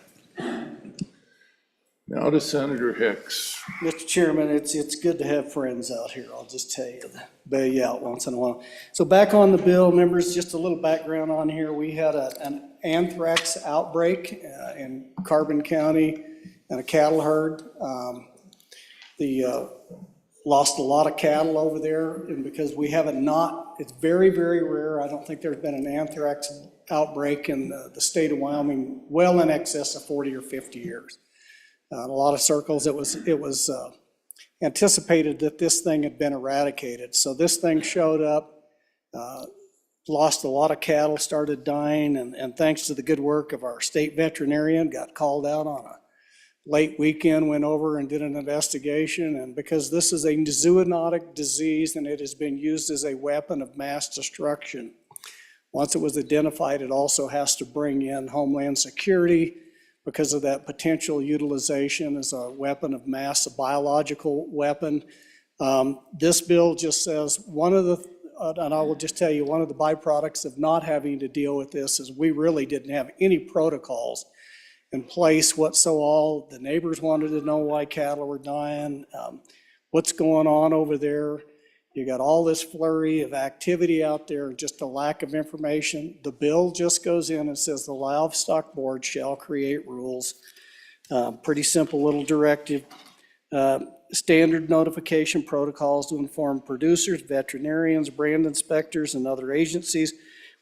Now to Senator Hicks. Mr. Chairman, it's good to have friends out here, I'll just tell you, bail you out once in a while. So back on the bill, members, just a little background on here. We had an anthrax outbreak in Carbon County and a cattle herd. Lost a lot of cattle over there, and because we have it's very, very rare. I don't think there's been an anthrax outbreak in the state of Wyoming well in excess of 40 or 50 years. In a lot of circles, it was anticipated that this thing had been eradicated. So this thing showed up, lost a lot of cattle, started dying, and thanks to the good work of our state veterinarian, got called out on a late weekend, went over and did an investigation. And because this is a zoonotic disease and it has been used as a weapon of mass destruction, once it was identified, it also has to bring in Homeland Security, because of that potential utilization as a weapon of mass, a biological weapon. This bill just says and I will just tell you, one of the byproducts of not having to deal with this is we really didn't have any protocols in place whatsoever. The neighbors wanted to know why cattle were dying, what's going on over there. You got all this flurry of activity out there and just a lack of information. The bill just goes in and says the livestock board shall create rules. Pretty simple little directive. Standard notification protocols to inform producers, veterinarians, brand inspectors, and other agencies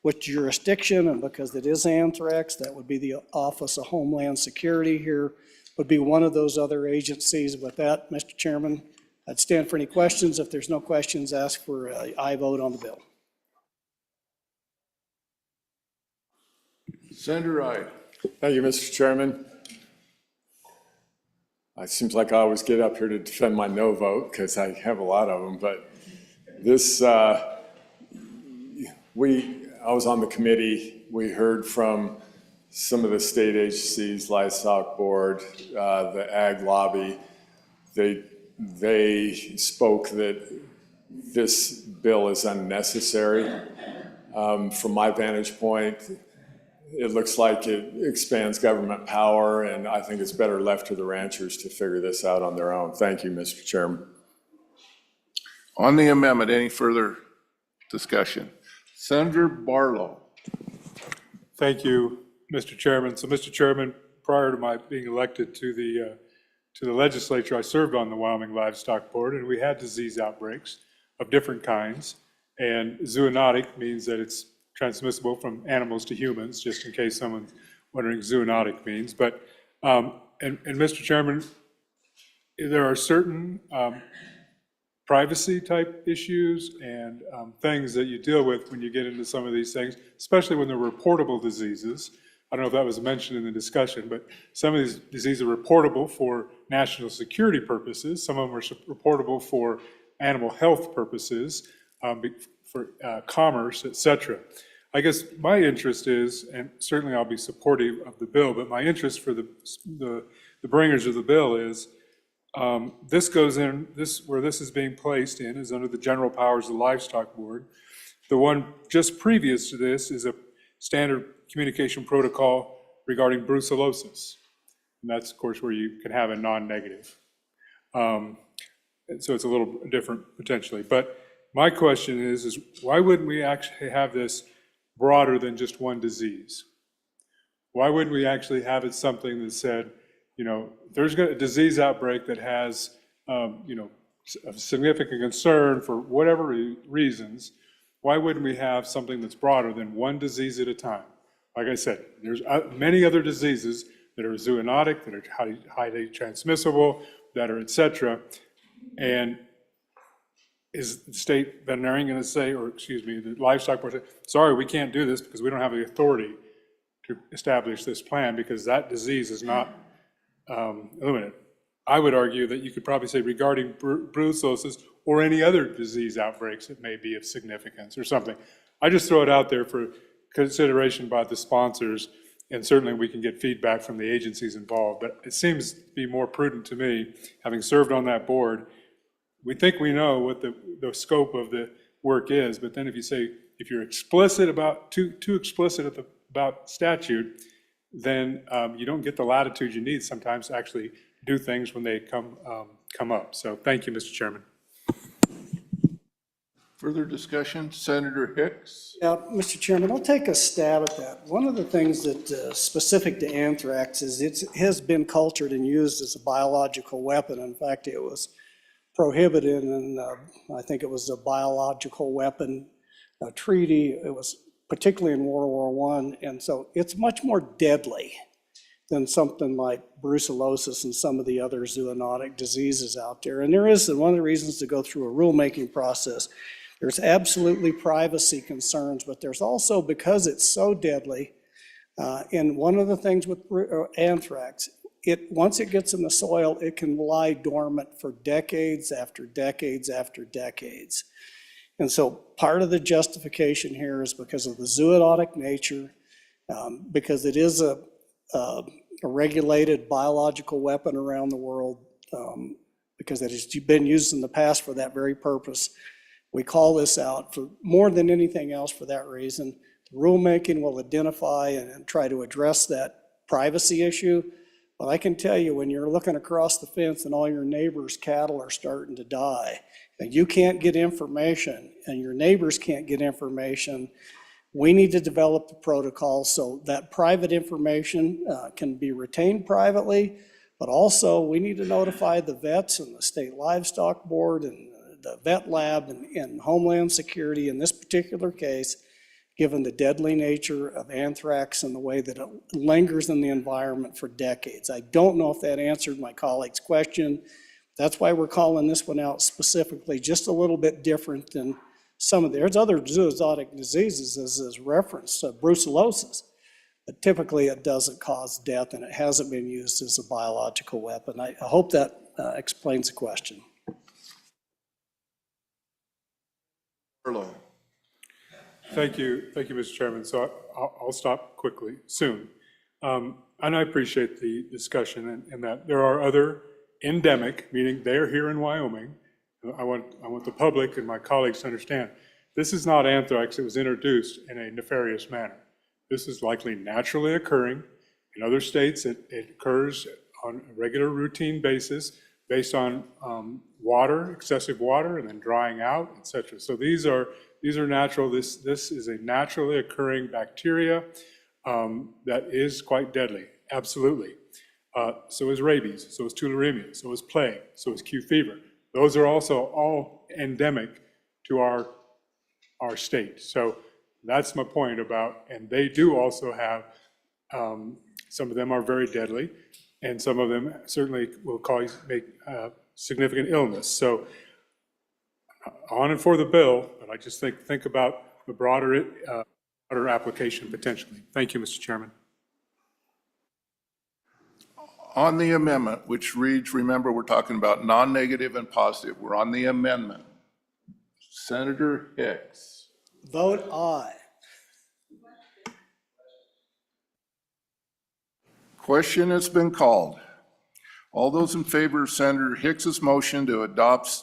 with jurisdiction. And because it is anthrax, that would be the Office of Homeland Security here, would be one of those other agencies. With that, Mr. Chairman, I'd stand for any questions. If there's no questions, ask for an aye vote on the bill. Senator Ide. Thank you, Mr. Chairman. It seems like I always get up here to defend my no vote because I have a lot of them, but this, I was on the committee. We heard from some of the state agencies, Livestock Board, the Ag Lobby. They spoke that this bill is unnecessary. From my vantage point, it looks like it expands government power, and I think it's better left to the ranchers to figure this out on their own. Thank you, Mr. Chairman. On the amendment, any further discussion? Senator Barlow. Thank you, Mr. Chairman. So, Mr. Chairman, prior to my being elected to the legislature, I served on the Wyoming Livestock Board, and we had disease outbreaks of different kinds. And zoonotic means that it's transmissible from animals to humans, just in case someone's wondering zoonotic means. But, and Mr. Chairman, there are certain privacy type issues and things that you deal with when you get into some of these things, especially when they're reportable diseases. I don't know if that was mentioned in the discussion, but some of these diseases are reportable for national security purposes. Some of them are reportable for animal health purposes, for commerce, et cetera. I guess my interest is, and certainly I'll be supportive of the bill, but my interest for the bringers of the bill is this goes in, where this is being placed in is under the general powers of the Livestock Board. The one just previous to this is a standard communication protocol regarding brucellosis. And that's, of course, where you can have a non-negative. So it's a little different potentially. But my question is why wouldn't we actually have this broader than just one disease? Why wouldn't we actually have it something that said, there's a disease outbreak that has, a significant concern for whatever reasons. Why wouldn't we have something that's broader than one disease at a time? Like I said, there's many other diseases that are zoonotic, that are highly transmissible, that are et cetera. And is the state veterinarian going to say, or excuse me, the livestock board say, sorry, we can't do this because we don't have the authority to establish this plan because that disease is not limited. I would argue that you could probably say regarding brucellosis or any other disease outbreaks that may be of significance or something. I just throw it out there for consideration by the sponsors, and certainly we can get feedback from the agencies involved, but it seems to be more prudent to me, having served on that board. We think we know what the scope of the work is, but then if you're explicit about, too explicit about statute, then you don't get the latitude you need sometimes to actually do things when they come up. So thank you, Mr. Chairman. Further discussion? Senator Hicks? Yeah, Mr. Chairman, I'll take a stab at that. One of the things that specific to anthrax is it has been cultured and used as a biological weapon. In fact, it was prohibited, and I think it was a biological weapon treaty. It was particularly in World War I, and so it's much more deadly than something like brucellosis and some of the other zoonotic diseases out there. And there is, and one of the reasons to go through a rulemaking process, there's absolutely privacy concerns, but there's also, because it's so deadly, and one of the things with anthrax, once it gets in the soil, it can lie dormant for decades after decades after decades. And so part of the justification here is because of the zoonotic nature, because it is a regulated biological weapon around the world, because it has been used in the past for that very purpose. We call this out for more than anything else for that reason. The rulemaking will identify and try to address that privacy issue. But I can tell you, when you're looking across the fence and all your neighbors' cattle are starting to die, and you can't get information, and your neighbors can't get information, we need to develop the protocol so that private information can be retained privately, but also we need to notify the vets and the State Livestock Board and the vet lab and Homeland Security in this particular case, given the deadly nature of anthrax and the way that it lingers in the environment for decades. I don't know if that answered my colleague's question. That's why we're calling this one out specifically, just a little bit different than some of there's other zoonotic diseases as is referenced, brucellosis. But typically it doesn't cause death and it hasn't been used as a biological weapon. I hope that explains the question. Thank you, Mr. Chairman. So I'll stop quickly, soon. And I appreciate the discussion and that there are other endemic, meaning they're here in Wyoming. I want the public and my colleagues to understand, this is not anthrax. It was introduced in a nefarious manner. This is likely naturally occurring. In other states, it occurs on a regular routine basis based on water, excessive water, and then drying out, et cetera. So these are natural. This is a naturally occurring bacteria that is quite deadly, absolutely. So is rabies, so is tularemia, so is plague, so is Q fever. Those are also all endemic to our state. So that's my point about, and they do also have, some of them are very deadly, and some of them certainly will make significant illness. So on and for the bill, but I just think about the broader application potentially. Thank you, Mr. Chairman. On the amendment, which reads, remember, we're talking about non-negative and positive. We're on the amendment. Senator Hicks. Vote aye. Question has been called. All those in favor of Senator Hicks's motion to adopt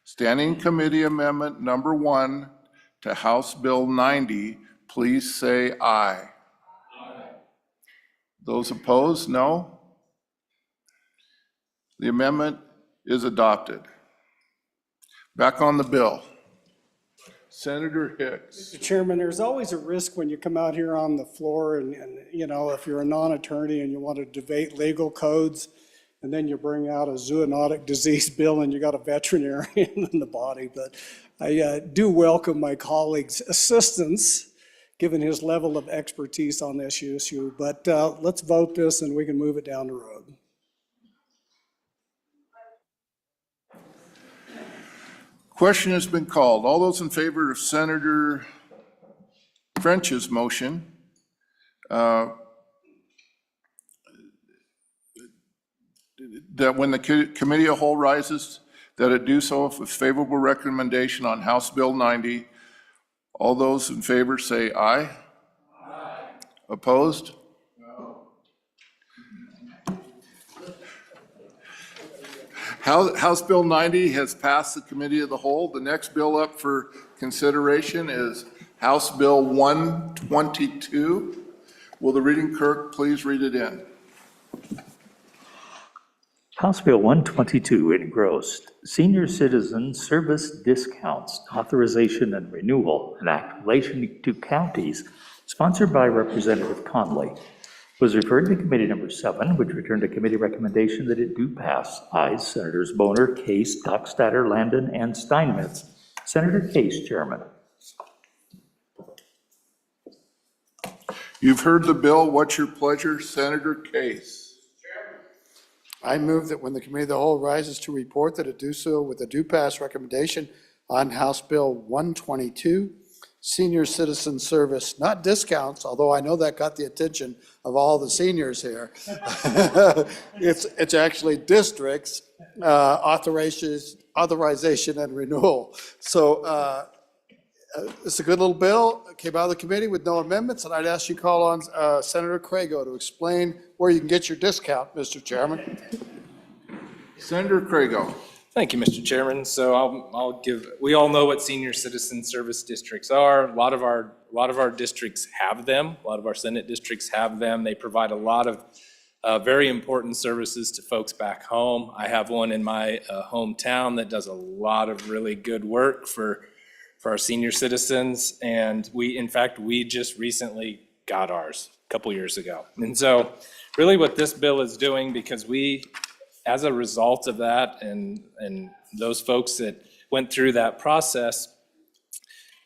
Standing Committee Amendment number 1 to House Bill 90, please say aye. Aye. Those opposed, no. The amendment is adopted. Back on the bill. Senator Hicks. Mr. Chairman, there's always a risk when you come out here on the floor and you know, if you're a non-attorney and you want to debate legal codes, and then you bring out a zoonotic disease bill and you got a veterinarian in the body. But I do welcome my colleague's assistance, given his level of expertise on this issue. But let's vote this and we can move it down the road. Question has been called. All those in favor of Senator French's motion that when the committee of whole rises, that it do so with favorable recommendation on House Bill 90. All those in favor say aye. Aye. Opposed? No. House Bill 90 has passed the committee of the whole. The next bill up for consideration is House Bill 122. Will the reading clerk please read it in? House Bill 122 engrossed Senior Citizen Service Discounts Authorization and Renewal Act relation to counties, sponsored by Representative Conley. Was referred to Committee Number 7, which returned a committee recommendation that it do pass. Ayes, Senators Boner, Case, Dockstader, Landon, and Steinmetz. Senator Case, Chairman. You've heard the bill. What's your pleasure, Senator Case? I move that when the committee of the whole rises to report, that it do so with a do pass recommendation on House Bill 122, senior citizen service, not discounts, although I know that got the attention of all the seniors here. It's actually districts, authorization and renewal. So it's a good little bill. It came out of the committee with no amendments, and I'd ask you to call on Senator Crago to explain where you can get your discount, Mr. Chairman. Senator Crago. Thank you, Mr. Chairman. So I'll give, we all know what senior citizen service districts are. A lot of our districts have them. A lot of our Senate districts have them. They provide a lot of very important services to folks back home. I have one in my hometown that does a lot of really good work for our senior citizens. And in fact, we just recently got ours a couple years ago. And so really what this bill is doing, because we, as a result of that and those folks that went through that process,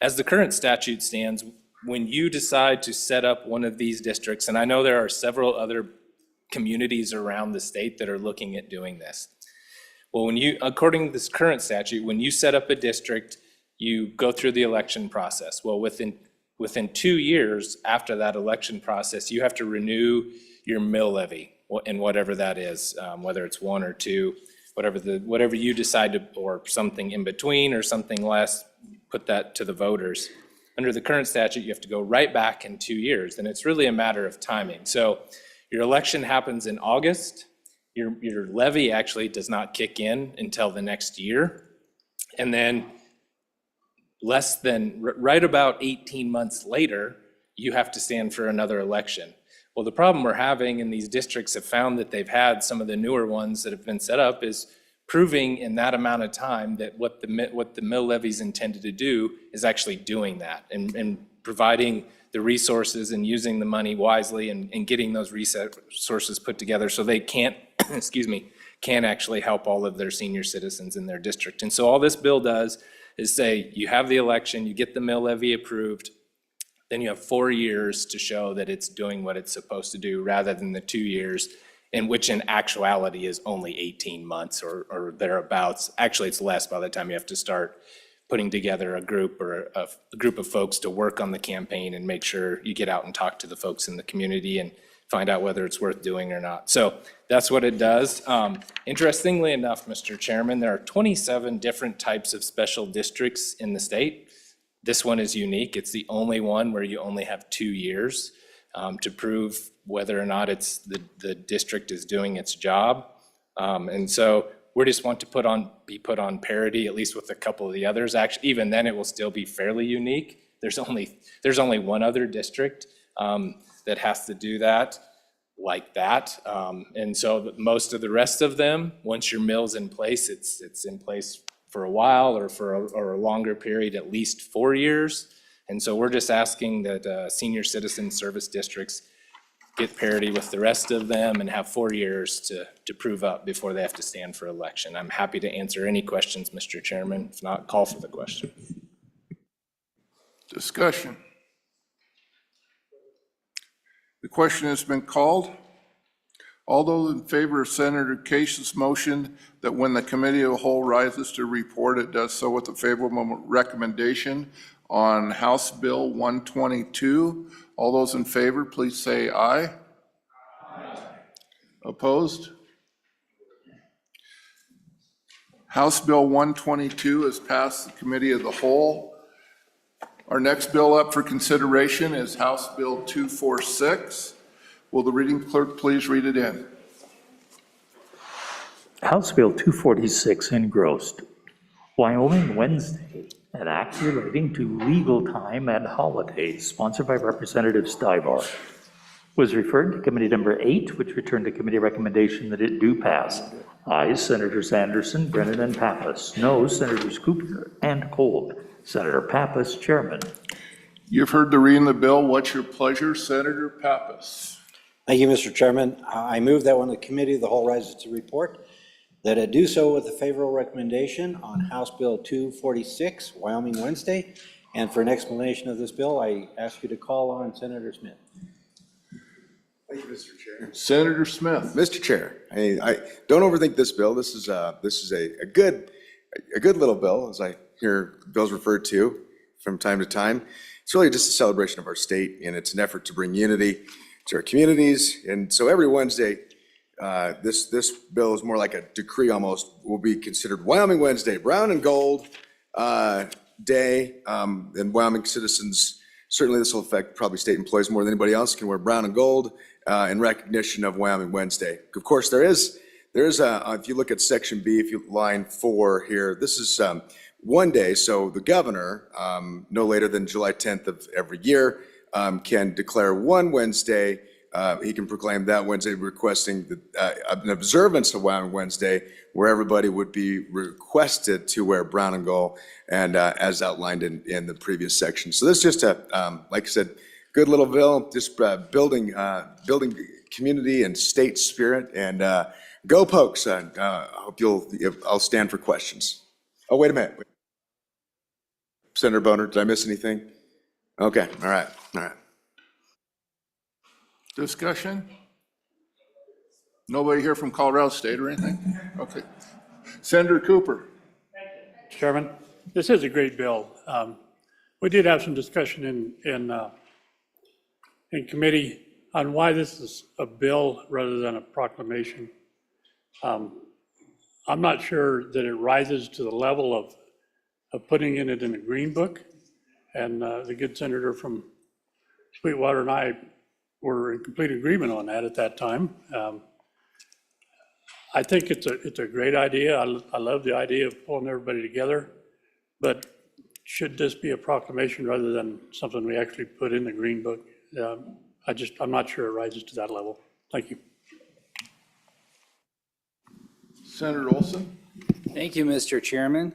as the current statute stands, when you decide to set up one of these districts, and I know there are several other communities around the state that are looking at doing this, Well, according to this current statute, when you set up a district, you go through the election process. Well, within 2 years after that election process, you have to renew your mill levy, and whatever that is, whether it's 1 or 2, whatever you decide to, or something in between or something less, put that to the voters. Under the current statute, you have to go right back in 2 years, and it's really a matter of timing. So your election happens in August, your levy actually does not kick in until the next year, and then right about 18 months later, you have to stand for another election. Well, the problem we're having, and these districts have found that they've had, some of the newer ones that have been set up, is proving in that amount of time that what the mill levy is intended to do is actually doing that, and providing the resources and using the money wisely, and getting those resources put together so they can't, can actually help all of their senior citizens in their district. And so all this bill does is say, you have the election, you get the mill levy approved, then you have 4 years to show that it's doing what it's supposed to do, rather than the 2 years, in which in actuality is only 18 months or thereabouts. Actually, it's less by the time you have to start putting together a group of folks to work on the campaign and make sure you get out and talk to the folks in the community and find out whether it's worth doing or not. So that's what it does. Interestingly enough, Mr. Chairman, there are 27 different types of special districts in the state. This one is unique. It's the only one where you only have 2 years to prove whether or not the district is doing its job. And so we just want to be put on parity, at least with a couple of the others. Actually, even then, it will still be fairly unique. There's only one other district that has to do that like that. And so most of the rest of them, once your mill's in place, it's in place for a while, or for a longer period, at least 4 years. And so we're just asking that senior citizen service districts get parity with the rest of them and have 4 years to prove up before they have to stand for election. I'm happy to answer any questions, Mr. Chairman. If not, call for the question. Discussion. The question has been called. All those in favor of Senator Case's motion that when the committee of the whole rises to report, it does so with a favorable recommendation on House Bill 122. All those in favor, please say aye. Aye. Opposed? House Bill 122 has passed the committee of the whole. Our next bill up for consideration is House Bill 246. Will the reading clerk please read it in? House Bill 246 engrossed. Wyoming Wednesday, an act relating to legal time and holidays, sponsored by Representative Stivar, was referred to Committee Number 8, which returned a committee recommendation that it do pass. Ayes, Senators Anderson, Brennan, and Pappas. No, Senators Cooper and Cold. Senator Pappas, Chairman. You've heard the reading of the bill. What's your pleasure, Senator Pappas? Thank you, Mr. Chairman. I move that when the committee of the whole rises to report, that it do so with a favorable recommendation on House Bill 246, Wyoming Wednesday. And for an explanation of this bill, I ask you to call on Senator Smith. Thank you, Mr. Chair. Senator Smith. Mr. Chair, I don't overthink this bill. This is a good little bill, as I hear bills referred to from time to time. It's really just a celebration of our state, and it's an effort to bring unity to our communities. And so every Wednesday, this bill is more like a decree almost, will be considered Wyoming Wednesday, brown and gold day. And Wyoming citizens, certainly this will affect probably state employees more than anybody else, can wear brown and gold in recognition of Wyoming Wednesday. Of course, there is if you look at section B, line 4 here, this is one day. So the governor, no later than July 10th of every year, can declare one Wednesday. He can proclaim that Wednesday, requesting an observance of Wyoming Wednesday, where everybody would be requested to wear brown and gold, and as outlined in the previous section. So this is just like I said, good little bill, just building community and state spirit, and go Pokes. I hope I'll stand for questions. Oh, wait a minute. Senator Boner, did I miss anything? Okay, all right. Discussion? Nobody here from Colorado State or anything? Okay. Senator Cooper. Chairman, this is a great bill. We did have some discussion in committee on why this is a bill rather than a proclamation. I'm not sure that it rises to the level of putting it in a green book. And the good senator from Sweetwater and I were in complete agreement on that at that time. I think it's a great idea. I love the idea of pulling everybody together, but should this be a proclamation rather than something we actually put in the green book? I'm not sure it rises to that level. Thank you. Senator Olson. Thank you, Mr. Chairman.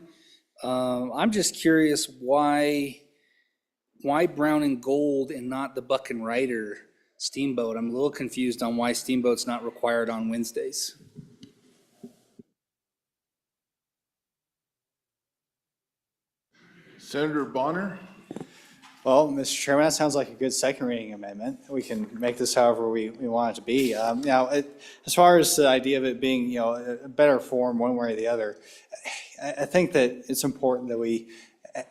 I'm just curious why brown and gold and not the Buck and Ryder steamboat? I'm a little confused on why steamboat's not required on Wednesdays. Senator Bonner. Well, Mr. Chairman, that sounds like a good second reading amendment. We can make this however we want it to be. Now, as far as the idea of it being, a better form one way or the other, I think that it's important that we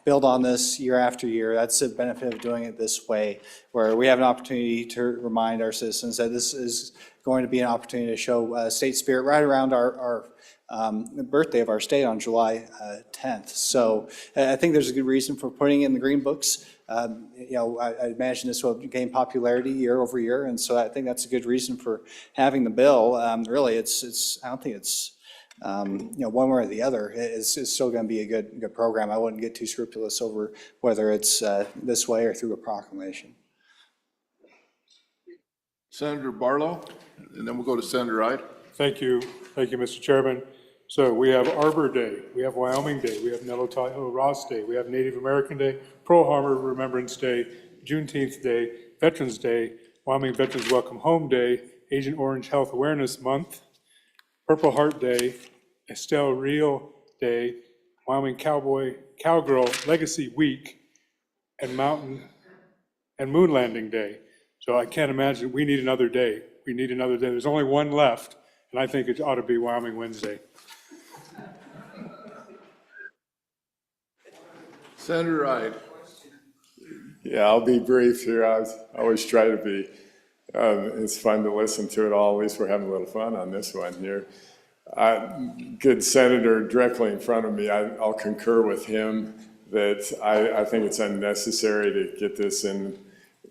build on this year after year. That's the benefit of doing it this way, where we have an opportunity to remind our citizens that this is going to be an opportunity to show state spirit right around the birthday of our state on July 10th. So I think there's a good reason for putting it in the green books. I imagine this will gain popularity year over year, and so I think that's a good reason for having the bill. Really, I don't think it's one way or the other. It's still going to be a good program. I wouldn't get too scrupulous over whether it's this way or through a proclamation. Senator Barlow, and then we'll go to Senator Ide. Thank you, Mr. Chairman. So we have Arbor Day, we have Wyoming Day, we have Nellotah Ross Day, we have Native American Day, Pearl Harbor Remembrance Day, Juneteenth Day, Veterans Day, Wyoming Veterans Welcome Home Day, Agent Orange Health Awareness Month, Purple Heart Day, Estelle Real Day, Wyoming Cowgirl Legacy Week, and Moon Landing Day. So I can't imagine, we need another day. We need another day. There's only one left, and I think it ought to be Wyoming Wednesday. Senator Ide. Yeah, I'll be brief here. I always try to be. It's fun to listen to it all. At least we're having a little fun on this one here. Good senator directly in front of me, I'll concur with him that I think it's unnecessary to get this in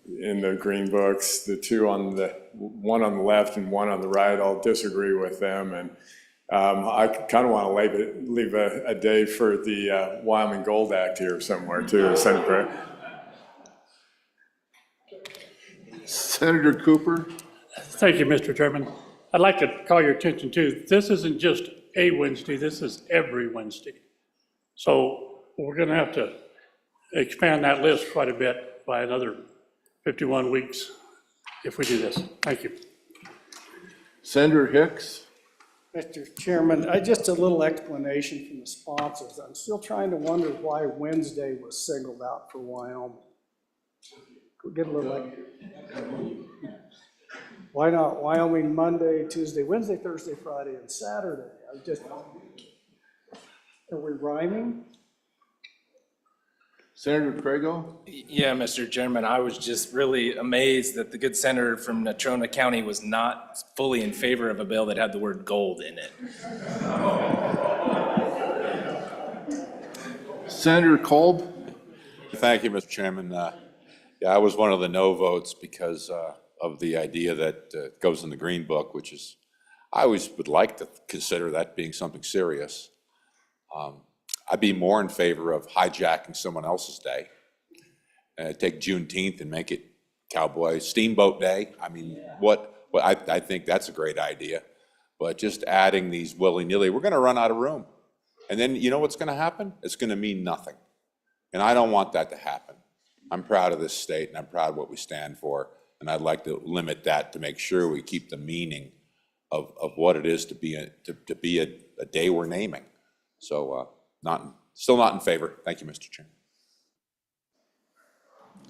the green books. The one on the left and one on the right, I'll disagree with them. And I kind of want to leave a day for the Wyoming Gold Act here somewhere too, Senator. Senator Cooper. Thank you, Mr. Chairman. I'd like to call your attention to, this isn't just a Wednesday, this is every Wednesday. So we're going to have to expand that list quite a bit by another 51 weeks if we do this. Thank you. Senator Hicks. Mr. Chairman, just a little explanation from the sponsors. I'm still trying to wonder why Wednesday was singled out for Wyoming. Could we get a little, why not Wyoming Monday, Tuesday, Wednesday, Thursday, Friday, and Saturday? Are we rhyming? Senator Crago? Yeah, Mr. Chairman, I was just really amazed that the good senator from Natrona County was not fully in favor of a bill that had the word gold in it. Senator Kolb? Thank you, Mr. Chairman. Yeah, I was one of the no votes because of the idea that goes in the Green Book, which is, I always would like to consider that being something serious. I'd be more in favor of hijacking someone else's day. Take Juneteenth and make it Cowboy Steamboat Day. I mean, I think that's a great idea. But just adding these willy-nilly, we're going to run out of room. And then you know what's going to happen? It's going to mean nothing. And I don't want that to happen. I'm proud of this state, and I'm proud of what we stand for. And I'd like to limit that to make sure we keep the meaning of what it is to be a day we're naming. So still not in favor. Thank you, Mr. Chairman.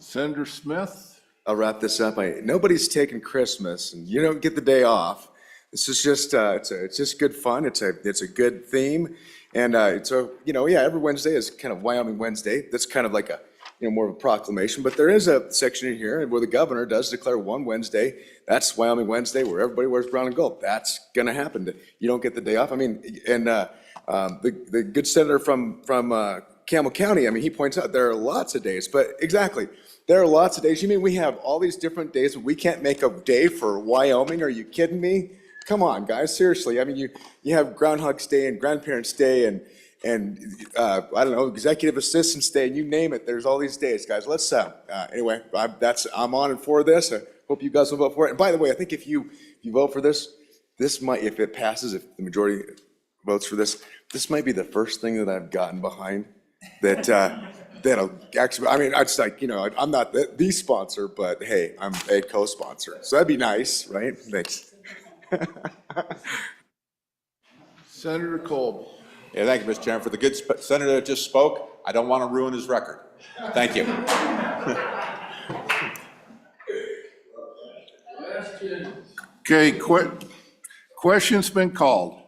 Senator Smith? I'll wrap this up. Nobody's taking Christmas, and you don't get the day off. This is just, it's just good fun. It's a good theme. And so, yeah, every Wednesday is kind of Wyoming Wednesday. That's kind of like a, more of a proclamation. But there is a section in here where the governor does declare one Wednesday. That's Wyoming Wednesday, where everybody wears brown and gold. That's going to happen. You don't get the day off. I mean, and the good senator from Campbell County, I mean, he points out there are lots of days. But exactly, there are lots of days. You mean we have all these different days, but we can't make a day for Wyoming? Are you kidding me? Come on, guys, seriously. I mean, you have Groundhog's Day and Grandparents' Day and I don't know, Executive Assistant's Day, and you name it. There's all these days, guys. Let's anyway. I'm on and for this. I hope you guys will vote for it. And by the way, I think if you vote for this might, if it passes, if the majority votes for this might be the first thing that I've gotten behind that'll actually. I mean, it's like, I'm not the sponsor, but hey, I'm a co-sponsor, so that'd be nice, right? Thanks. Senator Kolb. Yeah, thank you, Mr. Chairman. For the good senator that just spoke, I don't want to ruin his record. Thank you. Okay, question's been called.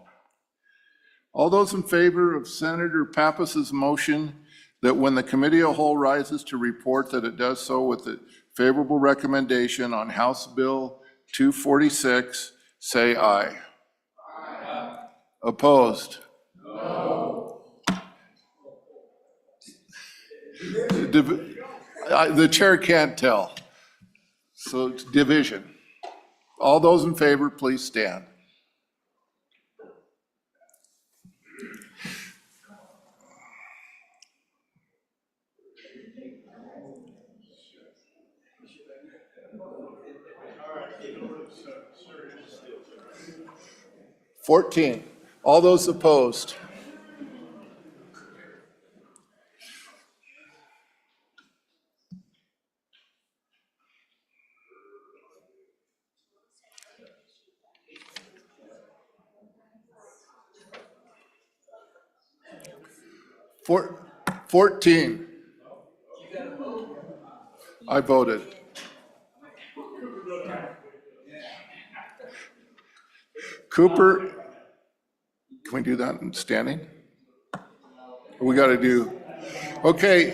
All those in favor of Senator Pappas's motion that when the committee of the whole rises to report that it does so with the favorable recommendation on House Bill 246, say aye. Aye. Opposed? No. The chair can't tell. So it's division. All those in favor, please stand. $14. All those opposed? $14. I voted. Cooper, can we do that in standing? We got to do, okay,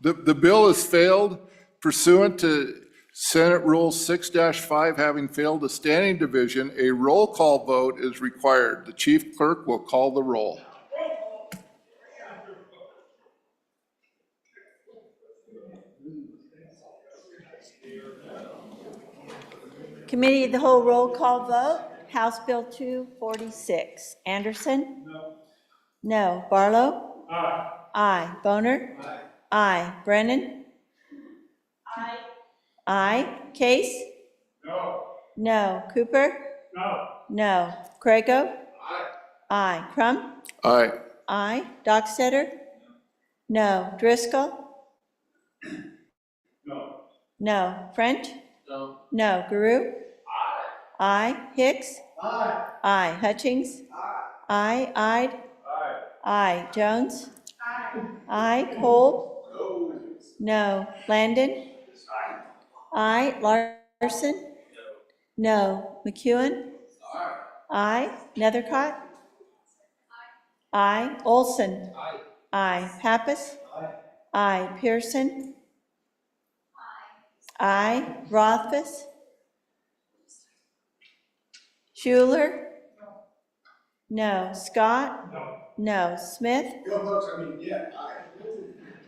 the bill has failed pursuant to Senate Rule 6-5, having failed a standing division, a roll call vote is required. The chief clerk will call the roll. Committee of the whole roll call vote. House Bill 246. Anderson? No. No. Barlow? Aye. Aye. Boner? Aye. Aye. Brennan? Aye. Aye. Case? No. No. Cooper? No. No. Crago? Aye. Aye. Crum? Aye. Aye. Dockstetter? No. Driscoll? No. No. French? No. No. Guru? Aye. Hicks? Aye. Aye. Hutchings? Aye. Aye. Ide? Aye. Aye. Jones? Aye. Aye. Cole? No. Landon? Aye. Larson? No. McEwen? Aye. Nethercott? Aye. Olson? Aye. Pappas? Aye. Pearson? Aye. Rothfuss? Schuler? No. Scott? No. Smith?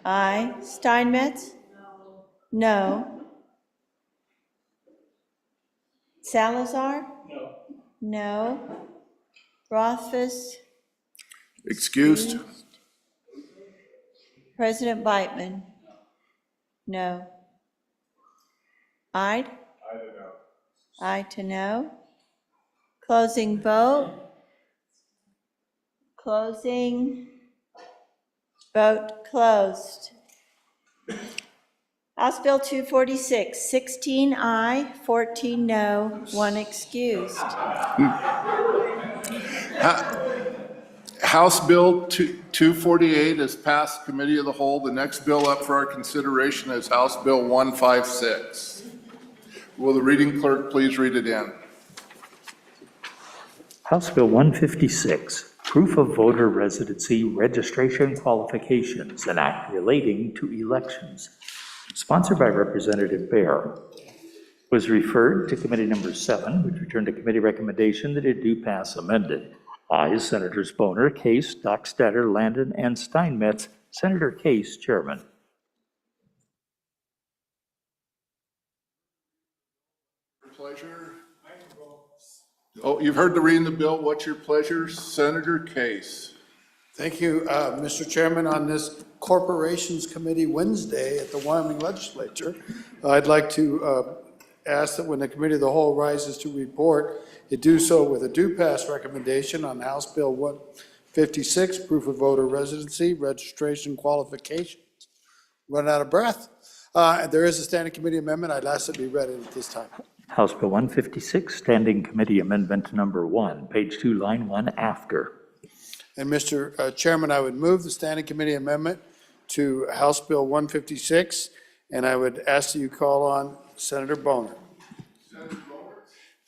Aye. Steinmetz? No. Salazar? No. Rothfuss? Excused? President Beitman? No. Ide? Aye to no. Closing vote. Closing. Vote closed. House Bill 246, 16 aye, 14 no, 1 excused. House Bill 248 has passed Committee of the Whole. The next bill up for our consideration is House Bill 156. Will the reading clerk please read it in? House Bill 156, Proof of Voter Residency Registration Qualifications, an act relating to elections, sponsored by Representative Bear, was referred to Committee Number 7, which returned a committee recommendation that it do pass amended. Ayes, Senators Boner, Case, Dockstader, Landon, and Steinmetz. Senator Case, Chairman. Pleasure. Oh, you've heard the reading of the bill. What's your pleasure? Senator Case. Thank you, Mr. Chairman. On this Corporations Committee Wednesday at the Wyoming Legislature, I'd like to ask that when the Committee of the Whole rises to report, it do so with a do pass recommendation on House Bill 156, Proof of Voter Residency Registration Qualifications. Run out of breath. There is a standing committee amendment. I'd ask it be read at this time. House Bill 156, Standing Committee Amendment Number 1, page 2, line 1 after. And Mr. Chairman, I would move the standing committee amendment to House Bill 156, and I would ask that you call on Senator Boner.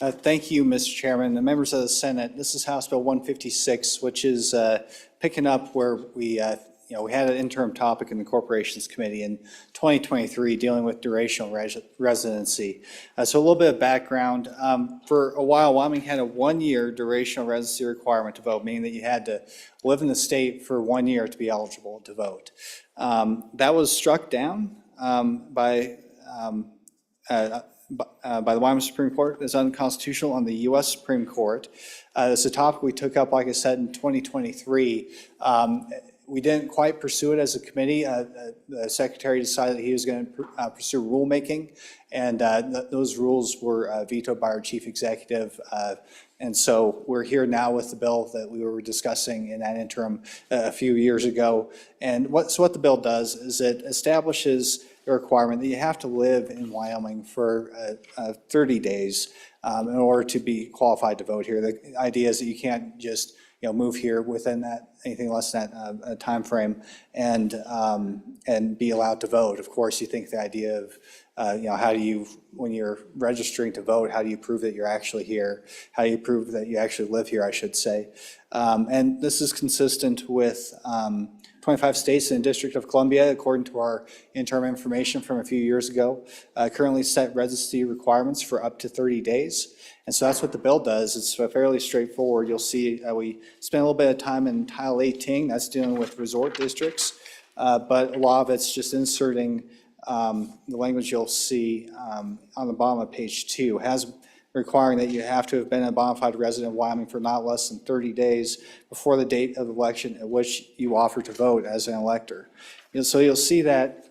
Thank you, Mr. Chairman. The members of the Senate, this is House Bill 156, which is picking up where we had an interim topic in the Corporations Committee in 2023 dealing with durational residency. So a little bit of background. For a while, Wyoming had a 1-year durational residency requirement to vote, meaning that you had to live in the state for 1 year to be eligible to vote. That was struck down by the Wyoming Supreme Court as unconstitutional on the U.S. Supreme Court. It's a topic we took up, like I said, in 2023. We didn't quite pursue it as a committee. The secretary decided that he was going to pursue rulemaking, and those rules were vetoed by our chief executive. And so we're here now with the bill that we were discussing in that interim a few years ago. And what the bill does is it establishes a requirement that you have to live in Wyoming for 30 days in order to be qualified to vote here. The idea is that you can't just move here within that anything less than that time frame and be allowed to vote. Of course, you think the idea of how do you, when you're registering to vote, how do you prove that you're actually here? How do you prove that you actually live here, I should say? And this is consistent with 25 states and the District of Columbia, according to our interim information from a few years ago, currently set residency requirements for up to 30 days. And so that's what the bill does. It's fairly straightforward. You'll see we spent a little bit of time in Title 18, that's dealing with resort districts, but a lot of it's just inserting the language you'll see on the bottom of page 2, has requiring that you have to have been a bona fide resident of Wyoming for not less than 30 days before the date of the election at which you offer to vote as an elector. So you'll see that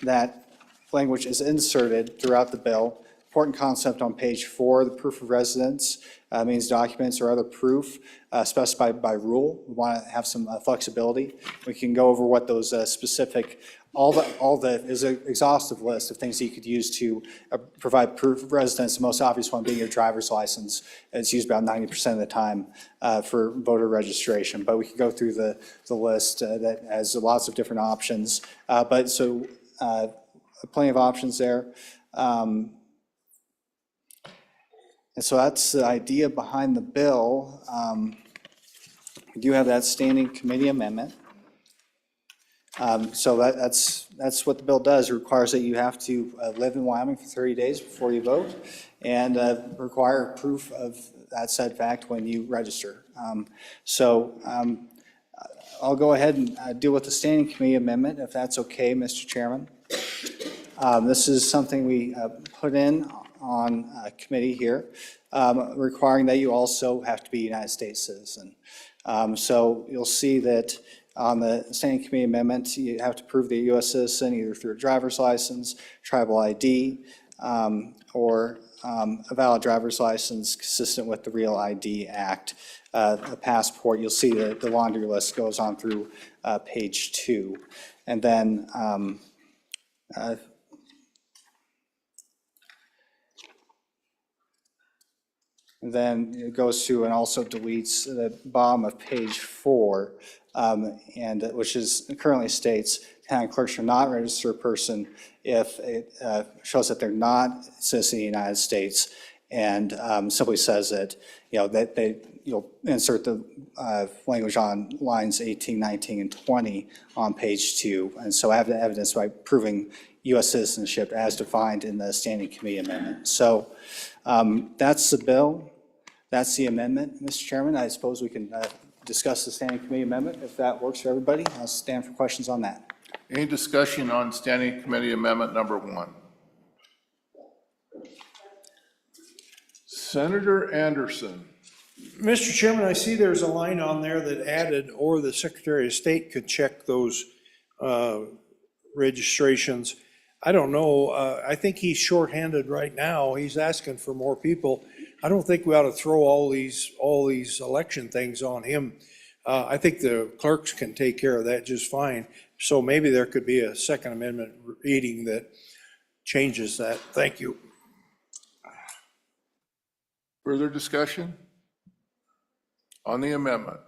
that language is inserted throughout the bill. Important concept on page 4, the proof of residence means documents or other proof specified by rule. We want to have some flexibility. We can go over what those specific, all the is an exhaustive list of things that you could use to provide proof of residence. The most obvious one being your driver's license. It's used about 90% of the time for voter registration. But we can go through the list that has lots of different options. But so plenty of options there. And so that's the idea behind the bill. We do have that standing committee amendment. So that's what the bill does. It requires that you have to live in Wyoming for 30 days before you vote and require proof of that said fact when you register. I'll go ahead and deal with the standing committee amendment if that's okay, Mr. Chairman. This is something we put in on committee here, requiring that you also have to be a United States citizen. So you'll see that on the standing committee amendment, you have to prove that you're a U.S. citizen either through a driver's license, tribal ID, or a valid driver's license consistent with the Real ID Act, a passport. You'll see that the laundry list goes on through page 2. And then it goes through and also deletes the bottom of page 4, and which is currently states county clerk shall not register a person if it shows that they're not a citizen of the United States and simply says that, that you'll insert the language on lines 18, 19, and 20 on page 2. And so I have the evidence by proving U.S. citizenship as defined in the Standing Committee amendment. So that's the bill. That's the amendment, Mr. Chairman. I suppose we can discuss the Standing Committee amendment if that works for everybody. I'll stand for questions on that. Any discussion on Standing Committee Amendment number 1? Senator Anderson. Mr. Chairman, I see there's a line on there that added, or the Secretary of State could check those registrations. I don't know, I think he's shorthanded right now. He's asking for more people. I don't think we ought to throw all these election things on him. I think the clerks can take care of that just fine. So maybe there could be a Second Amendment reading that changes that. Thank you. Further discussion on the amendment?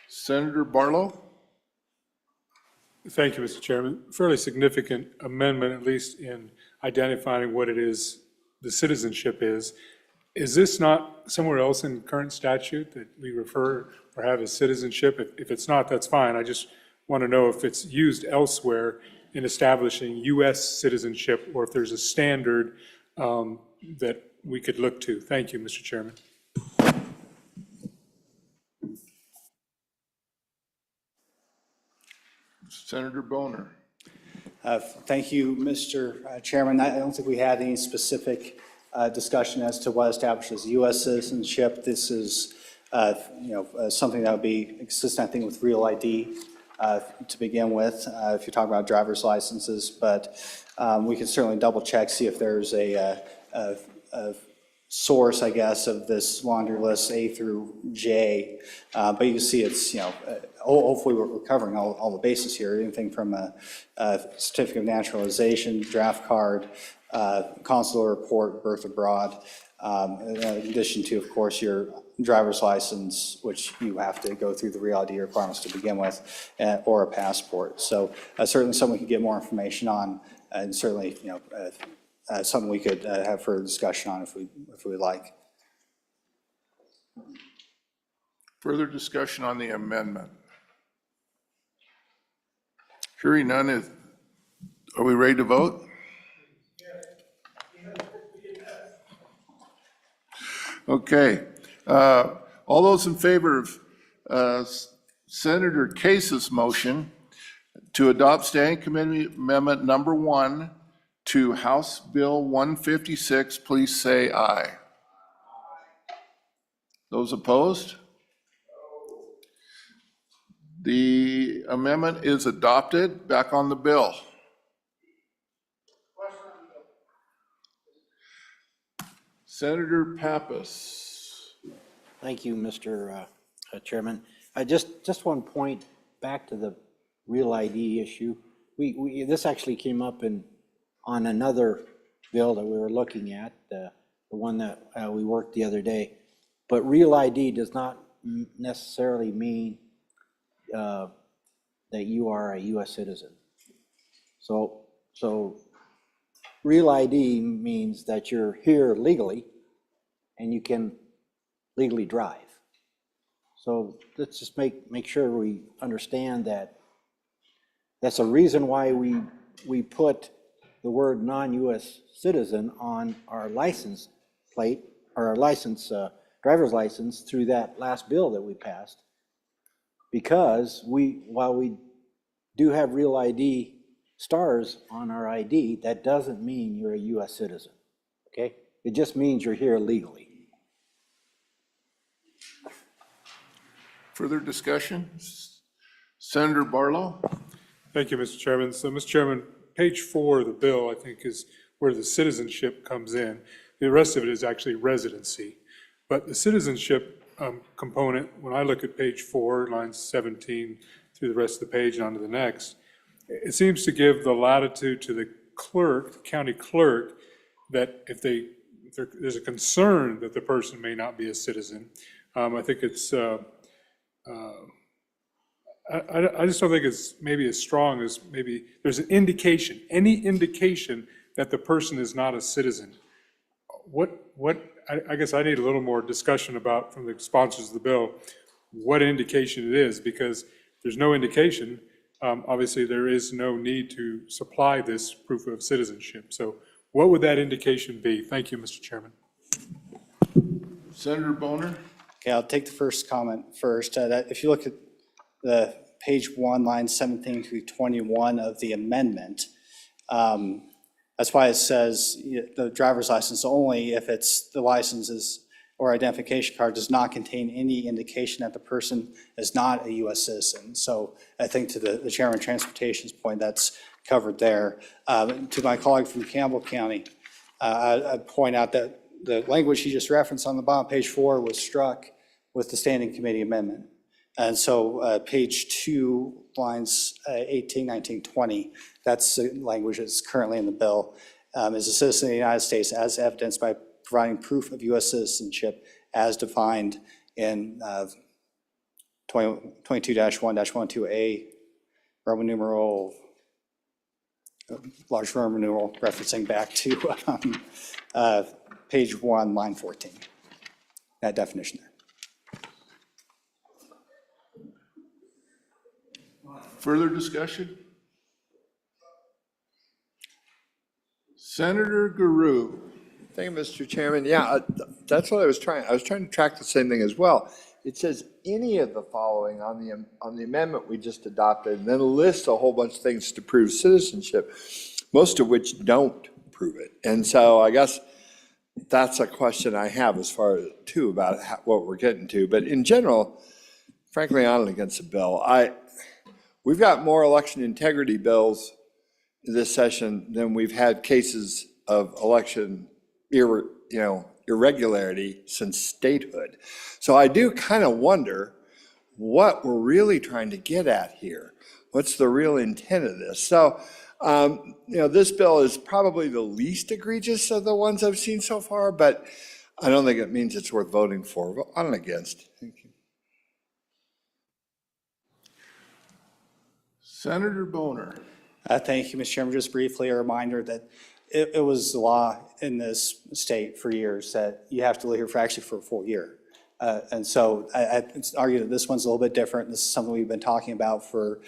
Senator Barlow? Thank you, Mr. Chairman. Fairly significant amendment, at least in identifying what it is the citizenship is. Is this not somewhere else in current statute that we refer or have as citizenship? If it's not, that's fine. I just want to know if it's used elsewhere in establishing U.S. citizenship, or if there's a standard that we could look to. Thank you, Mr. Chairman. Senator Boner. Thank you, Mr. Chairman. I don't think we had any specific discussion as to what establishes U.S. citizenship. This is, something that would be consistent, I think, with real ID to begin with, if you're talking about driver's licenses. But we can certainly double check, see if there's a source, I guess, of this laundry list A through J. But you can see it's, hopefully we're covering all the bases here, anything from a certificate of naturalization, draft card, consular report, birth abroad, in addition to, of course, your driver's license, which you have to go through the real ID requirements to begin with, or a passport. So certainly something we could get more information on, and certainly, something we could have further discussion on if we would like. Further discussion on the amendment? Hearing none, are we ready to vote? Okay. All those in favor of Senator Case's motion to adopt Standing Committee Amendment number 1 to House Bill 156, please say aye. Those opposed? The amendment is adopted. Back on the bill. Senator Pappas. Thank you, Mr. Chairman. Just one point back to the real ID issue. This actually came up on another bill that we were looking at, the one that we worked the other day. But real ID does not necessarily mean that you are a U.S. citizen. So real ID means that you're here legally and you can legally drive. So let's just make sure we understand that that's a reason why we put the word non-U.S. citizen on our license plate, or our license, driver's license, through that last bill that we passed. Because while we do have real ID stars on our ID, that doesn't mean you're a U.S. citizen, okay? It just means you're here legally. Further discussion? Senator Barlow? Thank you, Mr. Chairman. So, Mr. Chairman, page 4 of the bill, I think, is where the citizenship comes in. The rest of it is actually residency. But the citizenship component, when I look at page 4, lines 17 through the rest of the page and onto the next, it seems to give the latitude to the clerk, the county clerk, that if there's a concern that the person may not be a citizen, I think it's, I just don't think it's maybe as strong as maybe there's an indication, any indication that the person is not a citizen. I guess I need a little more discussion about, from the sponsors of the bill, what indication it is, because there's no indication. Obviously, there is no need to supply this proof of citizenship. So what would that indication be? Thank you, Mr. Chairman. Senator Boner? Okay, I'll take the first comment first. That if you look at the page 1, lines 17 through 21 of the amendment, that's why it says the driver's license only if it's the licenses or identification card does not contain any indication that the person is not a U.S. citizen. So I think to the Chairman of Transportation's point, that's covered there. To my colleague from Campbell County, I'd point out that the language he just referenced on the bottom, page 4, was struck with the standing committee amendment. And so page 2, lines 18, 19, 20, that's the language that's currently in the bill, is a citizen of the United States as evidenced by providing proof of U.S. citizenship as defined in 22-1-12A, Roman numeral, large Roman numeral, referencing back to page 1, line 14, that definition there. Further discussion? Senator Guru. Thank you, Mr. Chairman. Yeah, that's what I was trying to track the same thing as well. It says any of the following on the amendment we just adopted, and then lists a whole bunch of things to prove citizenship, most of which don't prove it. And so I guess that's a question I have as far as, too, about what we're getting to. But in general, frankly, I'm not against the bill. We've got more election integrity bills this session than we've had cases of election irregularity since statehood. So I do kind of wonder what we're really trying to get at here. What's the real intent of this? So, this bill is probably the least egregious of the ones I've seen so far, but I don't think it means it's worth voting for. I'm against. Thank you. Senator Boner. Thank you, Mr. Chairman. Just briefly, a reminder that it was the law in this state for years that you have to live here for a full year. And so I argue that this one's a little bit different. This is something we've been talking about for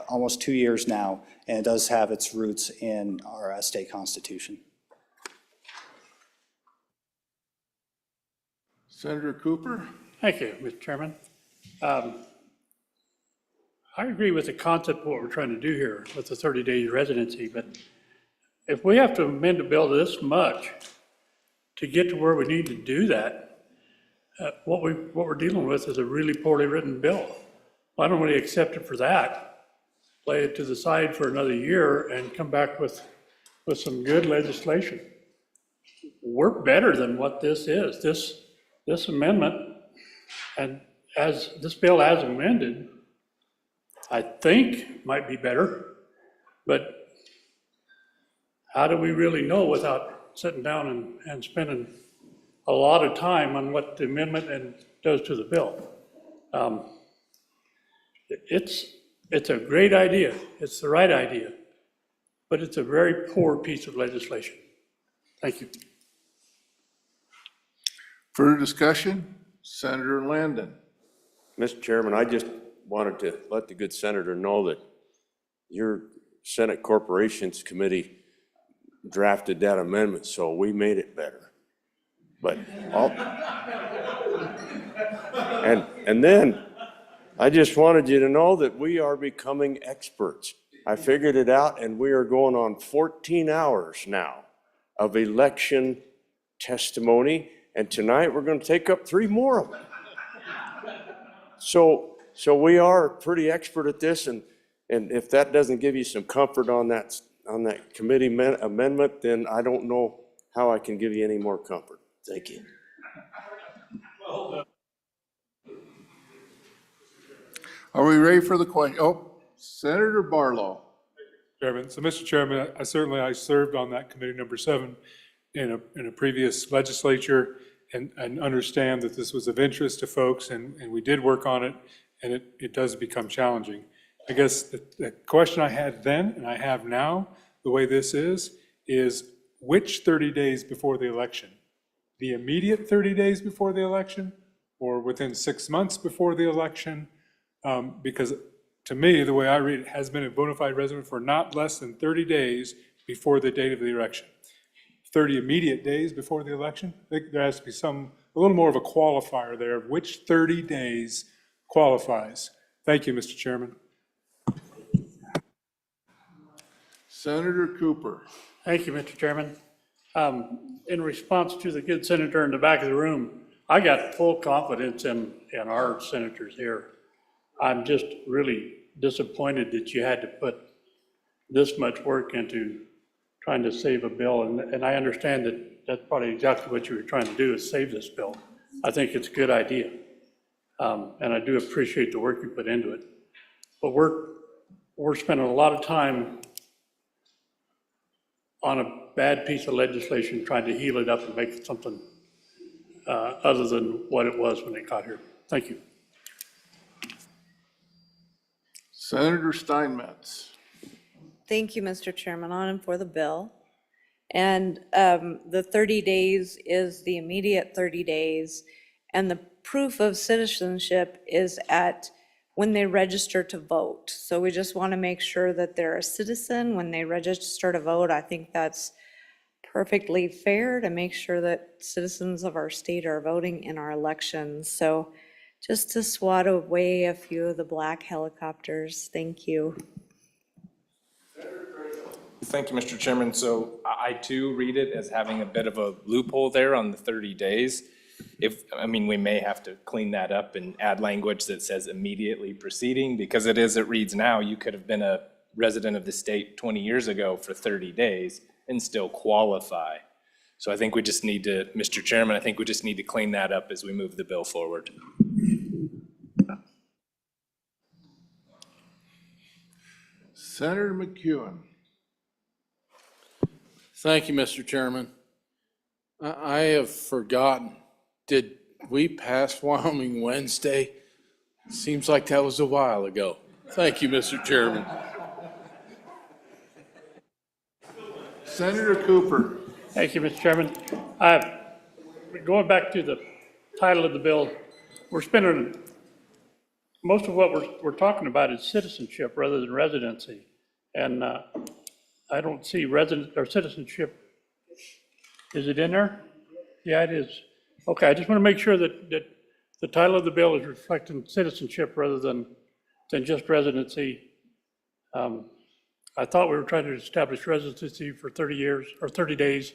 almost 2 years now, and it does have its roots in our state constitution. Senator Cooper. Thank you, Mr. Chairman. I agree with the concept of what we're trying to do here with the 30-day residency, but if we have to amend a bill this much to get to where we need to do that, what we're dealing with is a really poorly written bill. I don't really accept it for that. Lay it to the side for another year and come back with some good legislation. We're better than what this is. This amendment, and as this bill as amended, I think might be better, but how do we really know without sitting down and spending a lot of time on what the amendment does to the bill? It's a great idea. It's the right idea, but it's a very poor piece of legislation. Thank you. Further discussion? Senator Landon. Mr. Chairman, I just wanted to let the good senator know that your Senate Corporations Committee drafted that amendment, so we made it better. But and then I just wanted you to know that we are becoming experts. I figured it out, and we are going on 14 hours now of election testimony, and tonight we're going to take up 3 more of them. So we are pretty expert at this, and if that doesn't give you some comfort on that committee amendment, then I don't know how I can give you any more comfort. Thank you. Are we ready for the question? Oh, Senator Barlow. Chairman. So, Mr. Chairman, I served on that committee number 7 in a previous legislature, and understand that this was of interest to folks, and we did work on it, and it does become challenging. I guess the question I had then and I have now, the way this is which 30 days before the election? The immediate 30 days before the election, or within 6 months before the election? Because to me, the way I read it, has been a bona fide resident for not less than 30 days before the date of the election. 30 immediate days before the election? I think there has to be a little more of a qualifier there of which 30 days qualifies. Thank you, Mr. Chairman. Senator Cooper. Thank you, Mr. Chairman. In response to the good senator in the back of the room, I got full confidence in our senators here. I'm just really disappointed that you had to put this much work into trying to save a bill, and I understand that that's probably exactly what you were trying to do, is save this bill. I think it's a good idea, and I do appreciate the work you put into it. But we're spending a lot of time on a bad piece of legislation, trying to heal it up and make it something other than what it was when it got here. Thank you. Senator Steinmetz. Thank you, Mr. Chairman. On and for the bill. And the 30 days is the immediate 30 days, and the proof of citizenship is at when they register to vote. So we just want to make sure that they're a citizen when they register to vote. I think that's perfectly fair to make sure that citizens of our state are voting in our elections. So just to swat away a few of the black helicopters, thank you. Thank you, Mr. Chairman. So I too read it as having a bit of a loophole there on the 30 days. We may have to clean that up and add language that says immediately preceding, because it reads now, you could have been a resident of the state 20 years ago for 30 days and still qualify. So I think we just need to, Mr. Chairman, I think we just need to clean that up as we move the bill forward. Senator McEwen. Thank you, Mr. Chairman. I have forgotten, did we pass Wyoming Wednesday? Seems like that was a while ago. Thank you, Mr. Chairman. Senator Cooper. Thank you, Mr. Chairman. Going back to the title of the bill, we're spending, most of what we're talking about is citizenship rather than residency. And I don't see resident or citizenship. Is it in there? Yeah, it is. Okay, I just want to make sure that the title of the bill is reflecting citizenship rather than just residency. I thought we were trying to establish residency for 30 years or 30 days,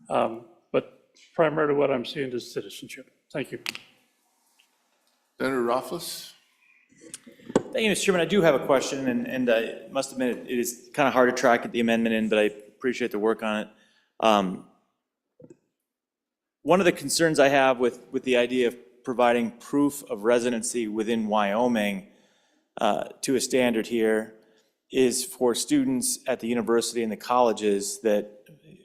but primarily what I'm seeing is citizenship. Thank you. Senator Rothfuss. Thank you, Mr. Chairman. I do have a question, and I must admit it is kind of hard to track the amendment in, but I appreciate the work on it. One of the concerns I have with the idea of providing proof of residency within Wyoming to a standard here is for students at the university and the colleges that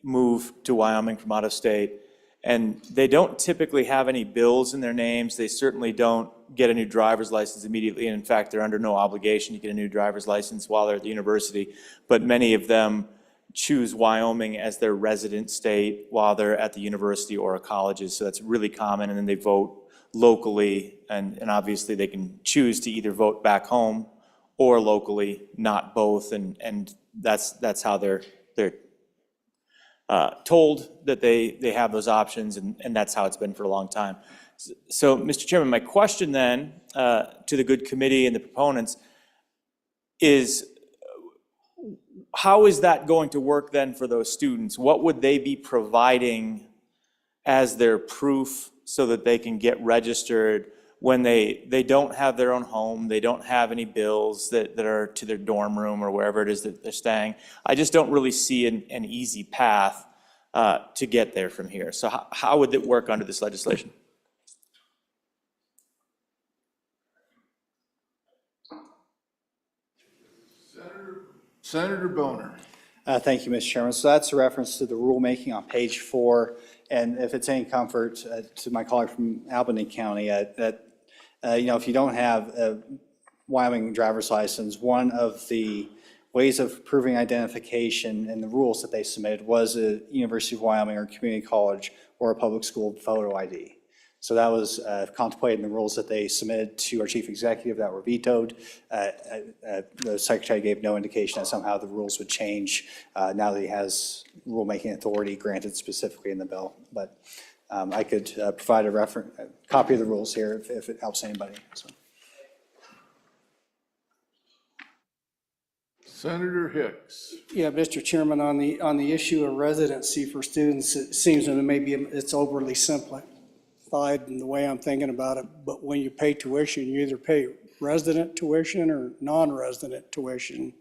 move to Wyoming from out of state. And they don't typically have any bills in their names. They certainly don't get a new driver's license immediately. And in fact, they're under no obligation to get a new driver's license while they're at the university. But many of them choose Wyoming as their resident state while they're at the university or colleges. So that's really common. And then they vote locally. And obviously they can choose to either vote back home or locally, not both. And that's how they're told that they have those options, and that's how it's been for a long time. So, Mr. Chairman, my question then to the good committee and the proponents is, how is that going to work then for those students? What would they be providing as their proof so that they can get registered when they don't have their own home, they don't have any bills that are to their dorm room or wherever it is that they're staying? I just don't really see an easy path to get there from here. So how would it work under this legislation? Senator Boner. Thank you, Mr. Chairman. So that's a reference to the rulemaking on page 4. And if it's any comfort to my colleague from Albany County, if you don't have a Wyoming driver's license, one of the ways of proving identification and the rules that they submitted was a University of Wyoming or community college or a public school photo ID. So that was contemplated in the rules that they submitted to our chief executive that were vetoed. The secretary gave no indication that somehow the rules would change now that he has rulemaking authority granted specifically in the bill. But I could provide a copy of the rules here if it helps anybody. So. Senator Hicks. Yeah, Mr. Chairman, on the issue of residency for students, it seems that maybe it's overly simplified in the way I'm thinking about it, but when you pay tuition, you either pay resident tuition or non-resident tuition.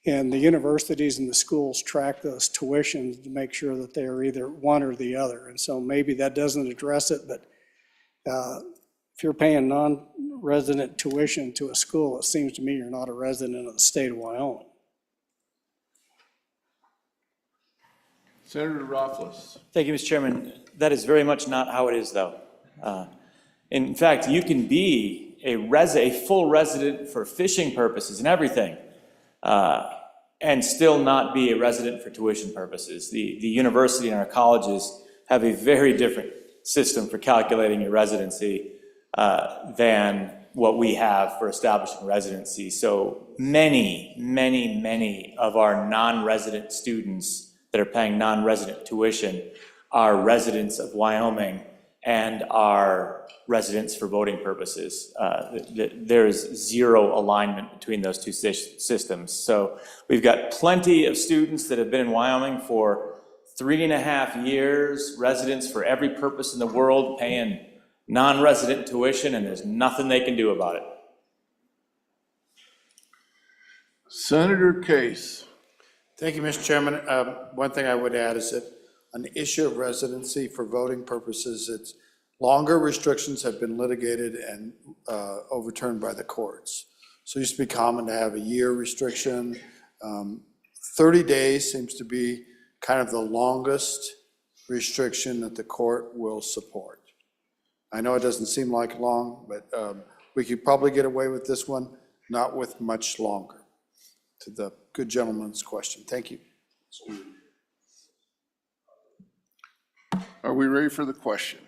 And the universities and the schools track those tuitions to make sure that they are either one or the other. And so maybe that doesn't address it, but if you're paying non-resident tuition to a school, it seems to me you're not a resident of the state of Wyoming. Senator Rothfuss. Thank you, Mr. Chairman. That is very much not how it is, though. In fact, you can be a full resident for fishing purposes and everything, and still not be a resident for tuition purposes. The university and our colleges have a very different system for calculating your residency than what we have for establishing residency. So many of our non-resident students that are paying non-resident tuition are residents of Wyoming and are residents for voting purposes. There is zero alignment between those two systems. So we've got plenty of students that have been in Wyoming for 3.5 years, residents for every purpose in the world, paying non-resident tuition, and there's nothing they can do about it. Senator Case. Thank you, Mr. Chairman. One thing I would add is that on the issue of residency for voting purposes, it's longer restrictions have been litigated and overturned by the courts. So it used to be common to have a year restriction. 30 days seems to be kind of the longest restriction that the court will support. I know it doesn't seem like long, but we could probably get away with this one, not with much longer. To the good gentleman's question. Thank you. Are we ready for the question?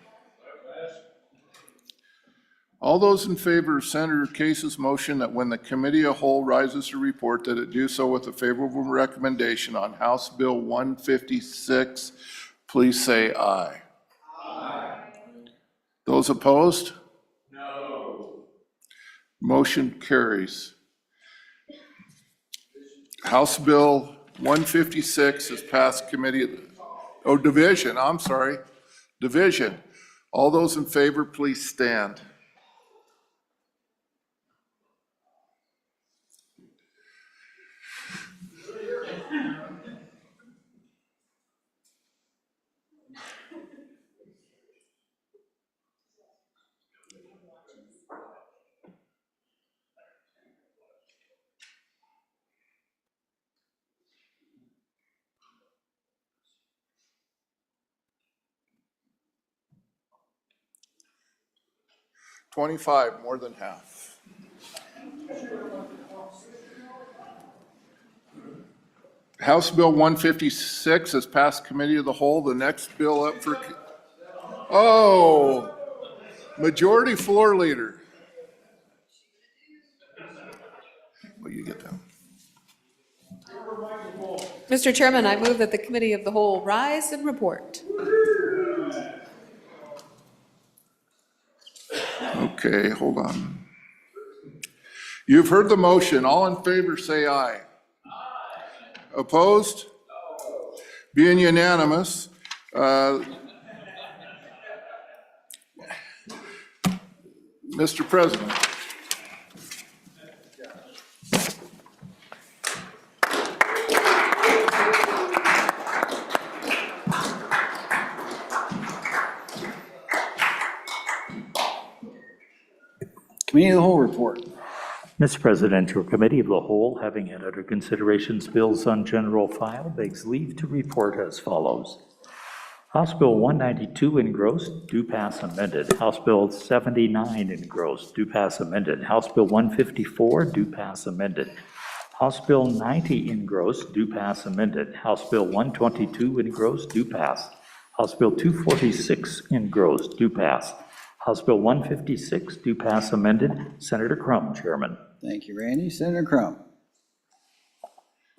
All those in favor of Senator Case's motion that when the committee of whole rises to report that it do so with a favorable recommendation on House Bill 156, please say aye. Aye. Those opposed? No. Motion carries. House Bill 156 has passed division. Division. All those in favor, please stand. $25, more than half. House Bill 156 has passed committee of the whole. The next bill up for, majority floor leader. Well, you get that. Mr. Chairman, I move that the committee of the whole rise and report. Okay, hold on. You've heard the motion. All in favor, say aye. Opposed? Being unanimous, Mr. President. Committee of the whole report. Mr. President, your Committee of the Whole, having had under considerations bills on general file, begs leave to report as follows. House Bill 192 engrossed, do pass amended. House Bill 79 engrossed, do pass amended. House Bill 154, do pass amended. House Bill 90 engrossed, do pass amended. House Bill 122 engrossed, do pass. House Bill 246 engrossed, do pass. House Bill 156, do pass amended. Senator Crum, Chairman. Thank you, Randy. Senator Crum.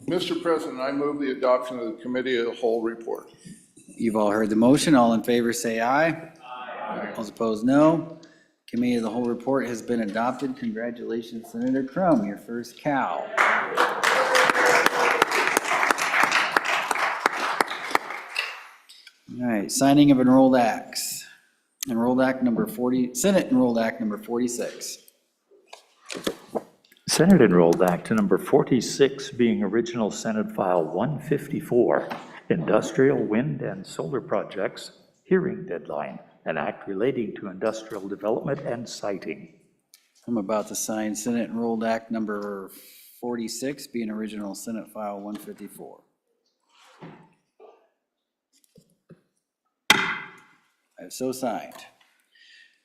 Mr. President, I move the adoption of the Committee of the Whole report. You've all heard the motion. All in favor, say aye. Aye. All opposed, no. Committee of the Whole report has been adopted. Congratulations, Senator Crum, your first cow. All right, signing of enrolled acts. Enrolled Act number 40, Senate Enrolled Act number 46. Senate Enrolled Act number 46 being original Senate File 154, Industrial Wind and Solar Projects, Hearing Deadline, an act relating to industrial development and siting. I'm about to sign Senate Enrolled Act number 46, being original Senate File 154. I have so signed.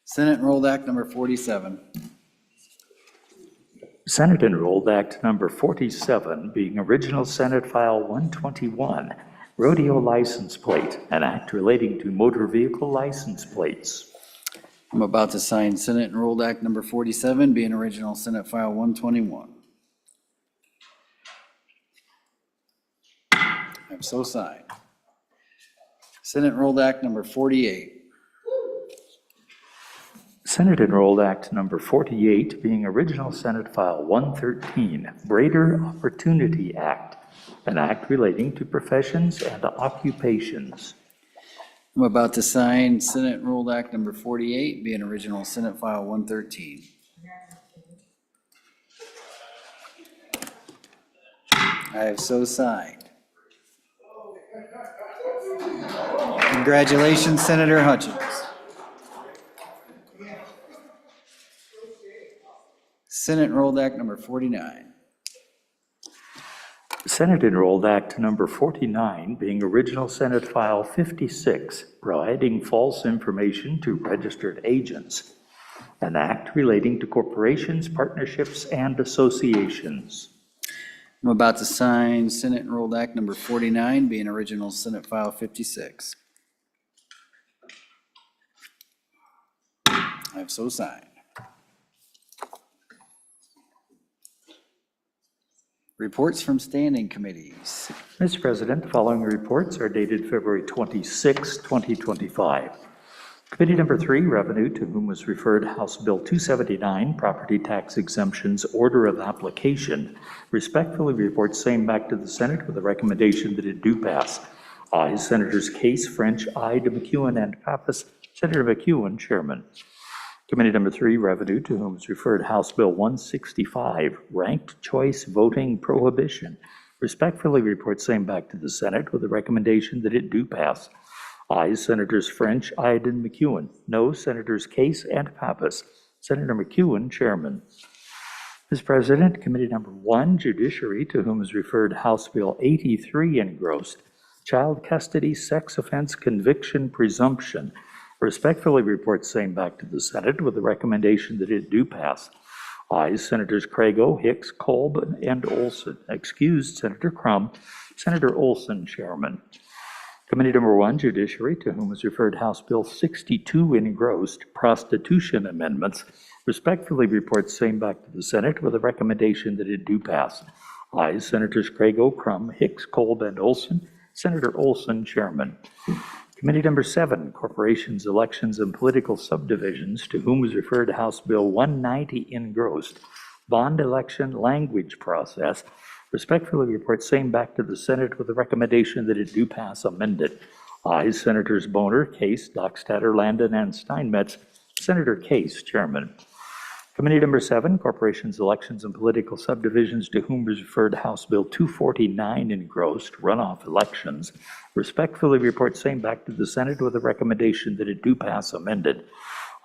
Senate Enrolled Act number 47. Senate Enrolled Act number 47 being original Senate File 121, Rodeo License Plate, an act relating to motor vehicle license plates. I'm about to sign Senate Enrolled Act number 47, being original Senate File 121. I have so signed. Senate Enrolled Act number 48. Senate Enrolled Act number 48 being original Senate File 113, Brader Opportunity Act, an act relating to professions and occupations. I'm about to sign Senate Enrolled Act number 48, being original Senate File 113. I have so signed. Congratulations, Senator Hutchins. Senate Enrolled Act number 49. Senate Enrolled Act number 49 being original Senate File 56, providing false information to registered agents, an act relating to corporations, partnerships, and associations. I'm about to sign Senate Enrolled Act number 49, being original Senate File 56. I have so signed. Reports from standing committees. Mr. President, the following reports are dated February 26, 2025. Committee number 3, Revenue, to whom was referred House Bill 279, Property Tax Exemptions Order of Application, respectfully reports same back to the Senate with a recommendation that it do pass. Ayes, Senators Case, French, Ide, McEwen, and Pappas. Senator McEwen, Chairman. Committee number 3, Revenue, to whom is referred House Bill 165, Ranked Choice Voting Prohibition, respectfully reports same back to the Senate with a recommendation that it do pass. Ayes, Senators French, Ide, and McEwen. No, Senators Case and Pappas. Senator McEwen, Chairman. Mr. President, Committee number 1, Judiciary, to whom is referred House Bill 83, engrossed, Child Custody Sex Offense Conviction Presumption, respectfully reports same back to the Senate with a recommendation that it do pass. Ayes, Senators Crago, Hicks, Kolb, and Olson. Excused, Senator Crum. Senator Olson, Chairman. Committee number 1, Judiciary, to whom is referred House Bill 62, engrossed, Prostitution Amendments, respectfully reports same back to the Senate with a recommendation that it do pass. Ayes, Senators Crago, Crum, Hicks, Kolb, and Olson. Senator Olson, Chairman. Committee number 7, Corporations, Elections, and Political Subdivisions, to whom was referred House Bill 190, engrossed, Bond Election Language Process, respectfully reports same back to the Senate with a recommendation that it do pass amended. Ayes, Senators Boner, Case, Dockstader, Landon, and Steinmetz. Senator Case, Chairman. Committee number 7, Corporations, Elections, and Political Subdivisions, to whom was referred House Bill 249, engrossed, Runoff Elections, respectfully reports same back to the Senate with a recommendation that it do pass amended.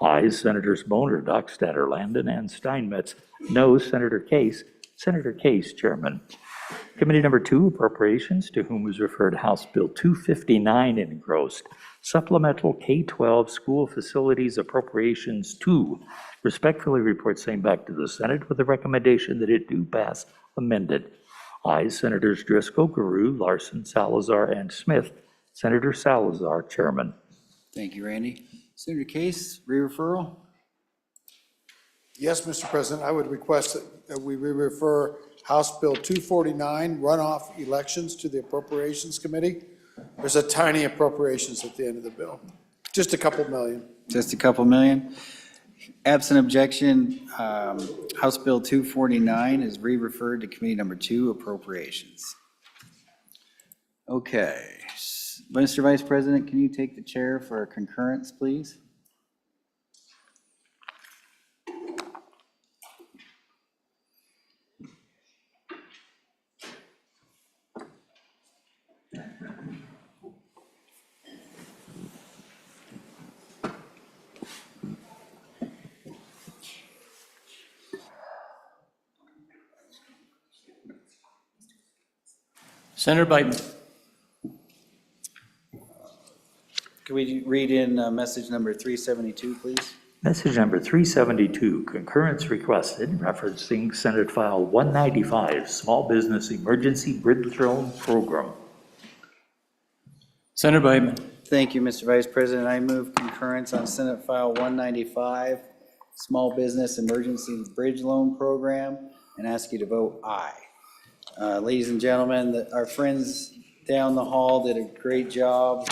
Ayes, Senators Boner, Dockstader, Landon, and Steinmetz. No, Senator Case. Senator Case, Chairman. Committee number 2, Appropriations, to whom was referred House Bill 259, engrossed, Supplemental K-12 School Facilities Appropriations 2, respectfully reports same back to the Senate with a recommendation that it do pass amended. Ayes Senators Driscoll, Guru, Larson, Salazar, and Smith. Senator Salazar, Chairman. Thank you, Randy. Senator Case, re-referral? Yes, Mr. President, I would request that we re-refer House Bill 249, runoff elections, to the Appropriations Committee. There's a tiny appropriations at the end of the bill, just a couple million. Just a couple million. Absent objection, House Bill 249 is re-referred to Committee Number 2, Appropriations. Okay. Mr. Vice President, can you take the chair for concurrence, please? Senator Biden. Can we read in message number 372, please? Message number 372, concurrence requested, referencing Senate File 195, Small Business Emergency Bridge Loan Program. Senator Biden. Thank you, Mr. Vice President. I move concurrence on Senate File 195, Small Business Emergency Bridge Loan Program, and ask you to vote aye. Ladies and gentlemen, our friends down the hall did a great job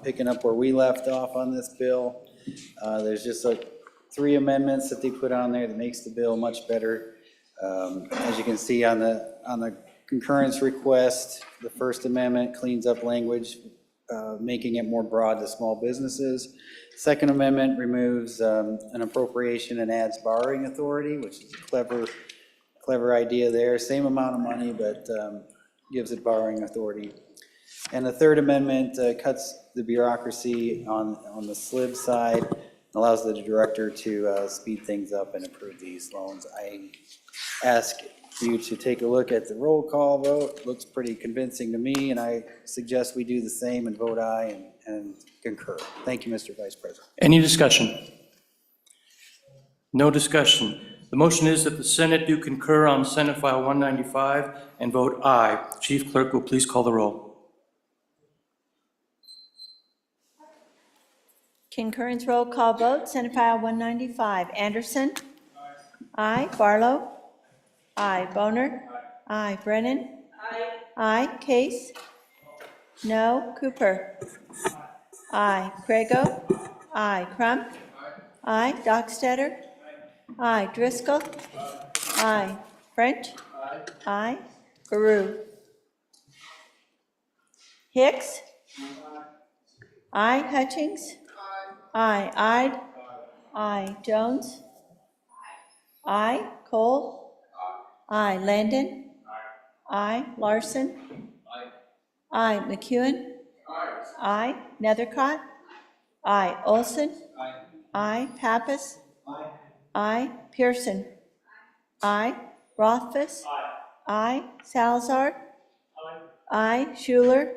picking up where we left off on this bill. There's just like 3 amendments that they put on there that makes the bill much better. As you can see on the concurrence request, the first amendment cleans up language, making it more broad to small businesses. Second amendment removes an appropriation and adds borrowing authority, which is a clever idea there. Same amount of money, but gives it borrowing authority. And the third amendment cuts the bureaucracy on the SLIB side, allows the director to speed things up and approve these loans. I ask you to take a look at the roll call vote. Looks pretty convincing to me, and I suggest we do the same and vote aye and concur. Thank you, Mr. Vice President. Any discussion? No discussion. The motion is that the Senate do concur on Senate File 195 and vote aye. Chief Clerk will please call the roll. Concurrence roll call vote, Senate File 195. Anderson? Aye. Barlow? Aye. Boner? Aye. Brennan? Aye. Case? No. Cooper? Aye. Craigo? Aye. Crump? Aye. Dockstader? Aye. Driscoll? Aye. French? Aye. Guru? Hicks? Aye. Hutchings? Aye. Ide? Aye. Jones? Aye. Cole? Aye. Landon? Aye. Larson? Aye. McEwen? Aye. Nethercott? Aye. Olson? Aye. Pappas? Aye. Pearson? Aye. Rothfuss? Aye. Salazar? Aye. Schuler?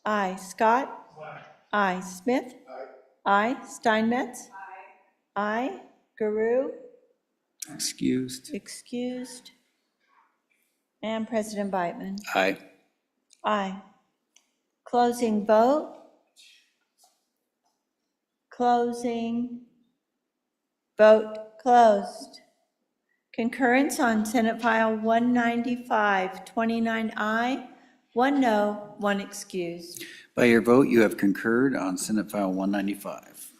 Aye. Scott? Aye. Smith? Aye. Steinmetz? Aye. Guru? Excused. Excused. And President Beitman? Aye. Aye. Closing vote. Closing. Vote closed. Concurrence on Senate File 195, 29 aye, 1 no, 1 excused. By your vote, you have concurred on Senate File 195.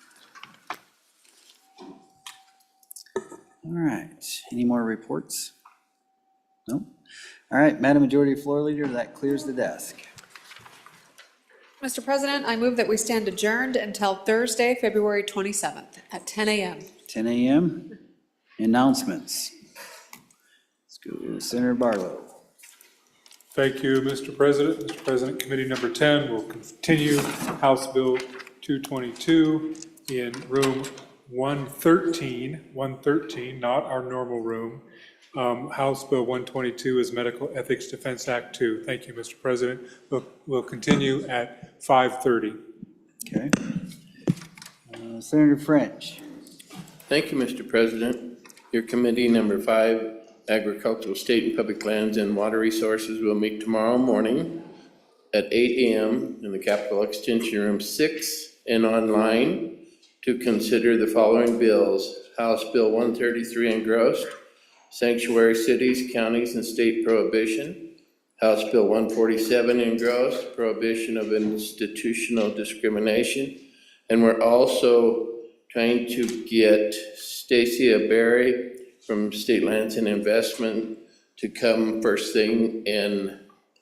All right, any more reports? No? All right, Madam Majority Floor Leader, that clears the desk. Mr. President, I move that we stand adjourned until Thursday, February 27th at 10 a.m. 10 a.m. Announcements. Let's go to Senator Barlow. Thank you, Mr. President. Mr. President, Committee Number 10 will continue House Bill 222 in room 113, not our normal room. House Bill 122 is Medical Ethics Defense Act 2. Thank you, Mr. President. We'll continue at 5:30. Okay. Senator French. Thank you, Mr. President. Your committee number 5 Agricultural, State and Public Lands and Water Resources will meet tomorrow morning at 8 a.m. in the Capitol Extension Room 6 and online to consider the following bills. House Bill 133 engrossed, sanctuary cities, counties, and state prohibition. House Bill 147 engrossed, prohibition of institutional discrimination. And we're also trying to get Stacia Berry from State Lands and Investment to come first thing and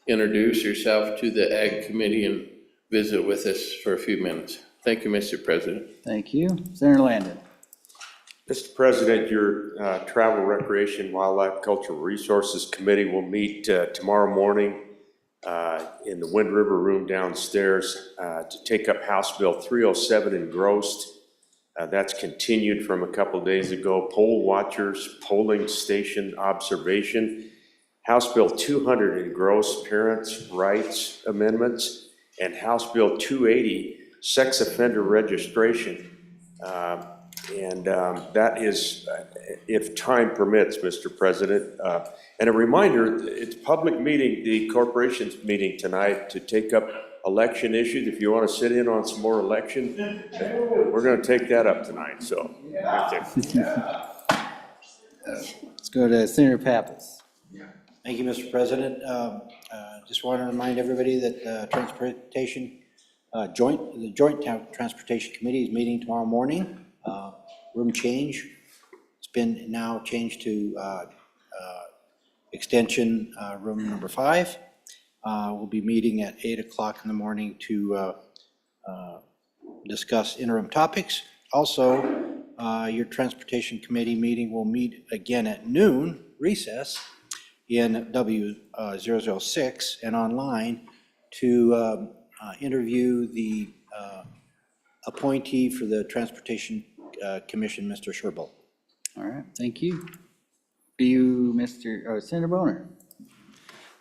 introduce herself to the Ag Committee and visit with us for a few minutes. Thank you, Mr. President. Thank you. Senator Landon. Mr. President, your Travel, Recreation, Wildlife, Cultural Resources Committee will meet tomorrow morning in the Wind River Room downstairs to take up House Bill 307 engrossed. That's continued from a couple days ago. Poll watchers, polling station observation. House Bill 200 engrossed, parents' rights amendments, and House Bill 280, sex offender registration. That is, if time permits, Mr. President. And a reminder, it's a public meeting, the corporation's meeting tonight to take up election issues. If you want to sit in on some more election, we're going to take that up tonight, so. Thank you. Let's go to Senator Pappas. Thank you, Mr. President. Just want to remind everybody that the Joint Transportation Committee is meeting tomorrow morning. Room change. It's been now changed to extension room number 5. We'll be meeting at 8 o'clock in the morning to discuss interim topics. Also, your Transportation Committee meeting will meet again at noon, recess, in W006 and online to interview the appointee for the Transportation Commission, Mr. Sherbolt. All right, thank you. Senator Boner.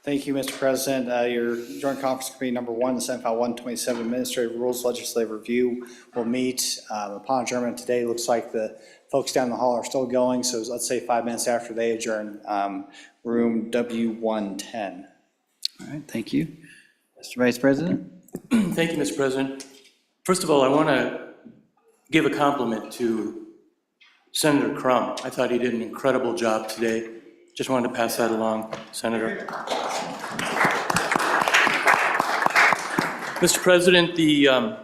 Thank you, Mr. President. Your Joint Conference Committee number 1, the Senate File 127 Administrative Rules Legislative Review will meet upon adjournment today. Looks like the folks down the hall are still going, so let's say 5 minutes after they adjourn, room W110. All right, thank you. Mr. Vice President. Thank you, Mr. President. First of all, I want to give a compliment to Senator Crum. I thought he did an incredible job today. Just wanted to pass that along, Senator. Mr. President, the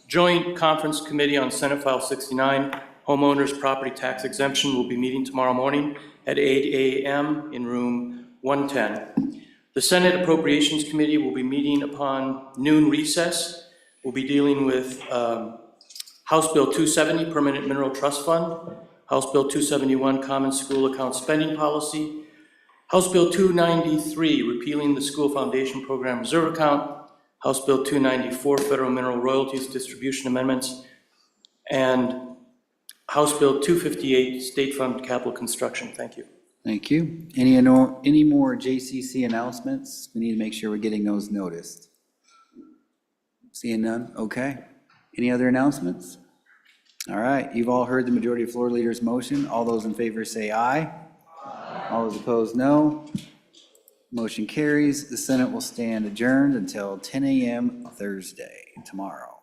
Joint Conference Committee on Senate File 69, Homeowners Property Tax Exemption, will be meeting tomorrow morning at 8 a.m. in room 110. The Senate Appropriations Committee will be meeting upon noon recess. We'll be dealing with House Bill 270, Permanent Mineral Trust Fund, House Bill 271, Common School Account Spending Policy, House Bill 293, repealing the School Foundation Program Reserve Account, House Bill 294, Federal Mineral Royalties Distribution Amendments, and House Bill 258, State Fund Capital Construction. Thank you. Thank you. Any more JCC announcements? We need to make sure we're getting those noticed. Seeing none? Okay. Any other announcements? All right, you've all heard the majority of floor leader's motion. All those in favor say aye. All those opposed, no. Motion carries. The Senate will stand adjourned until 10 a.m. Thursday, tomorrow.